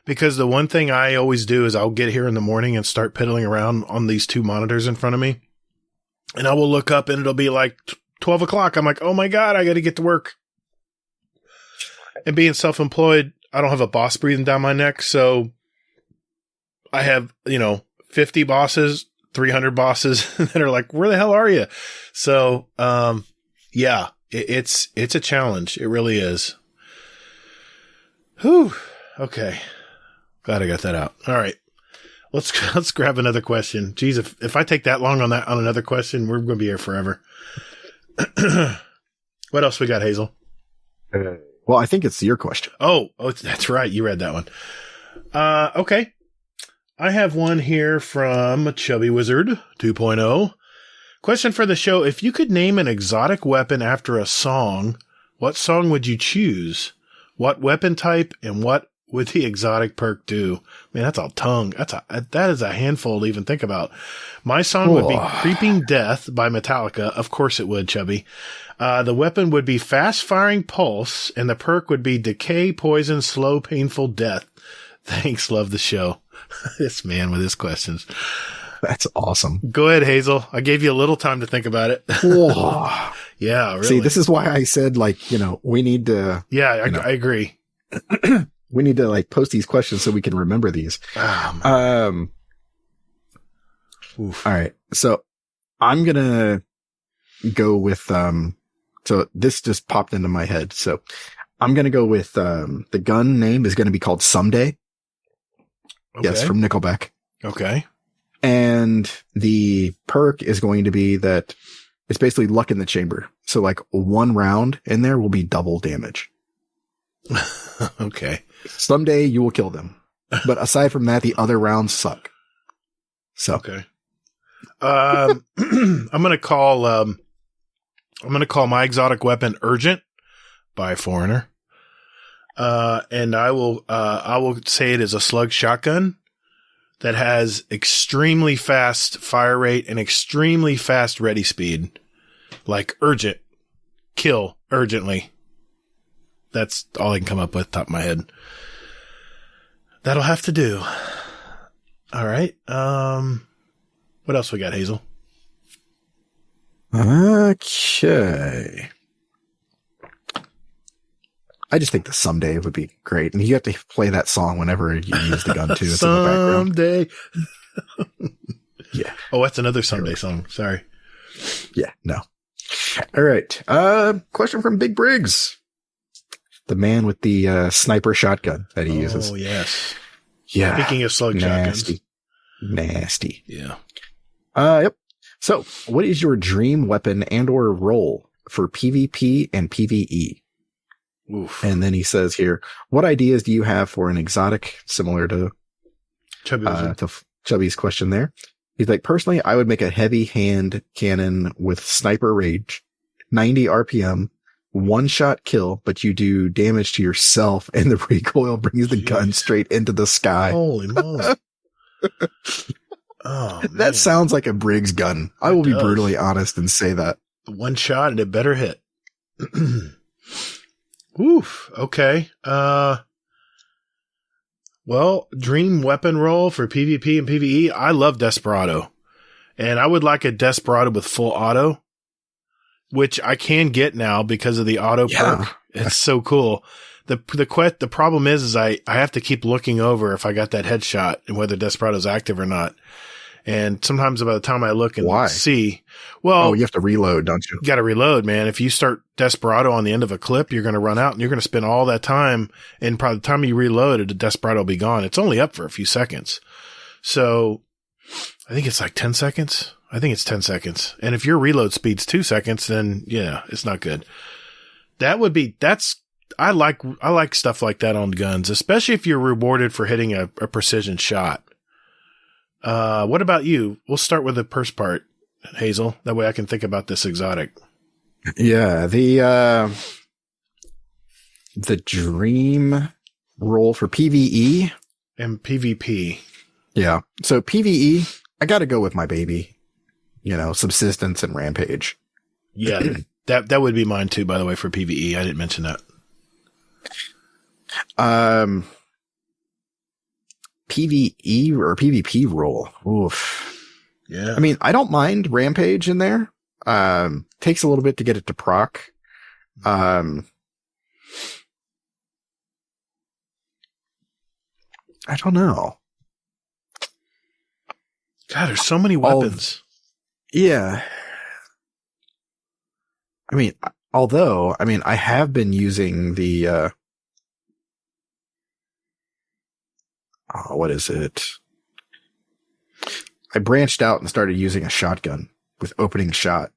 Because the one thing I always do is I'll get here in the morning and start piddling around on these two monitors in front of me. And I will look up and it'll be like 12 o'clock. I'm like, oh my God, I got to get to work. And being self-employed, I don't have a boss breathing down my neck. So I have, 50 bosses, 300 bosses that are like, where the hell are you? So, yeah, it's a challenge. It really is. Whew. Okay. Glad I got that out. All right. Let's grab another question. Geez, if I take that long on another question, we're going to be here forever. What else we got, Hazel? Well, I think it's your question. Oh, that's right. You read that one. Okay. I have one here from Chubby Wizard 2.0. Question for the show. If you could name an exotic weapon after a song, what song would you choose? What weapon type and what would the exotic perk do? Man, that's all tongue. That is a handful to even think about. My song would be Creeping Death by Metallica. Of course it would, Chubby. The weapon would be Fast Firing Pulse, and the perk would be Decay, Poison, Slow, Painful Death. Thanks. Love the show. This man with his questions. That's awesome. Go ahead, Hazel. I gave you a little time to think about it. Yeah, really. See, this is why I said, like, we need to. Yeah, I agree. We need to like post these questions so we can remember these. All right. So I'm going to go with, so this just popped into my head. So I'm going to go with, the gun name is going to be called Someday. Okay. Yes. From Nickelback. Okay. And the perk is going to be that it's basically luck in the chamber. So like one round in there will be double damage. Okay. Someday you will kill them. But aside from that, the other rounds suck. So Okay. I'm gonna call my exotic weapon Urgent by Foreigner. And I will say it is a slug shotgun that has extremely fast fire rate and extremely fast ready speed. Like urgent. Kill urgently. That's all I can come up with top of my head. That'll have to do. All right. What else we got, Hazel? Okay. I just think the Someday would be great. And you have to play that song whenever you use the gun too. It's in the background. Someday. Yeah. Oh, that's another Someday song. Sorry. Yeah, no. All right. Question from Big Briggs. The man with the sniper shotgun that he uses. Oh, yes. Yeah. Speaking of slug shotguns. Nasty. Yeah. Yep. So, what is your dream weapon and or role for PvP and PvE? Oof. And then he says here, what ideas do you have for an exotic similar to Chubby's question there? He's like, personally, I would make a heavy hand cannon with sniper range, 90 RPM, one shot kill, but you do damage to yourself and the recoil brings the gun straight into the sky. Holy moly. Oh, man. That sounds like a Briggs gun. I will be brutally honest and say that. One shot and it better hit. Oof. Okay. Well, dream weapon roll for PvP and PvE. I love Desperado. And I would like a Desperado with full auto, which I can get now because of the auto perk. It's so cool. The problem is I have to keep looking over if I got that headshot and whether Desperado's active or not. And sometimes by the time I look and see, well, you have to reload, don't you? Got to reload, man. If you start Desperado on the end of a clip, you're going to run out and you're going to spend all that time. And by the time you reload it, the Desperado will be gone. It's only up for a few seconds. So I think it's like 10 seconds. I think it's 10 seconds. And if your reload speed's 2 seconds, then yeah, it's not good. I like stuff like that on guns, especially if you're rewarded for hitting a precision shot. What about you? We'll start with the first part, Hazel. That way I can think about this exotic. Yeah, the dream role for PvE and PvP. Yeah. So PvE, I got to go with my baby. Subsistence and Rampage. Yeah, that would be mine too, by the way, for PvE. I didn't mention that. PvE or PvP role. Oof. Yeah. I mean, I don't mind Rampage in there. Takes a little bit to get it to proc. I don't know. God, there's so many weapons. Yeah. I mean, I have been using the, what is it? I branched out and started using a shotgun with opening shot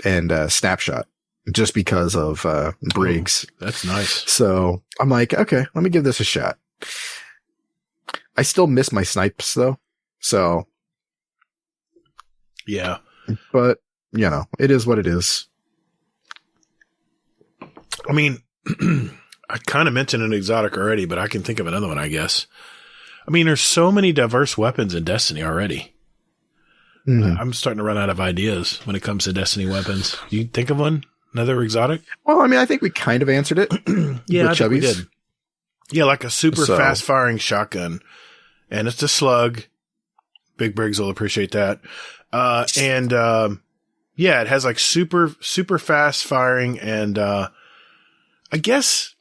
and snapshot just because of Briggs. Oh, that's nice. So I'm like, okay, let me give this a shot. I still miss my snipes though. So yeah, but it is what it is. I mean, I kind of mentioned an exotic already, but I can think of another one, I guess. I mean, there's so many diverse weapons in Destiny already. Mm-hmm. I'm starting to run out of ideas when it comes to Destiny weapons. You think of one? Another exotic? Well, I mean, I think we kind of answered it. Yeah, I think we did. Yeah, like a super fast firing shotgun. And it's a slug. Big Briggs will appreciate that. Yeah, it has like super, super fast firing. And, I guess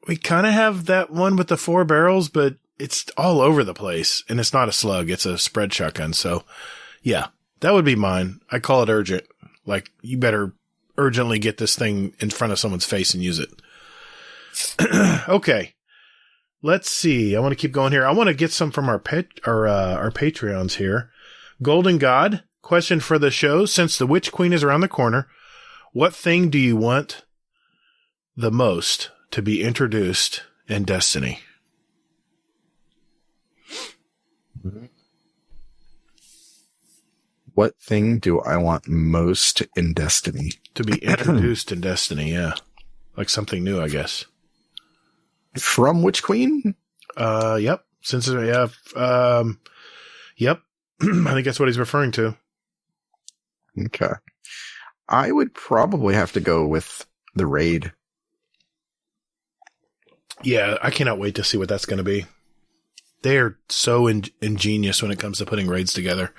we kind of have that one with the 4 barrels, but it's all over the place and it's not a slug. It's a spread shotgun. So yeah, that would be mine. I call it urgent. Like you better urgently get this thing in front of someone's face and use it. Okay. Let's see. I want to keep going here. I want to get some from our Patreons here. Golden God, question for the show. Since the Witch Queen is around the corner, what thing do you want the most to be introduced in Destiny? What thing do I want most in Destiny? To be introduced in Destiny, yeah. Like something new, I guess. From Witch Queen? Yep. Since, yep. I think that's what he's referring to. Okay. I would probably have to go with the raid. Yeah, I cannot wait to see what that's going to be. They are so ingenious when it comes to putting raids together.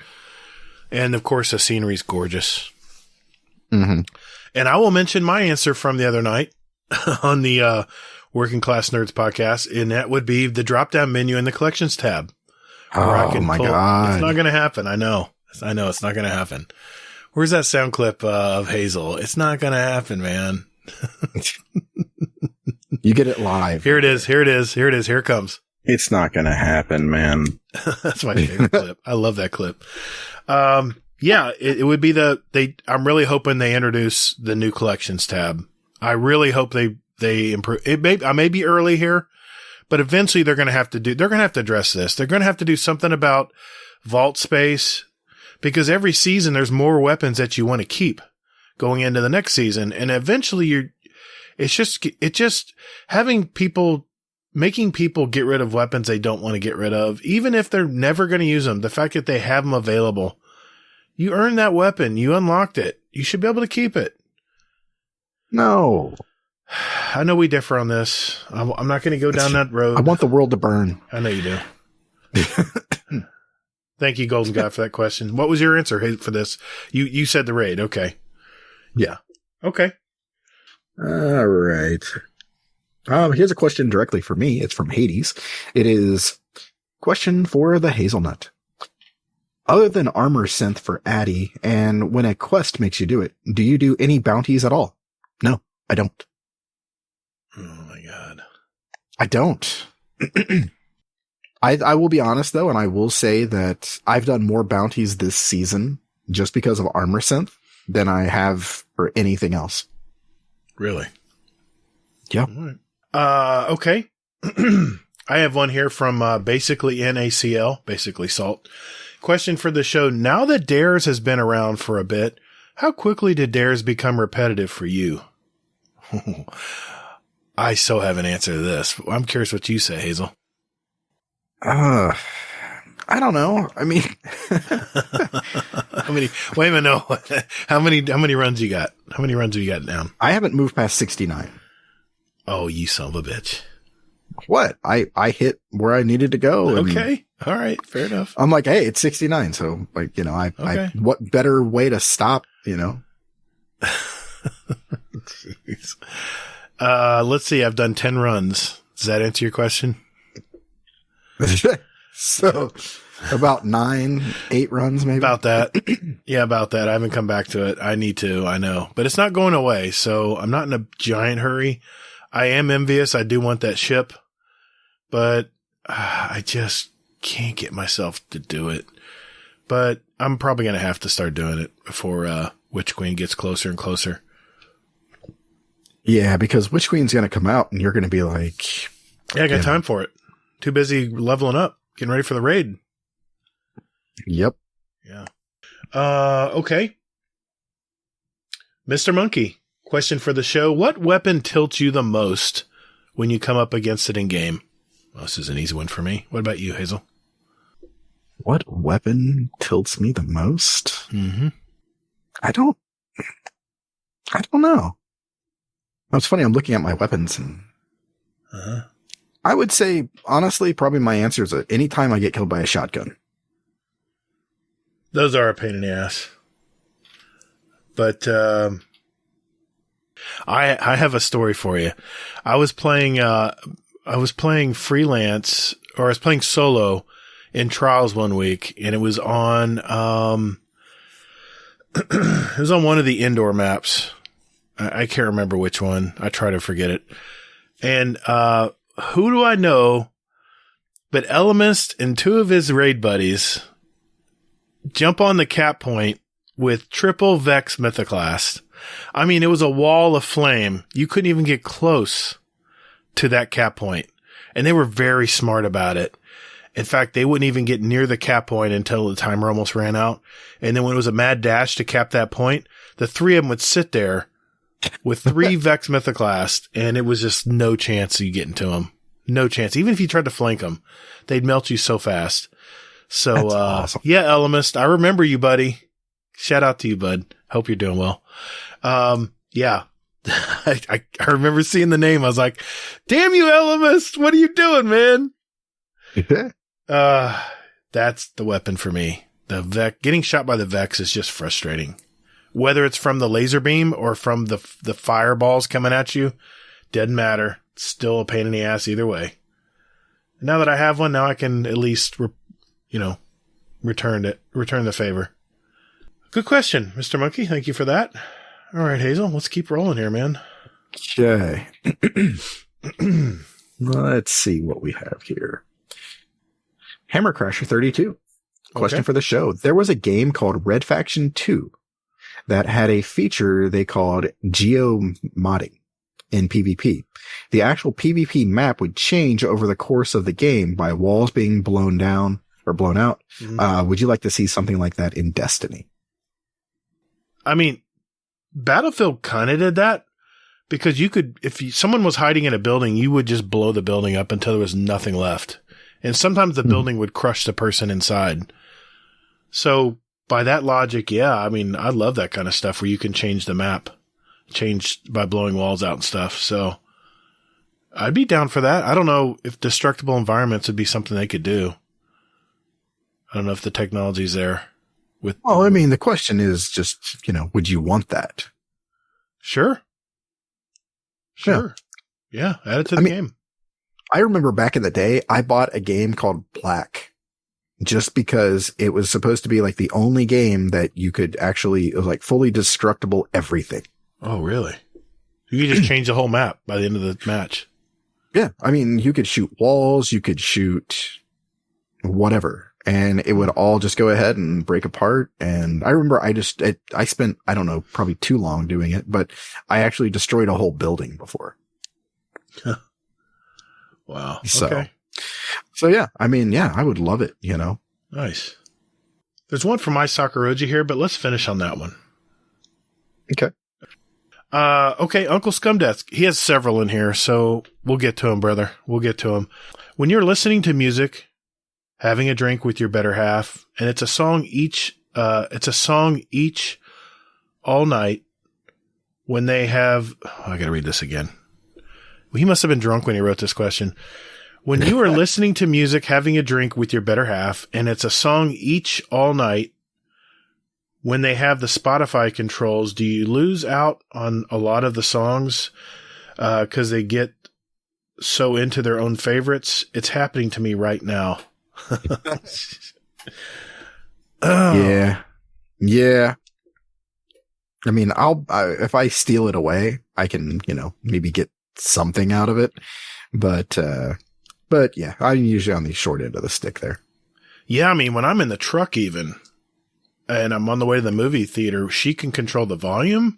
And, of course, the scenery's gorgeous. Mm-hmm. And I will mention my answer from the other night on the Working Class Nerds podcast, and that would be the drop-down menu in the Collections tab. Oh, my God. It's not going to happen. I know it's not going to happen. Where's that sound clip of Hazel? It's not going to happen, man. You get it live. Here it is. Here it comes. It's not going to happen, man. That's my favorite clip. I love that clip. Yeah, it would be I'm really hoping they introduce the new Collections tab. I really hope they improve. I may be early here, but eventually they're going to have to address this. They're going to have to do something about vault space, because every season there's more weapons that you want to keep going into the next season. And eventually it's just making people get rid of weapons they don't want to get rid of, even if they're never going to use them. The fact that they have them available, you earned that weapon. You unlocked it. You should be able to keep it. No. I know we differ on this. I'm not going to go down that road. I want the world to burn. I know you do. Thank you, Golden God, for that question. What was your answer for this? You said the raid. Okay. Yeah. Okay. All right. Here's a question directly for me. It's from Hades. It is question for the Hazelnut. Other than armor synth for Addy, and when a quest makes you do it, do you do any bounties at all? No, I don't. Oh my God. I don't. I will be honest though, and I will say that I've done more bounties this season just because of armor synth than I have for anything else. Really? Yeah. Okay. I have one here from basically NACL, basically Salt. Question for the show. Now that Dares has been around for a bit, how quickly did Dares become repetitive for you? I so have an answer to this. I'm curious what you say, Hazel. I don't know. I mean, wait a minute, no. How many runs you got? How many runs have you got down? I haven't moved past 69. Oh, you son of a bitch. What? I hit where I needed to go. Okay. All right. Fair enough. I'm like, hey, it's 69. So like, I what better way to stop, Jeez. Let's see. I've done 10 runs. Does that answer your question? So about 8 runs, maybe about that. Yeah, about that. I haven't come back to it. I need to, I know, but it's not going away. So I'm not in a giant hurry. I am envious. I do want that ship, but I just can't get myself to do it. But I'm probably going to have to start doing it before, Witch Queen gets closer and closer. Yeah, because Witch Queen's going to come out and you're going to be like, yeah, I got time for it. Too busy leveling up, getting ready for the raid. Yep. Yeah. Okay. Mr. Monkey, question for the show. What weapon tilts you the most when you come up against it in game? Well, this is an easy one for me. What about you, Hazel? What weapon tilts me the most? Mm-hmm. I don't know. It's funny. I'm looking at my weapons and I would say, honestly, probably my answer is anytime I get killed by a shotgun. Those are a pain in the ass. But I have a story for you. I was playing freelance, or I was playing solo in Trials one week, and it was on it was on one of the indoor maps. I can't remember which one. I try to forget it. And who do I know but Elemist and 2 of his raid buddies jump on the cap point with triple Vex Mythoclast. I mean, it was a wall of flame. You couldn't even get close to that cap point. And they were very smart about it. In fact, they wouldn't even get near the cap point until the timer almost ran out. And then when it was a mad dash to cap that point, the three of them would sit there with 3 Vex Mythoclast, and it was just no chance of you getting to them. No chance. Even if you tried to flank them, they'd melt you so fast. So, That's awesome. yeah, Elemist, I remember you, buddy. Shout out to you, bud. Hope you're doing well. Yeah. I remember seeing the name. I was like, damn you, Elemist. What are you doing, man? That's the weapon for me. The Vex, getting shot by the Vex is just frustrating. Whether it's from the laser beam or from the fireballs coming at you, doesn't matter. It's still a pain in the ass either way. Now that I have one, now I can at least, return the favor. Good question, Mr. Monkey. Thank you for that. All right, Hazel, let's keep rolling here, man. Okay. Let's see what we have here. Hammer Crasher 32. Question for the show. There was a game called Red Faction 2 that had a feature they called geomodding in PvP. The actual PvP map would change over the course of the game by walls being blown down or blown out. Mm-hmm. Would you like to see something like that in Destiny? I mean, Battlefield kind of did that because you could, someone was hiding in a building, you would just blow the building up until there was nothing left. And sometimes the building would crush the person inside. So by that logic, yeah, I mean, I love that kind of stuff where you can change the map, change by blowing walls out and stuff. So I'd be down for that. I don't know if destructible environments would be something they could do. I don't know if the technology's there. Well, I mean, the question is just, would you want that? Sure. Yeah, add it to the game. I remember back in the day, I bought a game called Black just because it was supposed to be like the only game that you could actually, it was like fully destructible everything. Oh, really? You could just change the whole map by the end of the match. Yeah. I mean, you could shoot walls, you could shoot whatever, and it would all just go ahead and break apart. And I remember I spent, I don't know, probably too long doing it, but I actually destroyed a whole building before. Wow. So yeah, I mean, yeah, I would love it, Nice. There's one from my Sakuraji here, but let's finish on that one. Okay. Okay, Uncle Scumdeath. He has several in here, so we'll get to him, brother. We'll get to him. When you're listening to music, having a drink with your better half, and it's a song each all night when they have, I gotta read this again. He must have been drunk when he wrote this question. When you are listening to music, having a drink with your better half, and it's a song each all night, when they have the Spotify controls, do you lose out on a lot of the songs because they get so into their own favorites? It's happening to me right now. Oh. Yeah. I mean, if I steal it away, I can, maybe get something out of it. But yeah, I'm usually on the short end of the stick there. Yeah. I mean, when I'm in the truck even, and I'm on the way to the movie theater, she can control the volume.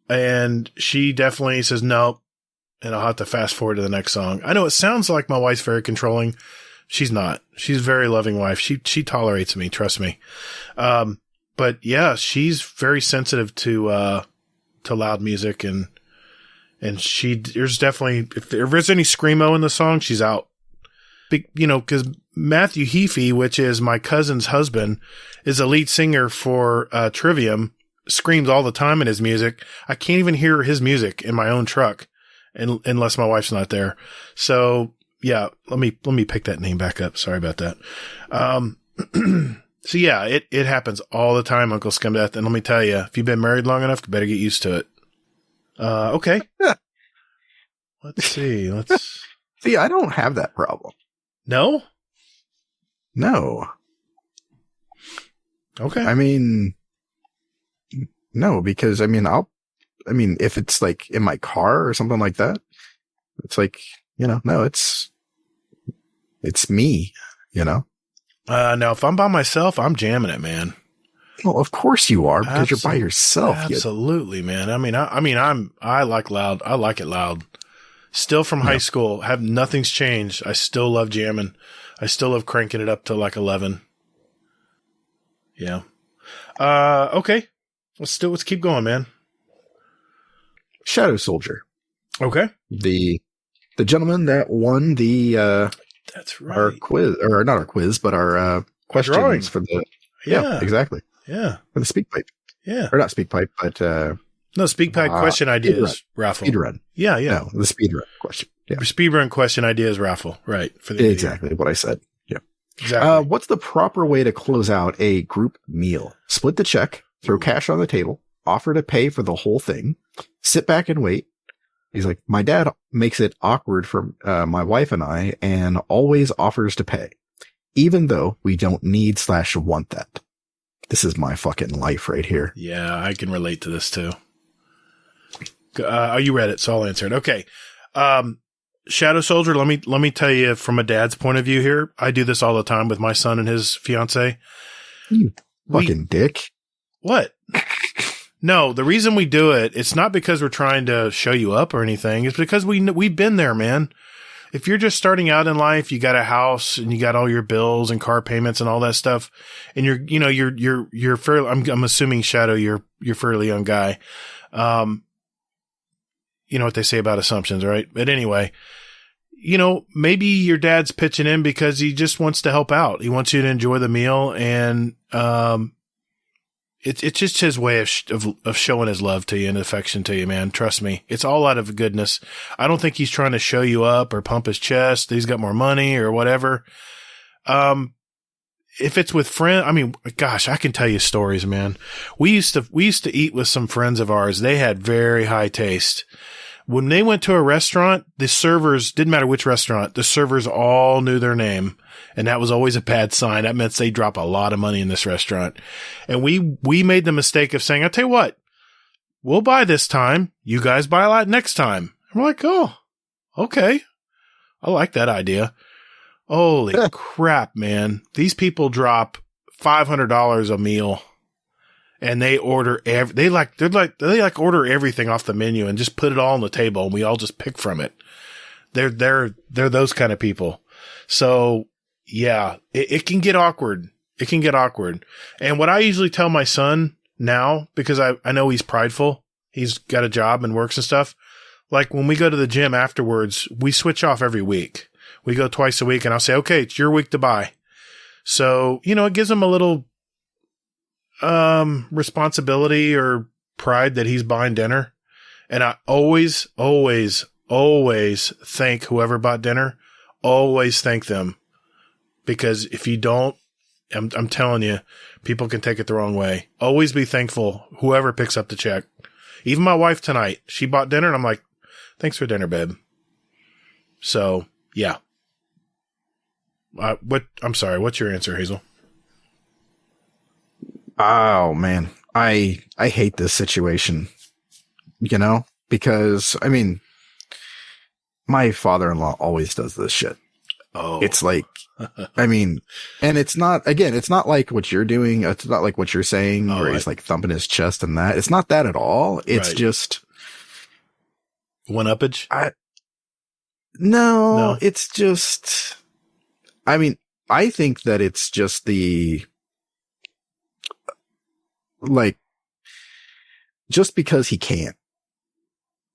And she definitely says, nope. And I'll have to fast forward to the next song. I know it sounds like my wife's very controlling. She's not. She's a very loving wife. She tolerates me. Trust me. But yeah, she's very sensitive to loud music and there's definitely, if there's any screamo in the song, she's out. Cause Matthew Heafy, which is my cousin's husband, is a lead singer for Trivium, screams all the time in his music. I can't even hear his music in my own truck unless my wife's not there. So yeah, let me pick that name back up. Sorry about that. So yeah, it happens all the time, Uncle Scumdeath. And let me tell you, if you've been married long enough, you better get used to it. Okay. Let's see. See, I don't have that problem. No? Okay. I mean, no, because if it's like in my car or something like that, it's like, no, it's me, Now if I'm by myself, I'm jamming it, man. Well, of course you are, because you're by yourself. Absolutely, man. I like loud. I like it loud. Still from high school. Nothing's changed. I still love jamming. I still love cranking it up to like 11. Yeah. Okay. Let's keep going, man. Shadow Soldier. Okay. The gentleman that won the that's right. Our quiz, or not our quiz, but our questions drawing. For the exactly. Yeah. For the speak pipe. Yeah. Or not speak pipe, but no, speak pipe question ideas raffle. Speed run. Yeah. No, the speed run question. Yeah. Speed run question ideas raffle. Right. For the exactly what I said. Yeah. Exactly. What's the proper way to close out a group meal? Split the check, throw cash on the table, offer to pay for the whole thing, sit back and wait. He's like, my dad makes it awkward for my wife and I, and always offers to pay, even though we don't need / want that. This is my fucking life right here. Yeah, I can relate to this too. You read it, so I'll answer it. Okay. Shadow Soldier, let me tell you from a dad's point of view here. I do this all the time with my son and his fiance. You fucking dick. What? No, the reason we do it, it's not because we're trying to show you up or anything. It's because we've been there, man. If you're just starting out in life, you got a house and you got all your bills and car payments and all that stuff, and you're fairly. I'm assuming Shadow, you're fairly young guy. You know what they say about assumptions, right? But anyway, maybe your dad's pitching in because he just wants to help out. He wants you to enjoy the meal, and it's just his way of showing his love to you and affection to you, man. Trust me. It's all out of goodness. I don't think he's trying to show you up or pump his chest that he's got more money or whatever. If it's with friends, I mean, gosh, I can tell you stories, man. We used to eat with some friends of ours. They had very high taste. When they went to a restaurant, the servers, didn't matter which restaurant, the servers all knew their name. And that was always a bad sign. That meant they drop a lot of money in this restaurant. And we made the mistake of saying, I'll tell you what, we'll buy this time. You guys buy a lot next time. And we're like, oh, okay. I like that idea. Holy crap, man. These people drop $500 a meal. And they order they order everything off the menu and just put it all on the table, and we all just pick from it. They're those kind of people. So yeah, it can get awkward. It can get awkward. And what I usually tell my son now, because I know he's prideful, he's got a job and works and stuff. Like when we go to the gym afterwards, we switch off every week. We go twice a week, and I'll say, okay, it's your week to buy. So, it gives him a little responsibility or pride that he's buying dinner. And I always thank whoever bought dinner. Always thank them. Because if you don't, I'm telling you, people can take it the wrong way. Always be thankful whoever picks up the check. Even my wife tonight, she bought dinner and I'm like, thanks for dinner, babe. So yeah. I'm sorry. What's your answer, Hazel? Oh man, I hate this situation, because I mean, my father-in-law always does this shit. Oh, it's like, I mean, and it's not like what you're doing. It's not like what you're saying where he's like thumping his chest and that. It's not that at all. It's just one-uppage. No, it's just, I mean, I think that it's just just because he can't.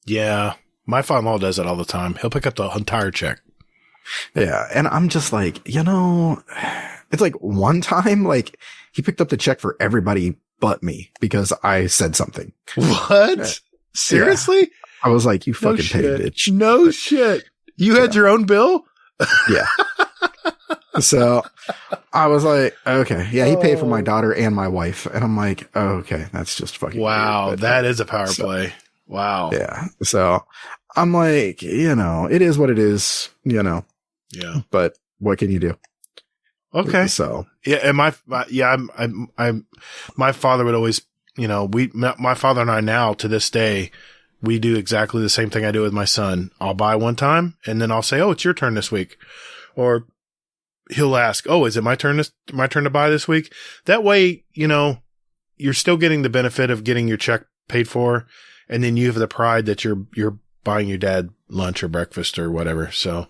Yeah. My father-in-law does that all the time. He'll pick up the entire check. Yeah. And I'm just like, it's like one time, like he picked up the check for everybody but me because I said something. What? Seriously? Yeah. I was like, you fucking paid, bitch. No shit. You had your own bill? Yeah. So I was like, okay. Yeah, he paid for my daughter and my wife. And I'm like, oh, okay, that's just fucking wow. weird. That is a power play. Wow. Yeah. So I'm like, it is what it is, Yeah. But what can you do? Okay. So yeah. And my father would always, my father and I now to this day, we do exactly the same thing I do with my son. I'll buy one time and then I'll say, oh, it's your turn this week. Or he'll ask, oh, is it my turn to buy this week? That way, you're still getting the benefit of getting your check paid for. And then you have the pride that you're buying your dad lunch or breakfast or whatever. So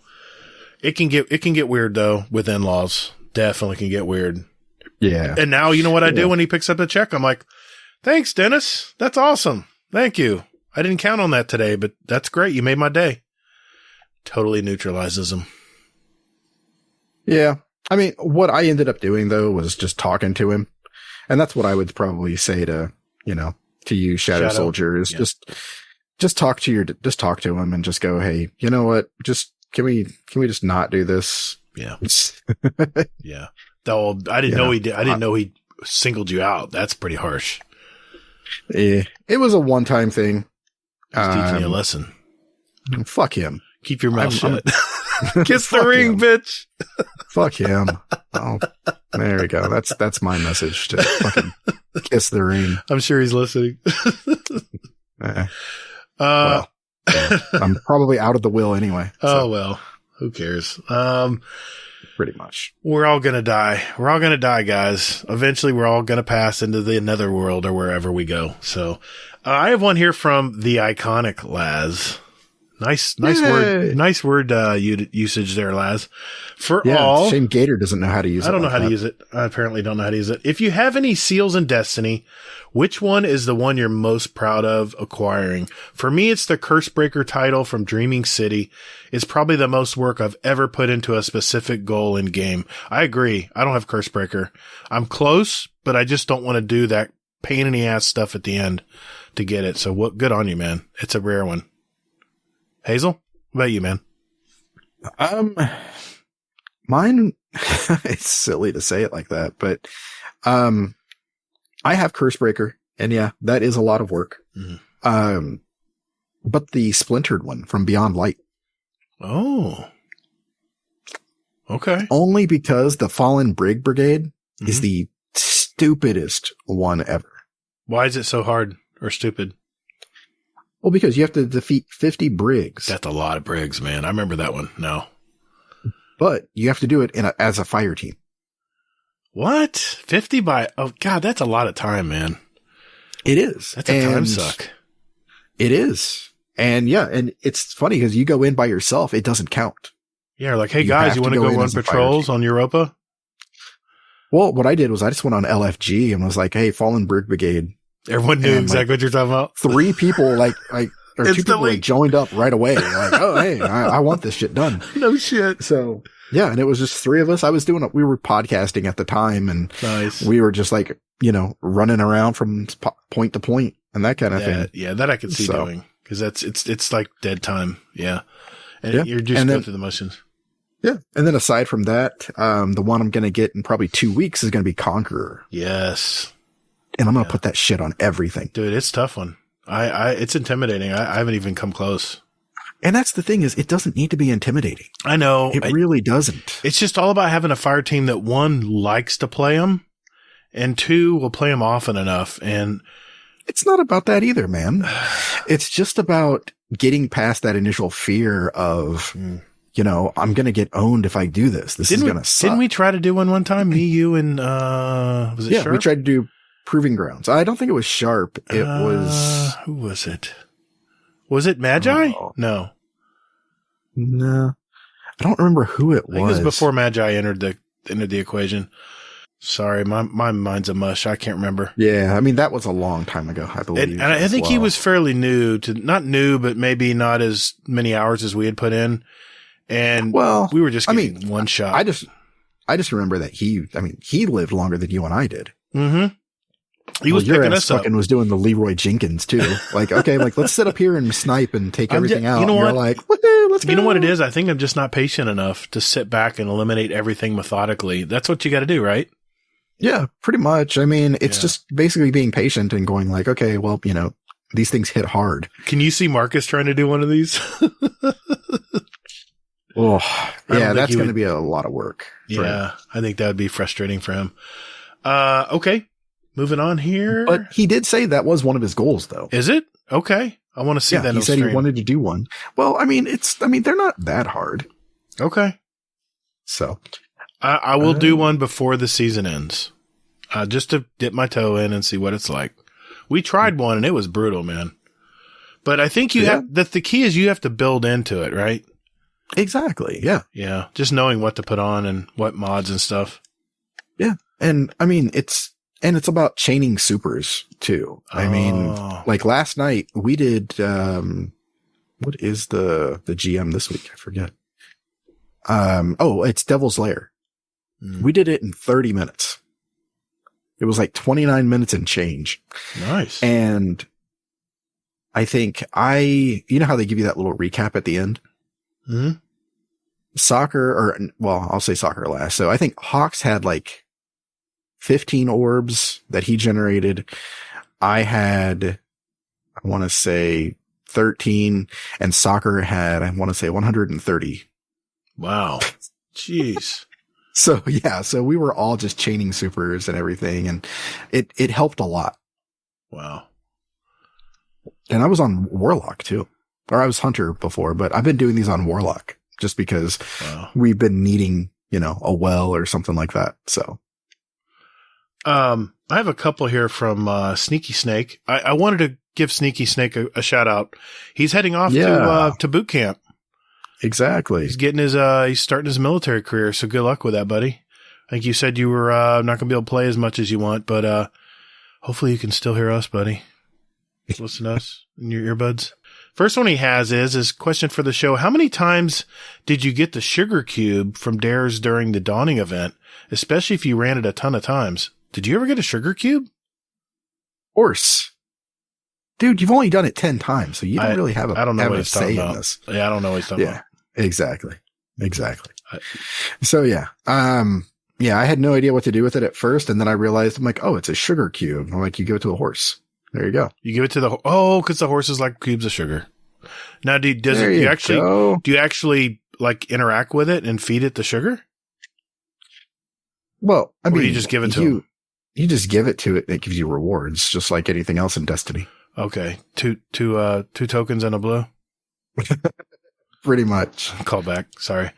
it can get weird though with in-laws. Definitely can get weird. Yeah. And now you know what I do when he picks up the check? I'm like, thanks, Dennis. That's awesome. Thank you. I didn't count on that today, but that's great. You made my day. Totally neutralizes him. Yeah. I mean, what I ended up doing though was just talking to him. And that's what I would probably say to you, Shadow Soldier, is just talk to him and just go, hey, you know what? Can we just not do this? Yeah. Yeah. I didn't know he did. I didn't know he singled you out. That's pretty harsh. Yeah. It was a one-time thing. He's teaching you a lesson. Fuck him. Keep your mouth shut. Kiss the ring, bitch. Fuck him. Oh, there we go. That's my message to fucking kiss the ring. I'm sure he's listening. Well, I'm probably out of the will anyway. So. Oh, well, who cares? Pretty much. We're all going to die. We're all going to die, guys. Eventually, we're all going to pass into the netherworld or wherever we go. So I have one here from the iconic Laz. Nice word usage there, Laz. Shame Gatr doesn't know how to use it. I don't know how to use it. I apparently don't know how to use it. If you have any seals in Destiny, which one is the one you're most proud of acquiring? For me, it's the Cursebreaker title from Dreaming City. It's probably the most work I've ever put into a specific goal in game. I agree. I don't have Cursebreaker. I'm close, but I just don't want to do that pain in the ass stuff at the end to get it. So good on you, man. It's a rare one. Hazel, what about you, man? Mine, it's silly to say it like that, but, I have Cursebreaker, and yeah, that is a lot of work. Mm-hmm. But the splintered one from Beyond Light. Oh. Okay. Only because the Fallen Brig Brigade is the stupidest one ever. Why is it so hard or stupid? Well, because you have to defeat 50 brigs. That's a lot of brigs, man. I remember that one. No. But you have to do it as a fire team. What? 50 by... Oh, God, that's a lot of time, man. It is. That's a time suck. It is. And yeah, and it's funny because you go in by yourself, it doesn't count. Yeah, like, hey, guys, you want to go run patrols on Europa? Well, what I did was I just went on LFG and was like, hey, Fallen Brig Brigade. Everyone knew exactly what you're talking about. 3 people or 2 people joined up right away. Like, oh, hey, I want this shit done. No shit. So yeah. And it was just 3 of us. We were podcasting at the time, and we were just like, running around from point to point and that kind of thing. Yeah. That I could see doing, because it's like dead time. Yeah. And you're just going through the motions. Yeah. And then aside from that, the one I'm going to get in probably 2 weeks is going to be Conqueror. Yes. And I'm going to put that shit on everything. Dude, it's a tough one. It's intimidating. I haven't even come close. And that's the thing, is it doesn't need to be intimidating. I know. It really doesn't. It's just all about having a fire team that, 1, likes to play them, and 2, will play them often enough. And it's not about that either, man. It's just about getting past that initial fear of, I'm going to get owned if I do this. This is going to suck. Didn't we try to do one time? Me, you, and, was it Sharp? Yeah, we tried to do Proving Grounds. I don't think it was Sharp. It was... Who was it? Was it Magi? Oh. No. I don't remember who it was. I think it was before Magi entered the equation. Sorry, my mind's a mush. I can't remember. Yeah, I mean, that was a long time ago, I believe. And I think he was fairly new not new, but maybe not as many hours as we had put in. And we were just getting one shot. I just remember that he lived longer than you and I did. Mm-hmm. He was picking us up. And was doing the Leroy Jenkins too. Like, okay, let's sit up here and snipe and take everything out. You know what? You're like, woohoo, let's go. You know what it is? I think I'm just not patient enough to sit back and eliminate everything methodically. That's what you got to do, right? Yeah, pretty much. I mean, it's just basically being patient and going like, okay, well, these things hit hard. Can you see Marcus trying to do one of these? Oh, yeah, that's going to be a lot of work. Yeah, I think that would be frustrating for him. Okay. Moving on here. But he did say that was one of his goals, though. Is it? Okay. I want to see that. He said he wanted to do one. Well, I mean, they're not that hard. Okay. So I will do one before the season ends, just to dip my toe in and see what it's like. We tried one and it was brutal, man. But I think the key is you have to build into it, right? Exactly. Yeah. Yeah. Just knowing what to put on and what mods and stuff. Yeah. And I mean, it's about chaining supers too. I mean, like last night we did, what is the GM this week? I forget. It's Devil's Lair. We did it in 30 minutes. It was like 29 minutes and change. Nice. And I think you know how they give you that little recap at the end? Mm-hmm. I'll say soccer last. So I think Hawks had like 15 orbs that he generated. I had, I want to say 13, and soccer had, I want to say 130. Wow. Jeez. So yeah, so we were all just chaining supers and everything, and it helped a lot. Wow. And I was on Warlock too, or I was Hunter before, but I've been doing these on Warlock just because we've been needing, a well or something like that. So, I have a couple here from Sneaky Snake. I wanted to give Sneaky Snake a shout out. He's heading off to boot camp. Exactly. He's getting he's starting his military career. So good luck with that, buddy. I think you said you were not going to be able to play as much as you want, but hopefully you can still hear us, buddy. Listen to us in your earbuds. First one he has is question for the show. How many times did you get the sugar cube from Dares during the Dawning event, especially if you ran it a ton of times? Did you ever get a sugar cube? Of course. Dude, you've only done it 10 times, so you don't really have I don't know what he's talking in about. this. Yeah, I don't know what he's talking about. Exactly. So yeah. I had no idea what to do with it at first, and then I realized, I'm like, oh, it's a sugar cube. I'm like, you give it to a horse. There you go. You give it to because the horses like cubes of sugar. Now, do you actually like interact with it and feed it the sugar? Well, I mean, you just give it to him? You just give it to it. It gives you rewards, just like anything else in Destiny. Okay, two tokens and a blue. Pretty much. Call back. Sorry.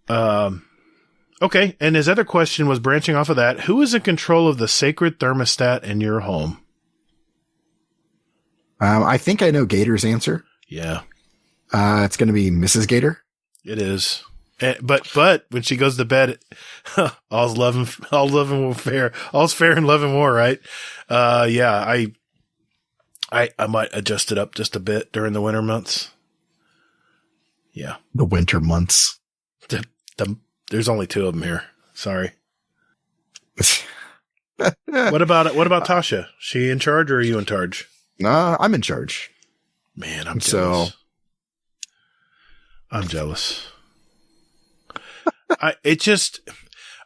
Okay, and his other question was branching off of that. Who is in control of the sacred thermostat in your home? I think I know Gator's answer. Yeah. It's going to be Mrs. Gatr. It is. But when she goes to bed, all's fair in love and war, right? I might adjust it up just a bit during the winter months. Yeah. The winter months. There's only 2 of them here. Sorry. What about Tasha? She in charge or are you in charge? I'm in charge. Man, I'm jealous. I'm jealous.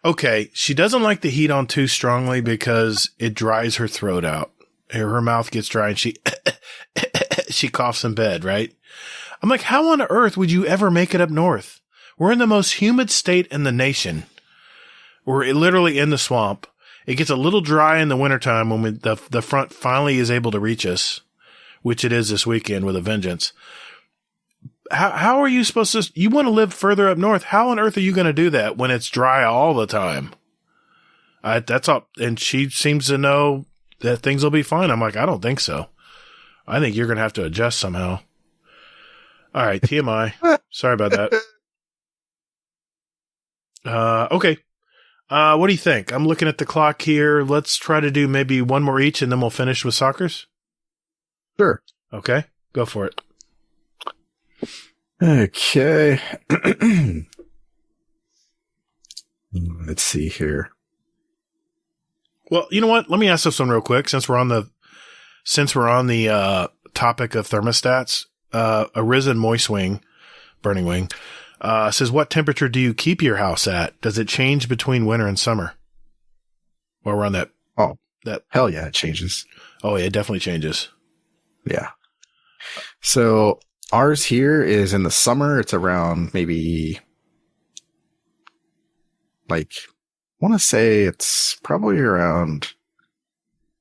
Okay. She doesn't like the heat on too strongly because it dries her throat out. Her mouth gets dry and she coughs in bed, right? I'm like, how on earth would you ever make it up north? We're in the most humid state in the nation. We're literally in the swamp. It gets a little dry in the wintertime when the front finally is able to reach us, which it is this weekend with a vengeance. How are you supposed to, you want to live further up north? How on earth are you going to do that when it's dry all the time? That's all. And she seems to know that things will be fine. I'm like, I don't think so. I think you're going to have to adjust somehow. All right. TMI. Sorry about that. Okay. What do you think? I'm looking at the clock here. Let's try to do maybe one more each and then we'll finish with Soccers. Sure. Okay. Go for it. Okay. Let's see here. Well, you know what? Let me ask this one real quick since we're on the topic of thermostats. Arisen Moistwing, Burning Wing, says, what temperature do you keep your house at? Does it change between winter and summer? While we're on that. Oh, hell yeah, it changes. Oh, yeah, it definitely changes. Yeah. So ours here is in the summer. It's around maybe I want to say it's probably around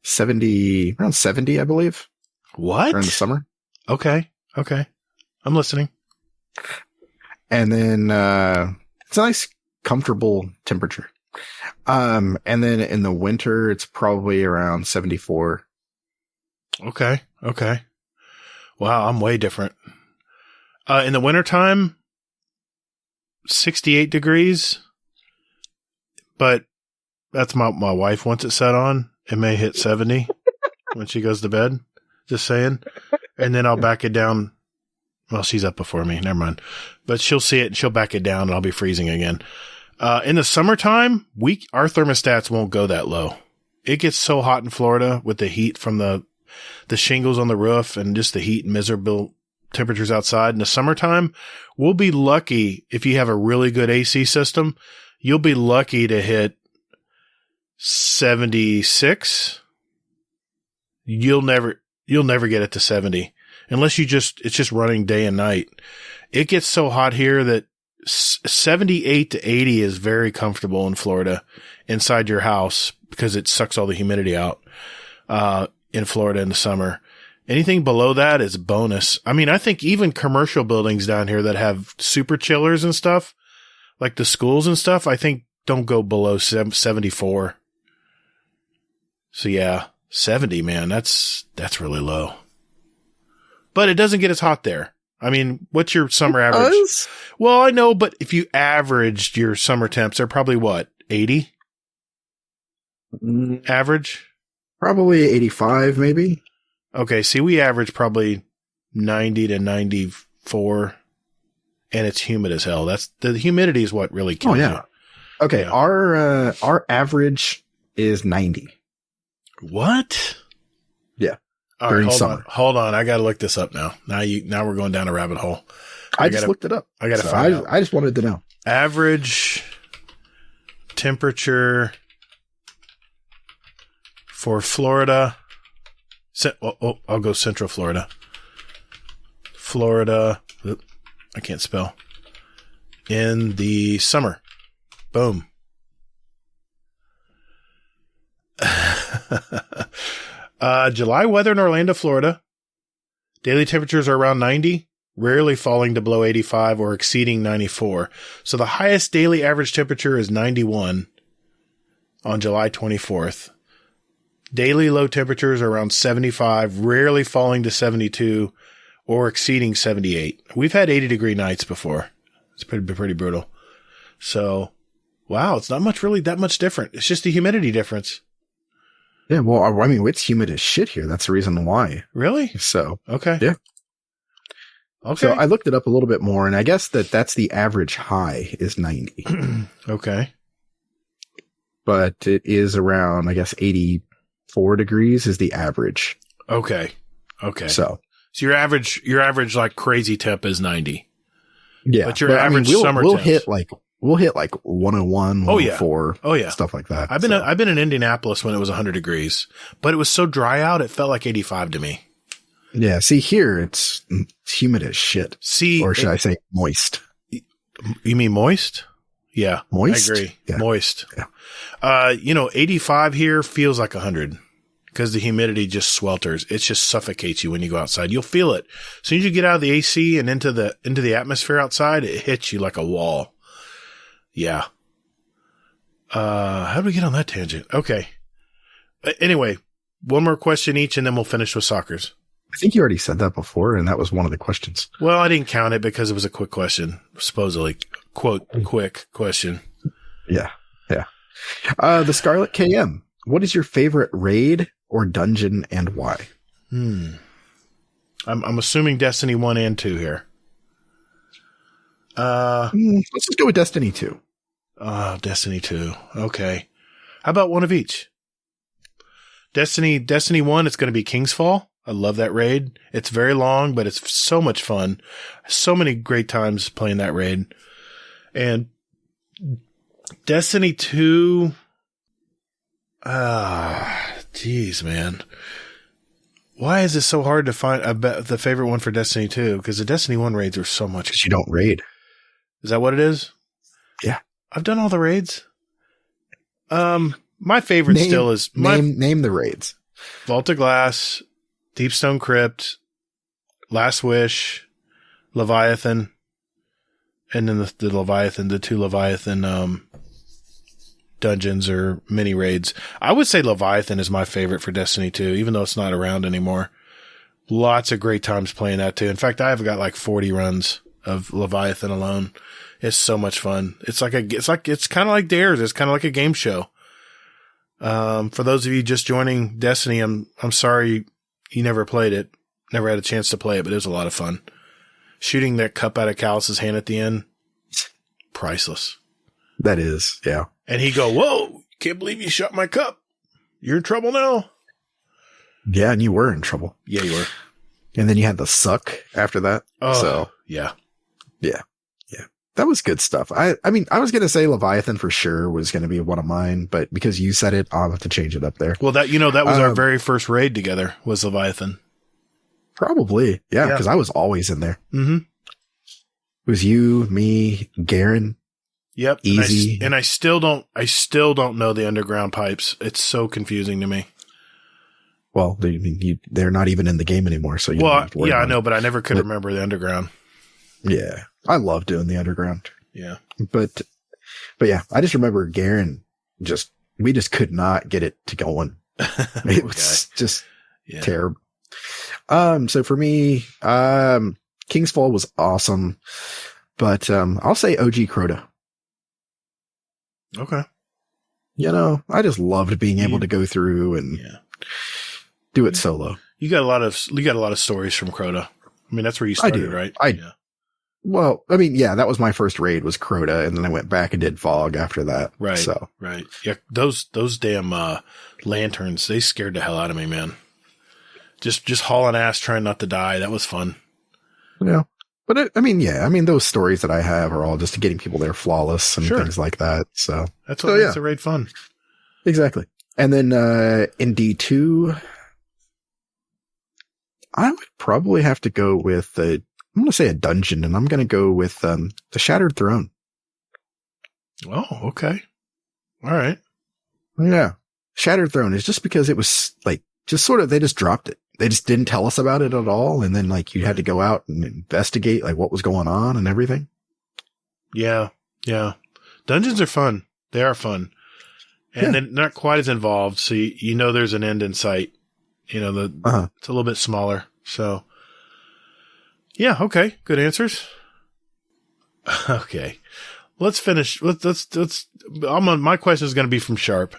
70, I believe. What? During the summer. Okay. I'm listening. And then, it's a nice, comfortable temperature. And then in the winter, it's probably around 74. Okay. Well, Wow, I'm way different. In the wintertime, 68 degrees, but that's my wife wants it set on. It may hit 70 when she goes to bed. Just saying. And then I'll back it down. Well, she's up before me. Never mind. But she'll see it and she'll back it down and I'll be freezing again. In the summertime, our thermostats won't go that low. It gets so hot in Florida with the heat from the shingles on the roof and just the heat and miserable temperatures outside. In the summertime, we'll be lucky if you have a really good AC system. You'll be lucky to hit 76. You'll never get it to 70 unless it's just running day and night. It gets so hot here that 78 to 80 is very comfortable in Florida inside your house because it sucks all the humidity out, in Florida in the summer. Anything below that is bonus. I mean, I think even commercial buildings down here that have super chillers and stuff, like the schools and stuff, I think don't go below 74. So yeah, 70, man, that's really low. But it doesn't get as hot there. I mean, what's your summer average? Well, I know, but if you averaged your summer temps, they're probably what, 80? Average? Probably 85, maybe. Okay, see, we average probably 90 to 94, and it's humid as hell. The humidity is what really kills you. Okay, yeah. Our average is 90. What? Yeah. All during right, summer. Hold on. I got to look this up now. Now we're going down a rabbit hole. I just looked it up. I got to find out. I just wanted to know. Average temperature for Florida. I'll go Central Florida. Florida. I can't spell. In the summer. Boom. July weather in Orlando, Florida. Daily temperatures are around 90, rarely falling to below 85 or exceeding 94. So the highest daily average temperature is 91 on July 24th. Daily low temperatures are around 75, rarely falling to 72 or exceeding 78. We've had 80-degree nights before. It's pretty brutal. So, wow, it's not that much different. It's just the humidity difference. Yeah, well, I mean, it's humid as shit here. That's the reason why. Really? So, okay. Yeah. Okay. So I looked it up a little bit more, and I guess that's the average high is 90. Okay. But it is around, I guess, 84 degrees is the average. Okay. So your average like crazy temp is 90. Yeah. But your average summer we'll temps. hit like 101, 104. Oh yeah. Stuff like that. I've been in Indianapolis when it was 100 degrees, but it was so dry out it felt like 85 to me. Yeah. See, here it's humid as shit. Or should I say moist? You mean moist? Yeah. Moist? I agree. Yeah. Moist. Yeah. 85 here feels like 100 because the humidity just swelters. It just suffocates you when you go outside. You'll feel it. As soon as you get out of the AC and into the atmosphere outside, it hits you like a wall. Yeah. How do we get on that tangent? Okay. Anyway, one more question each and then we'll finish with Soccers. I think you already said that before, and that was one of the questions. Well, I didn't count it because it was a quick question. Supposedly, quote, quick question. Yeah. Yeah. The Scarlet KM. What is your favorite raid or dungeon and why? I'm assuming Destiny 1 and 2 here. Let's just go with Destiny 2. Destiny 2. Okay. How about one of each? Destiny 1, it's going to be King's Fall. I love that raid. It's very long, but it's so much fun. So many great times playing that raid. And Destiny 2, geez, man. Why is it so hard to find the favorite one for Destiny 2? Because the Destiny 1 raids are so much. Because you don't raid. Is that what it is? Yeah. I've done all the raids. My favorite still is name the raids. Vault of Glass, Deepstone Crypt, Last Wish, Leviathan, and then the two Leviathan dungeons or mini raids. I would say Leviathan is my favorite for Destiny 2, even though it's not around anymore. Lots of great times playing that too. In fact, I've got like 40 runs of Leviathan alone. It's so much fun. It's kind of like Dares. It's kind of like a game show. For those of you just joining Destiny, I'm sorry you never played it. Never had a chance to play it, but it was a lot of fun. Shooting that cup out of Callus's hand at the end, priceless. That is, yeah. And he'd go, "Whoa, can't believe you shot my cup. You're in trouble now." Yeah, and you were in trouble. Yeah, you were. And then you had the suck after that. Oh, so yeah. That was good stuff. I mean, I was going to say Leviathan for sure was going to be one of mine, but because you said it, I'll have to change it up there. Well, that was our very first raid together was Leviathan. Probably. Yeah. Because I was always in there. Mm-hmm. It was you, me, Garen. Yep. Easy. And I still don't know the underground pipes. It's so confusing to me. Well, they're not even in the game anymore. So I know, but I never could remember the underground. Yeah. I love doing the underground. Yeah. But yeah, I just remember Garen we just could not get it to going. It was just terrible. So for me, King's Fall was awesome, but, I'll say OG Crota. Okay. I just loved being able to go through and do it solo. You got a lot of stories from Crota. I mean, that's where you started, right? Well, I mean, yeah, that was my first raid was Crota, and then I went back and did Fog after that. Right. So. Right. Yeah. Those damn, lanterns, they scared the hell out of me, man. Just hauling ass, trying not to die. That was fun. Yeah. But those stories that I have are all just getting people there flawless and things like that. So that's what makes the raid fun. Exactly. And then, in D2, I would probably have to go with I'm going to say a dungeon, and I'm going to go with the Shattered Throne. Oh, okay. All right. Yeah. Shattered Throne is just because it was like, just sort of, they just dropped it. They just didn't tell us about it at all. And then like you had to go out and investigate like what was going on and everything. Yeah. Yeah. Dungeons are fun. They are fun. And then not quite as involved. So you know, there's an end in sight, it's a little bit smaller. So yeah. Okay. Good answers. Okay. Let's finish. My question is going to be from Sharp.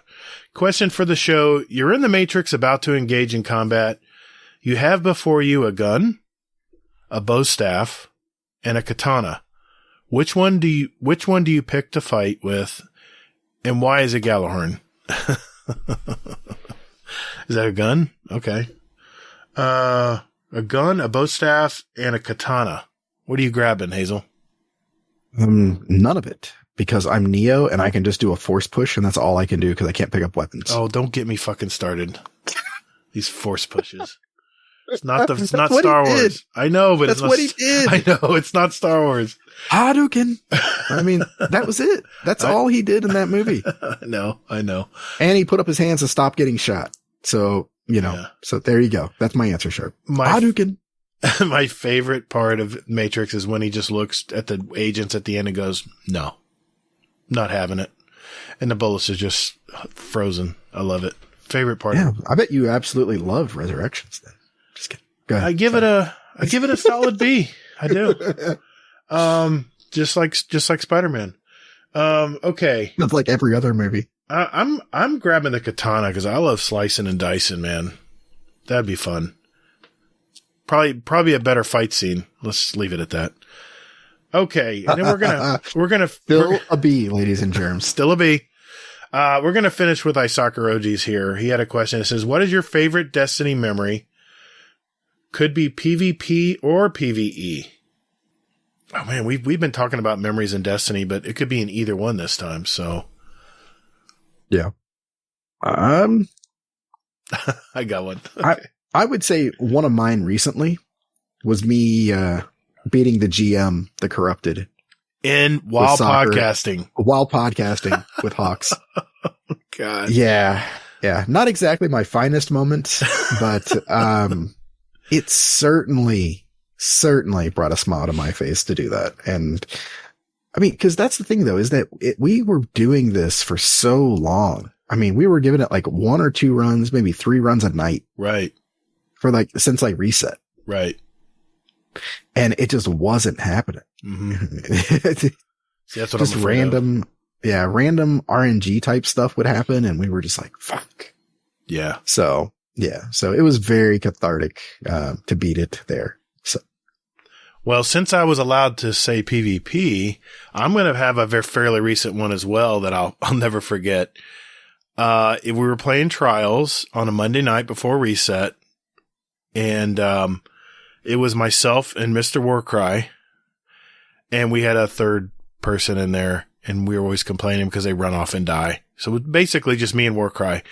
Question for the show. You're in the Matrix about to engage in combat. You have before you a gun, a bow staff, and a katana. Which one do you pick to fight with, and why is it Galahorn? Is that a gun? Okay. A gun, a bow staff, and a katana. What are you grabbing, Hazel? None of it, because I'm Neo and I can just do a force push, and that's all I can do because I can't pick up weapons. Oh, don't get me fucking started. These force pushes. It's not That's Star Wars. I know, but that's what he did. I know it's not Star Wars. Hadouken. I mean, that was it. That's all he did in that movie. I know. And he put up his hands to stop getting shot. So, so there you go. That's my answer, Sharp. Hadouken. My favorite part of Matrix is when he just looks at the agents at the end and goes, "No, not having it." And the bullets are just frozen. I love it. Favorite part. Yeah. I bet you absolutely loved Resurrections then. Just kidding. Go ahead. I give it a solid B. I do. Just like Spider-Man. Okay. That's like every other movie. I'm grabbing the katana because I love slicing and dicing, man. That'd be fun. Probably a better fight scene. Let's leave it at that. Okay. And then we're gonna still a B, ladies and germs. Still a B. We're going to finish with Isakaroji's here. He had a question. It says, what is your favorite Destiny memory? Could be PvP or PvE. Oh man, we've been talking about memories in Destiny, but it could be in either one this time. So yeah. I got one. Okay. I would say one of mine recently was me, beating the GM, the Corrupted. While podcasting with Hawks. God. Yeah. Yeah. Not exactly my finest moment, but, it certainly brought a smile to my face to do that. And I mean, cause that's the thing though, is that we were doing this for so long. I mean, we were giving it like 1 or 2 runs, maybe 3 runs a night. Right. since like reset. Right. And it just wasn't happening. Mm-hmm. See, that's what just I'm afraid random RNG type stuff would happen. And we were just like, fuck. Yeah. So it was very cathartic, to beat it there. So. Well, since I was allowed to say PvP, I'm going to have a very fairly recent one as well that I'll never forget. We were playing Trials on a Monday night before reset, and it was myself and Mr. Warcry, and we had a third person in there, and we were always complaining because they run off and die. So it was basically just me and Warcry.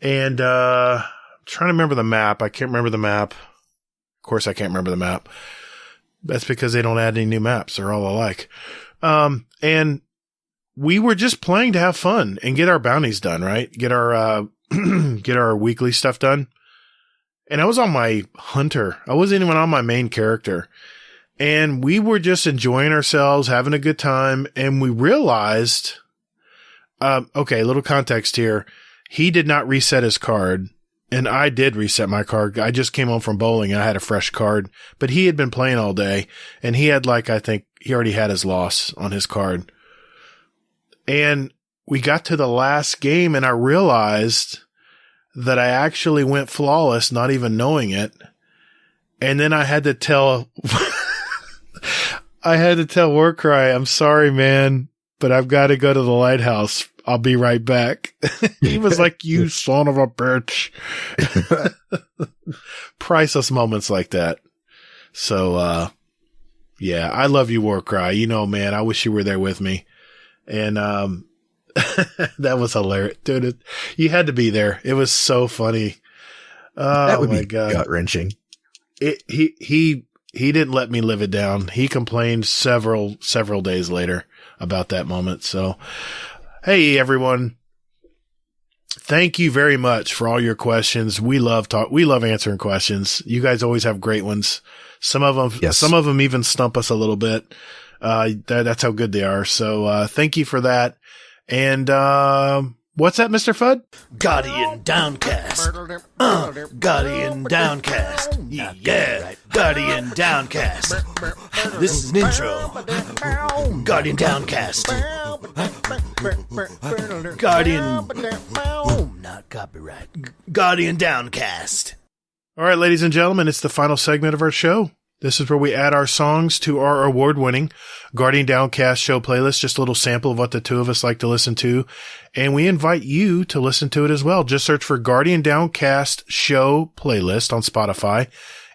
And I'm trying to remember the map. I can't remember the map. Of course, I can't remember the map. That's because they don't add any new maps. They're all alike. And we were just playing to have fun and get our bounties done, right? Get our get our weekly stuff done. And I was on my hunter. I wasn't even on my main character. And we were just enjoying ourselves, having a good time. And we realized, okay, little context here. He did not reset his card. And I did reset my card. I just came home from bowling. I had a fresh card, but he had been playing all day, and he had I think he already had his loss on his card. And we got to the last game, and I realized that I actually went flawless, not even knowing it. And then I had to tell, Warcry, I'm sorry, man, but I've got to go to the lighthouse. I'll be right back. He was like, you son of a bitch. Priceless moments like that. So, yeah, I love you, Warcry. You know, man, I wish you were there with me. And, that was hilarious. Dude, you had to be there. It was so funny. Oh, that would my be God. Gut wrenching. He didn't let me live it down. He complained several days later about that moment. So, hey, everyone. Thank you very much for all your questions. We love answering questions. You guys always have great ones. Some of them even stump us a little bit. That's how good they are. So, thank you for that. And, what's that, Mr. Fudd? Guardian Downcast. Guardian Downcast. Yeah. Guardian Downcast. This is an intro. Guardian Downcast. Guardian. Not copyright. Guardian Downcast. All right, ladies and gentlemen, it's the final segment of our show. This is where we add our songs to our award-winning Guardian Downcast show playlist, just a little sample of what the two of us like to listen to. And we invite you to listen to it as well. Just search for Guardian Downcast show playlist on Spotify.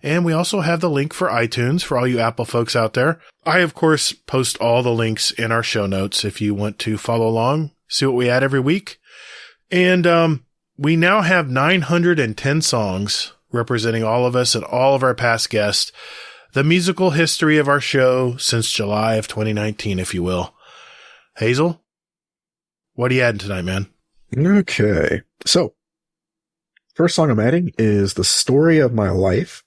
And we also have the link for iTunes for all you Apple folks out there. I, of course, post all the links in our show notes if you want to follow along, see what we add every week. And we now have 910 songs representing all of us and all of our past guests. The musical history of our show since July of 2019, if you will. Hazel, what are you adding tonight, man? Okay. So, first song I'm adding is The Story of My Life,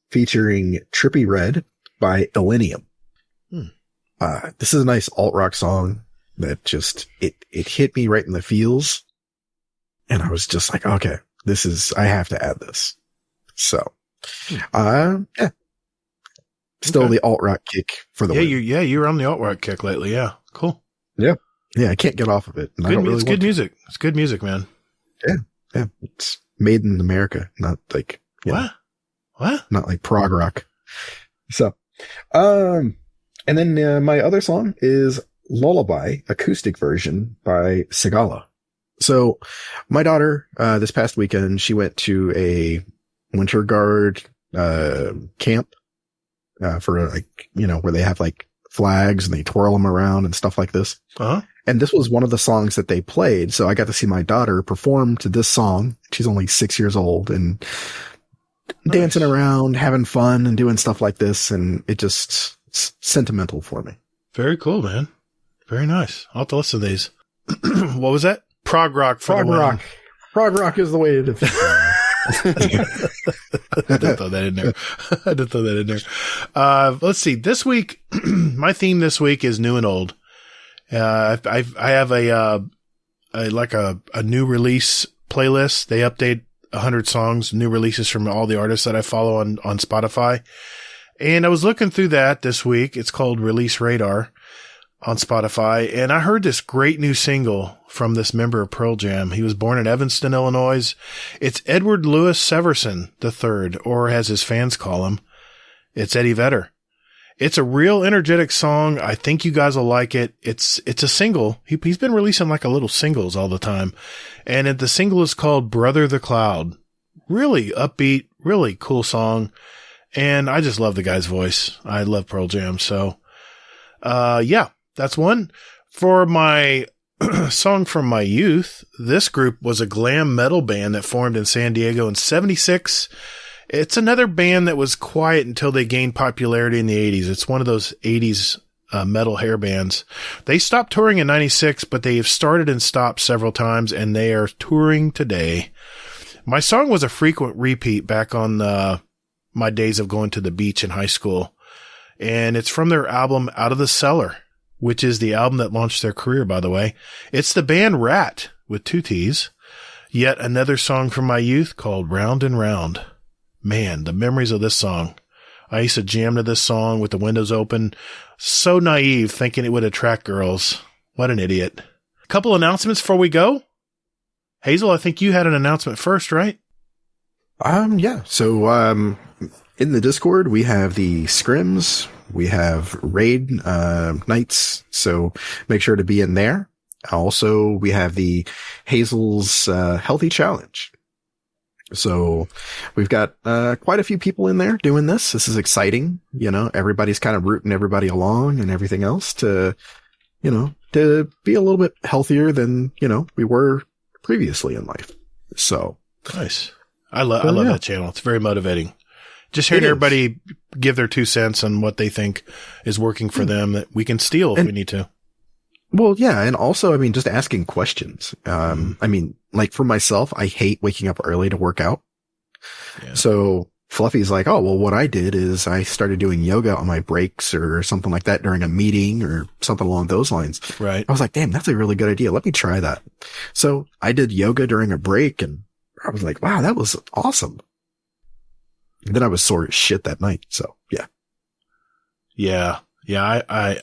featuring Trippy Red by Illenium. This is a nice alt-rock song that just, it hit me right in the feels. And I was just like, okay, I have to add this. So, yeah. Still the alt-rock kick for the win. You're on the alt-rock kick lately. Yeah. Cool. Yeah. I can't get off of it. It's good music. It's good music, man. Yeah. It's made in America, not like, what? Not like prog rock. So, and then my other song is Lullaby, acoustic version by Sigala. So my daughter, this past weekend, she went to a Winter Guard, camp. For where they have flags and they twirl them around and stuff like this. Uh-huh. And this was one of the songs that they played. So I got to see my daughter perform to this song. She's only 6 years old and dancing around, having fun and doing stuff like this. And it's sentimental for me. Very cool, man. Very nice. I'll have to listen to these. What was that? Prog rock for the win. Prog rock is the way to defeat I did throw that in there. Let's see. This week, my theme this week is new and old. I have a new release playlist. They 100 songs, new releases from all the artists that I follow on Spotify. And I was looking through that this week. It's called Release Radar on Spotify. And I heard this great new single from this member of Pearl Jam. He was born in Evanston, Illinois. It's Edward Louis Severson III, or as his fans call him, it's Eddie Vedder. It's a real energetic song. I think you guys will like it. It's a single. He's been releasing like a little singles all the time. And the single is called Brother the Cloud. Really upbeat, really cool song. And I just love the guy's voice. I love Pearl Jam. So, yeah, that's one. For my song from my youth, this group was a glam metal band that formed in San Diego in 76. It's another band that was quiet until they gained popularity in the 80s. It's one of those 80s metal hair bands. They stopped touring in 96, but they have started and stopped several times, and they are touring today. My song was a frequent repeat back on my days of going to the beach in high school, and it's from their album Out of the Cellar, which is the album that launched their career, by the way. It's the band Rat, with 2 T's. Yet another song from my youth called Round and Round. Man, the memories of this song. I used to jam to this song with the windows open. So naive, thinking it would attract girls. What an idiot. A couple announcements before we go. Hazel, I think you had an announcement first, right? Yeah. So, in the Discord, we have the scrims. We have raid, nights. So make sure to be in there. Also, we have the Hazel's, healthy challenge. So we've got, quite a few people in there doing this. This is exciting. Everybody's kind of rooting everybody along and everything else to be a little bit healthier than, we were previously in life. So nice. I love that channel. It's very motivating. Just hearing everybody give their 2 cents on what they think is working for them that we can steal if we need to. Well, yeah. And also, just asking questions. Like for myself, I hate waking up early to work out. Yeah. So Fluffy's like, oh, well, what I did is I started doing yoga on my breaks or something like that during a meeting or something along those lines. Right. I was like, damn, that's a really good idea. Let me try that. So I did yoga during a break and I was like, wow, that was awesome. And then I was sore as shit that night. So yeah. Yeah. Yeah. I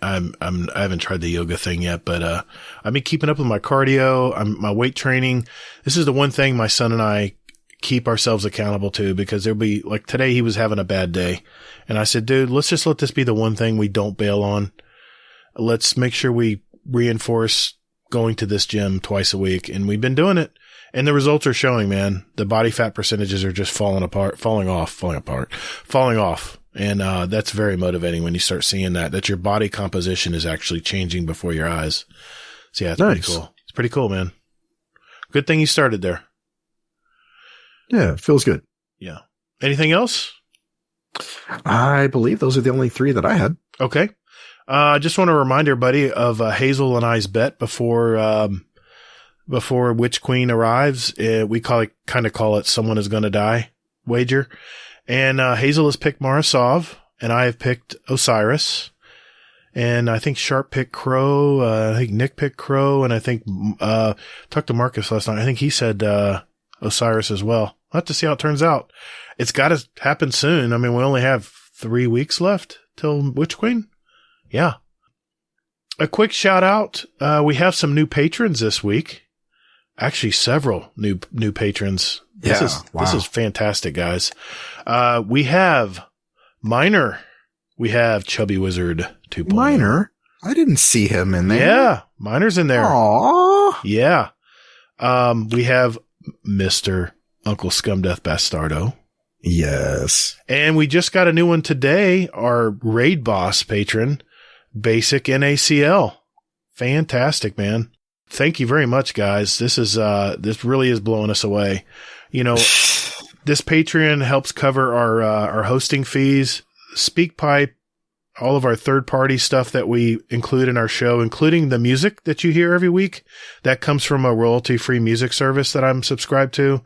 haven't tried the yoga thing yet, but, I've been keeping up with my cardio, my weight training. This is the one thing my son and I keep ourselves accountable to, because there'll be like today he was having a bad day. And I said, dude, let's just let this be the one thing we don't bail on. Let's make sure we reinforce going to this gym twice a week. And we've been doing it. And the results are showing, man. The body fat percentages are just falling off. And, that's very motivating when you start seeing that your body composition is actually changing before your eyes. So yeah, it's nice. Pretty cool. It's pretty cool, man. Good thing you started there. Yeah, it feels good. Yeah. Anything else? I believe those are the only 3 that I had. Okay. I just want to remind everybody of Hazel and I's bet before Witch Queen arrives. We kind of call it Someone Is Gonna Die wager. And Hazel has picked Marasov, and I have picked Osiris. And I think Sharp picked Crow. I think Nick picked Crow, and I think talked to Marcus last night. I think he said Osiris as well. We'll have to see how it turns out. It's got to happen soon. We only have 3 weeks left till Witch Queen. Yeah. A quick shout out. We have some new patrons this week. Actually, several new patrons. This is fantastic, guys. We have Minor. We have Chubby Wizard 2.0. Minor? I didn't see him in there. Yeah, Minor's in there. Aww. Yeah. We have Mr. Uncle Scumdeath Bastardo. Yes. And we just got a new one today, our raid boss patron, Basic NACL. Fantastic, man. Thank you very much, guys. This really is blowing us away. This Patreon helps cover our hosting fees, SpeakPipe, all of our third-party stuff that we include in our show, including the music that you hear every week. That comes from a royalty-free music service that I'm subscribed to.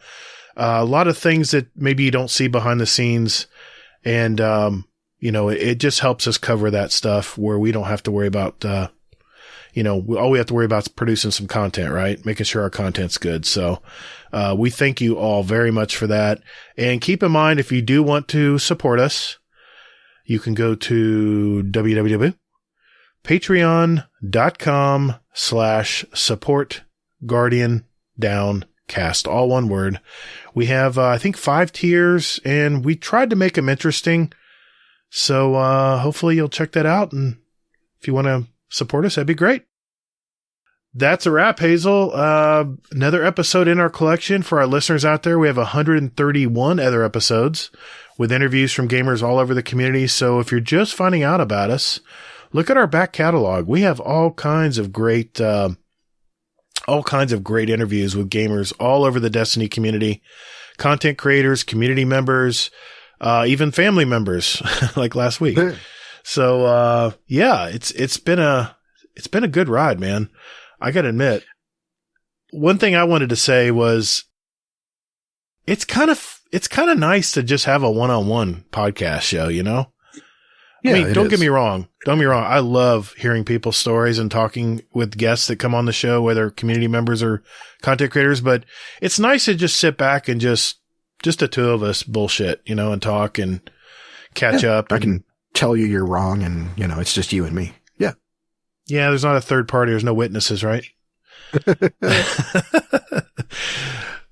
A lot of things that maybe you don't see behind the scenes. And, it just helps us cover that stuff where we don't have to worry about, all we have to worry about is producing some content, right? Making sure our content's good. So, we thank you all very much for that. And keep in mind, if you do want to support us, you can go to www.patreon.com/support Guardian Downcast, all one word. We have, I think 5 tiers, and we tried to make them interesting. So, hopefully you'll check that out. And if you want to support us, that'd be great. That's a wrap, Hazel. Another episode in our collection. For our listeners out there, we have 131 other episodes with interviews from gamers all over the community. So if you're just finding out about us, look at our back catalog. We have all kinds of great interviews with gamers all over the Destiny community, content creators, community members, even family members like last week. So, it's been a good ride, man. I gotta admit, one thing I wanted to say was it's kind of nice to just have a one-on-one podcast show, Yeah, I mean, don't get me wrong. I love hearing people's stories and talking with guests that come on the show, whether community members or content creators, but it's nice to just sit back and just the two of us bullshit, and talk and catch up. I can tell you you're wrong and, it's just you and me. Yeah. Yeah, there's not a third party. There's no witnesses, right?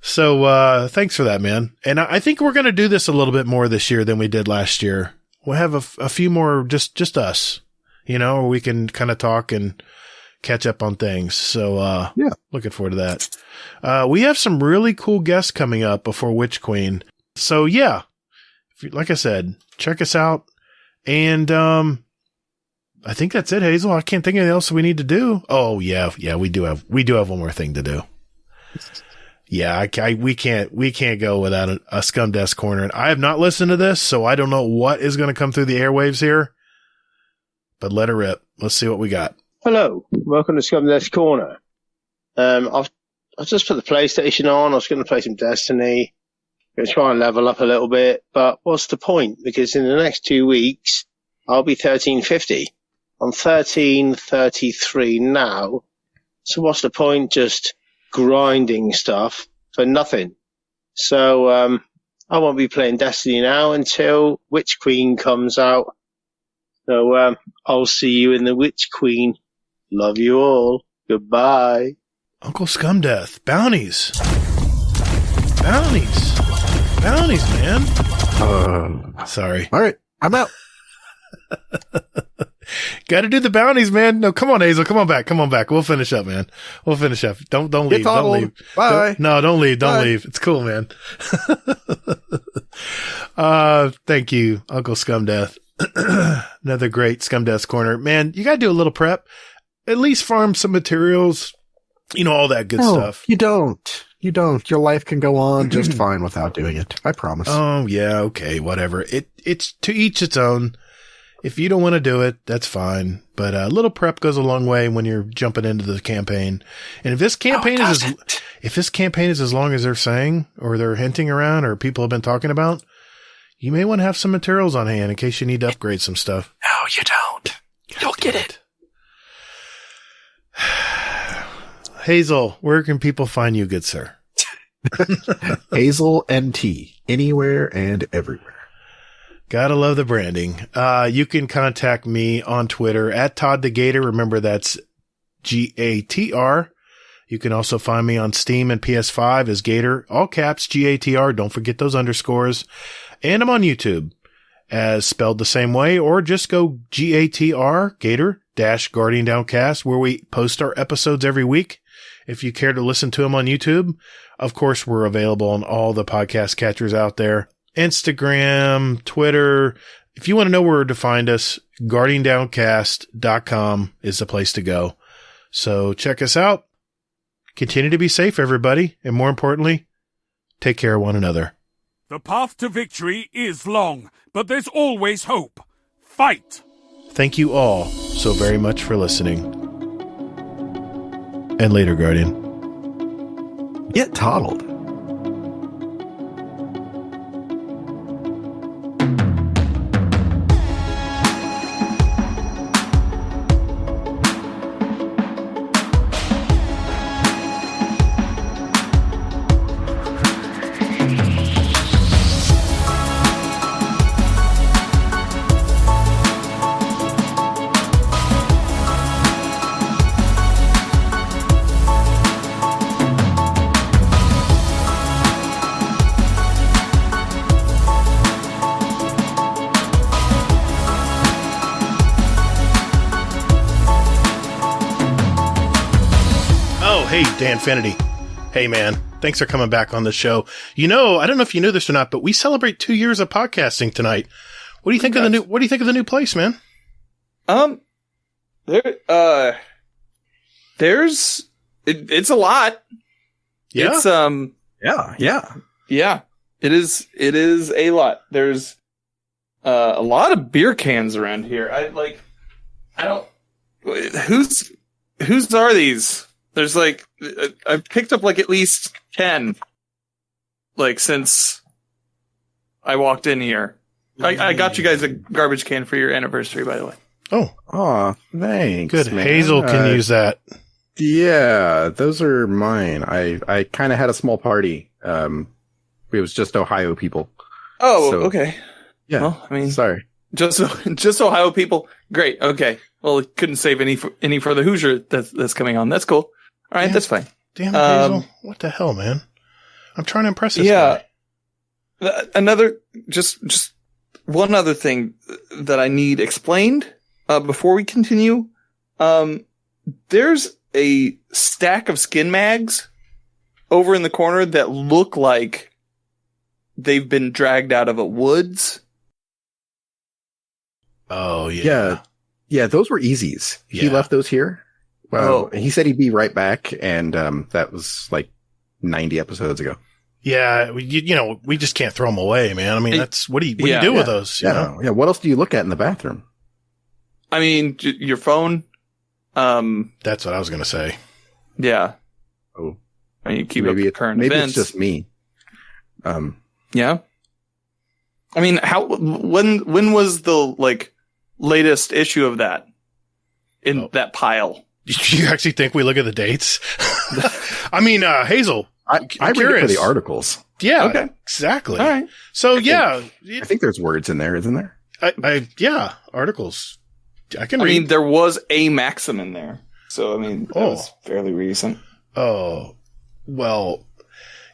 So, thanks for that, man. And I think we're going to do this a little bit more this year than we did last year. We'll have a few more, just us, where we can kind of talk and catch up on things. So, looking forward to that. We have some really cool guests coming up before Witch Queen. So yeah, like I said, check us out. And, I think that's it, Hazel. I can't think of anything else we need to do. Oh yeah. We do have one more thing to do. Yeah, we can't go without a Scum Desk Corner. And I have not listened to this, so I don't know what is going to come through the airwaves here. But let her rip. Let's see what we got. Hello, welcome to Scum Desk Corner. I've just put the PlayStation on. I was going to play some Destiny. Going to try and level up a little bit, but what's the point? Because in the next 2 weeks, I'll be 1350. I'm 1333 now. So what's the point just grinding stuff for nothing? So I won't be playing Destiny now until Witch Queen comes out. So I'll see you in the Witch Queen. Love you all. Goodbye. Uncle Scumdeath. Bounties, man. Sorry. All right. I'm out. Got to do the bounties, man. No, come on, Hazel. Come on back. We'll finish up, man. We'll finish up. Don't leave. Don't leave. Bye. Don't leave. Don't leave. It's cool, man. Thank you, Uncle Scumdeath. Another great Scumdeath Corner. Man, you got to do a little prep. At least farm some materials. All that good stuff. You don't. Your life can go on just fine without doing it. I promise. Oh, yeah. Okay. Whatever. It's to each its own. If you don't want to do it, that's fine. But a little prep goes a long way when you're jumping into the campaign. And if this campaign is as long as they're saying, or they're hinting around, or people have been talking about, you may want to have some materials on hand in case you need to upgrade some stuff. No, you don't. You'll get it. Hazel, where can people find you, good sir? Hazel NT, anywhere and everywhere. Gotta love the branding. You can contact me on Twitter at Todd the Gator. Remember, that's GATR. You can also find me on Steam and PS5 as Gator, all caps, GATR. Don't forget those underscores. And I'm on YouTube as spelled the same way, or just go GATR, Gator Guardian Downcast, where we post our episodes every week. If you care to listen to them on YouTube, of course, we're available on all the podcast catchers out there. Instagram, Twitter. If you want to know where to find us, guardiandowncast.com is the place to go. So check us out. Continue to be safe, everybody. And more importantly, take care of one another. The path to victory is long, but there's always hope. Fight! Thank you all so very much for listening. And later, Guardian. Get toddled. hey, Dan Finity. Hey, man. Thanks for coming back on the show. You know, I don't know if you knew this or not, but we celebrate 2 years of podcasting tonight. What do you think of the new? What do you think of the new place, man? It's a lot. Yeah. It's Yeah. It is a lot. There's a lot of beer cans around here. Whose are these? There's like, I've picked up like at least 10, like since I walked in here. I got you guys a garbage can for your anniversary, by the way. Oh, thanks. Good. Man. Hazel can use that. Yeah, those are mine. I kind of had a small party. It was just Ohio people. Oh, So- okay. Yeah. Well, I mean, Sorry. just Ohio people. Great. Okay. Well, it couldn't save any for the Hoosier that's coming on. That's cool. All right, Yeah. that's fine. Damn it, Hazel. What the hell, man? I'm trying to impress this Yeah. guy. Another, just one other thing that I need explained before we continue. There's a stack of skin mags over in the corner that look like they've been dragged out of a woods. Oh, yeah. Yeah, those were easies. He Yeah. left those here. Oh. He said he'd be right back, and that was like 90 episodes ago. Yeah, we just can't throw them away, man. I mean, that's what do you Yeah. do with those? You know? Yeah. What else do you look at in the bathroom? I mean, your phone. That's what I was gonna say. Yeah. Oh, I mean, you keep maybe up current maybe events. it's just me. Yeah. I mean, when was the latest issue of that in that pile? Do you actually think we look at the dates? I mean, Hazel. I I'm read it for curious. the articles. Yeah, Okay. exactly. All right. So I think there's words in there, isn't there? yeah, articles. I can I read. mean, there was a Maxim in there, so I mean, that Oh. was fairly recent. Oh, well,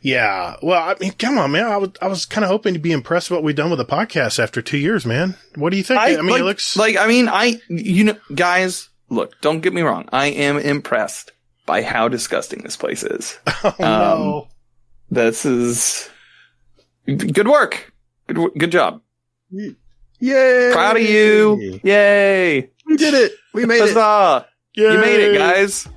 yeah. Well, I mean, come on, man. I was kind of hoping to be impressed with what we've done with the podcast after 2 years, man. What do you think? I mean, it looks guys, look, don't get me wrong. I am impressed by how disgusting this place is. Oh, no. This is good work. Good job. Yay! Proud of you. Yay. We did it. We made it. Huzzah. You made it, Yay. guys.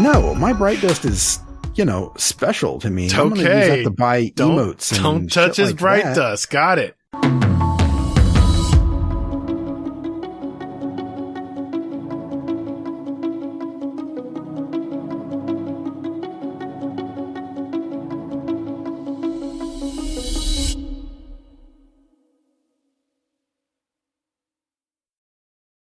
No, my bright dust is, special to me. It's I'm gonna use okay. that to buy emotes. Don't and touch shit his like bright that. dust. Got it.